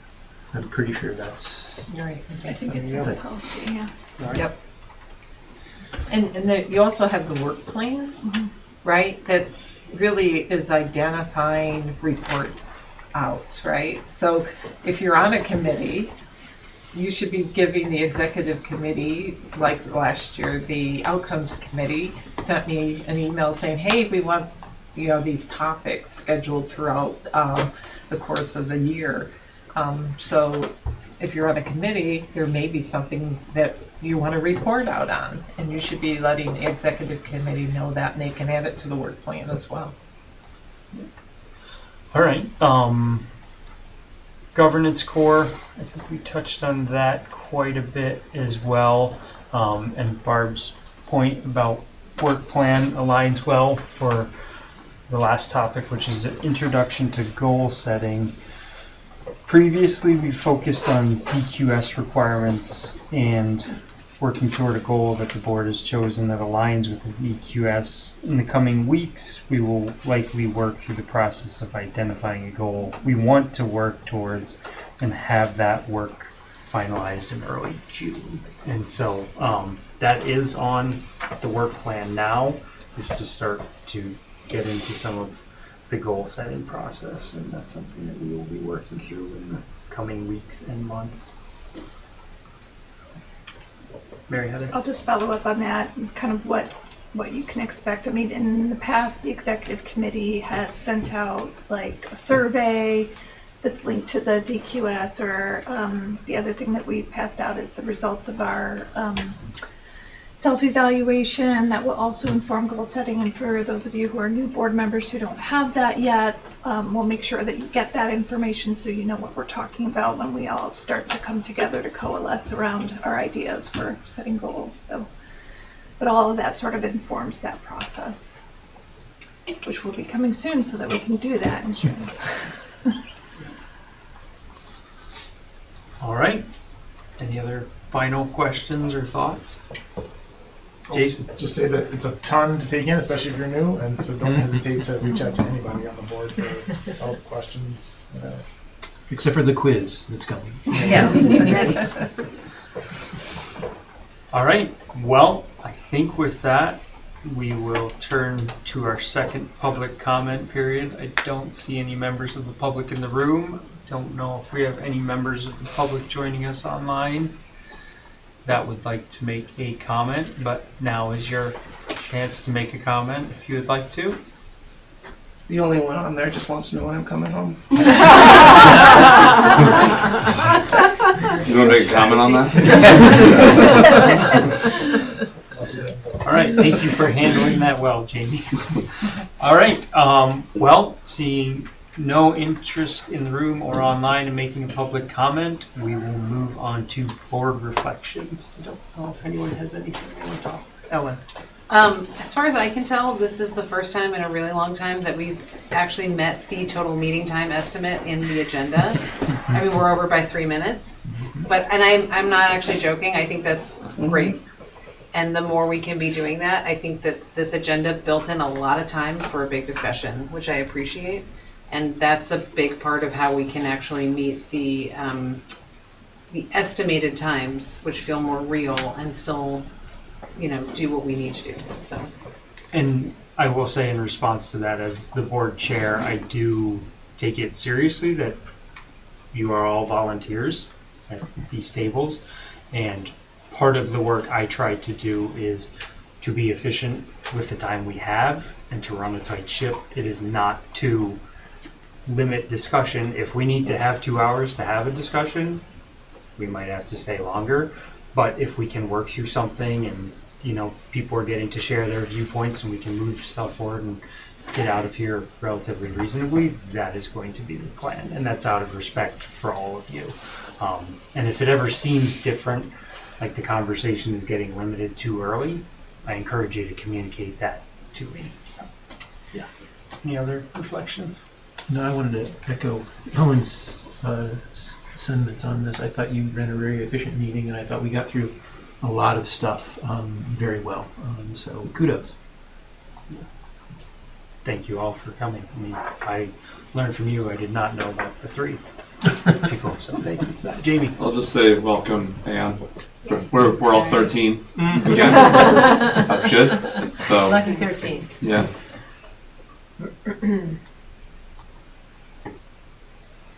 I'm pretty sure that's... Right. I think it's in the policy, yeah. Right. Yep. And then you also have the work plan, right? That really is identifying report outs, right? So if you're on a committee, you should be giving the executive committee, like last year, the outcomes committee sent me an email saying, hey, we want, you know, these topics scheduled throughout the course of the year. So if you're on a committee, there may be something that you want to report out on, and you should be letting the executive committee know that, and they can add it to the work plan as well. All right. Governance core, I think we touched on that quite a bit as well. And Barb's point about work plan aligns well for the last topic, which is the introduction to goal setting. Previously, we focused on DQS requirements and working toward a goal that the board has chosen that aligns with the DQS. In the coming weeks, we will likely work through the process of identifying a goal we want to work towards and have that work finalized in early June. And so that is on the work plan now, is to start to get into some of the goal setting process, and that's something that we will be working through in the coming weeks and months. Mary Heather? I'll just follow up on that and kind of what you can expect. I mean, in the past, the executive committee has sent out like a survey that's linked to the DQS, or the other thing that we passed out is the results of our self-evaluation that will also inform goal setting. And for those of you who are new board members who don't have that yet, we'll make sure that you get that information so you know what we're talking about when we all start to come together to coalesce around our ideas for setting goals. So, but all of that sort of informs that process, which will be coming soon so that we can do that in June. All right. Any other final questions or thoughts? Jason? Just say that it's a ton to take in, especially if you're new, and so don't hesitate to reach out to anybody on the board for help, questions, whatever. Except for the quiz that's coming. All right, well, I think with that, we will turn to our second public comment period. I don't see any members of the public in the room. Don't know if we have any members of the public joining us online that would like to make a comment, but now is your chance to make a comment if you would like to. The only one on there just wants to know when I'm coming home. You want to make a comment on that? All right, thank you for handling that well, Jamie. All right, well, seeing no interest in the room or online in making a public comment, we will move on to board reflections. I don't know if anyone has anything they want to talk. Ellen. As far as I can tell, this is the first time in a really long time that we've actually met the total meeting time estimate in the agenda. I mean, we're over by 3 minutes, and I'm not actually joking. I think that's great. And the more we can be doing that, I think that this agenda built in a lot of time for a big discussion, which I appreciate. And that's a big part of how we can actually meet the estimated times, which feel more real and still, do what we need to do. So. And I will say in response to that, as the board chair, I do take it seriously that you are all volunteers at these tables, and part of the work I try to do is to be efficient with the time we have and to run a tight ship. It is not to limit discussion. If we need to have 2 hours to have a discussion, we might have to stay longer. But if we can work through something and, people are getting to share their viewpoints and we can move stuff forward and get out of here relatively reasonably, that is going to be the plan. And that's out of respect for all of you. And if it ever seems different, like the conversation is getting limited too early, I encourage you to communicate that to me. So, yeah. Any other reflections? No, I wanted to echo Ellen's sentiments on this. I thought you ran a very efficient meeting, and I thought we got through a lot of stuff very well. So kudos. Thank you all for coming. I mean, I learned from you. I did not know about the 3 people, so thank you for that. Jamie. I'll just say welcome, Anne. We're all 13 again. That's good. So Lucky 13. yeah.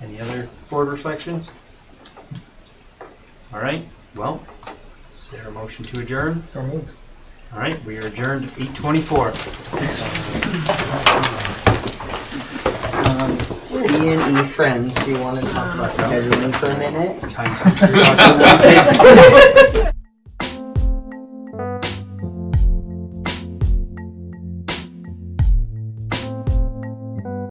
Any other board reflections? All right. Well, is there a motion to adjourn? So moved. All right. We are adjourned at 8:24. C&E friends, do you want to talk about scheduling for a minute? Time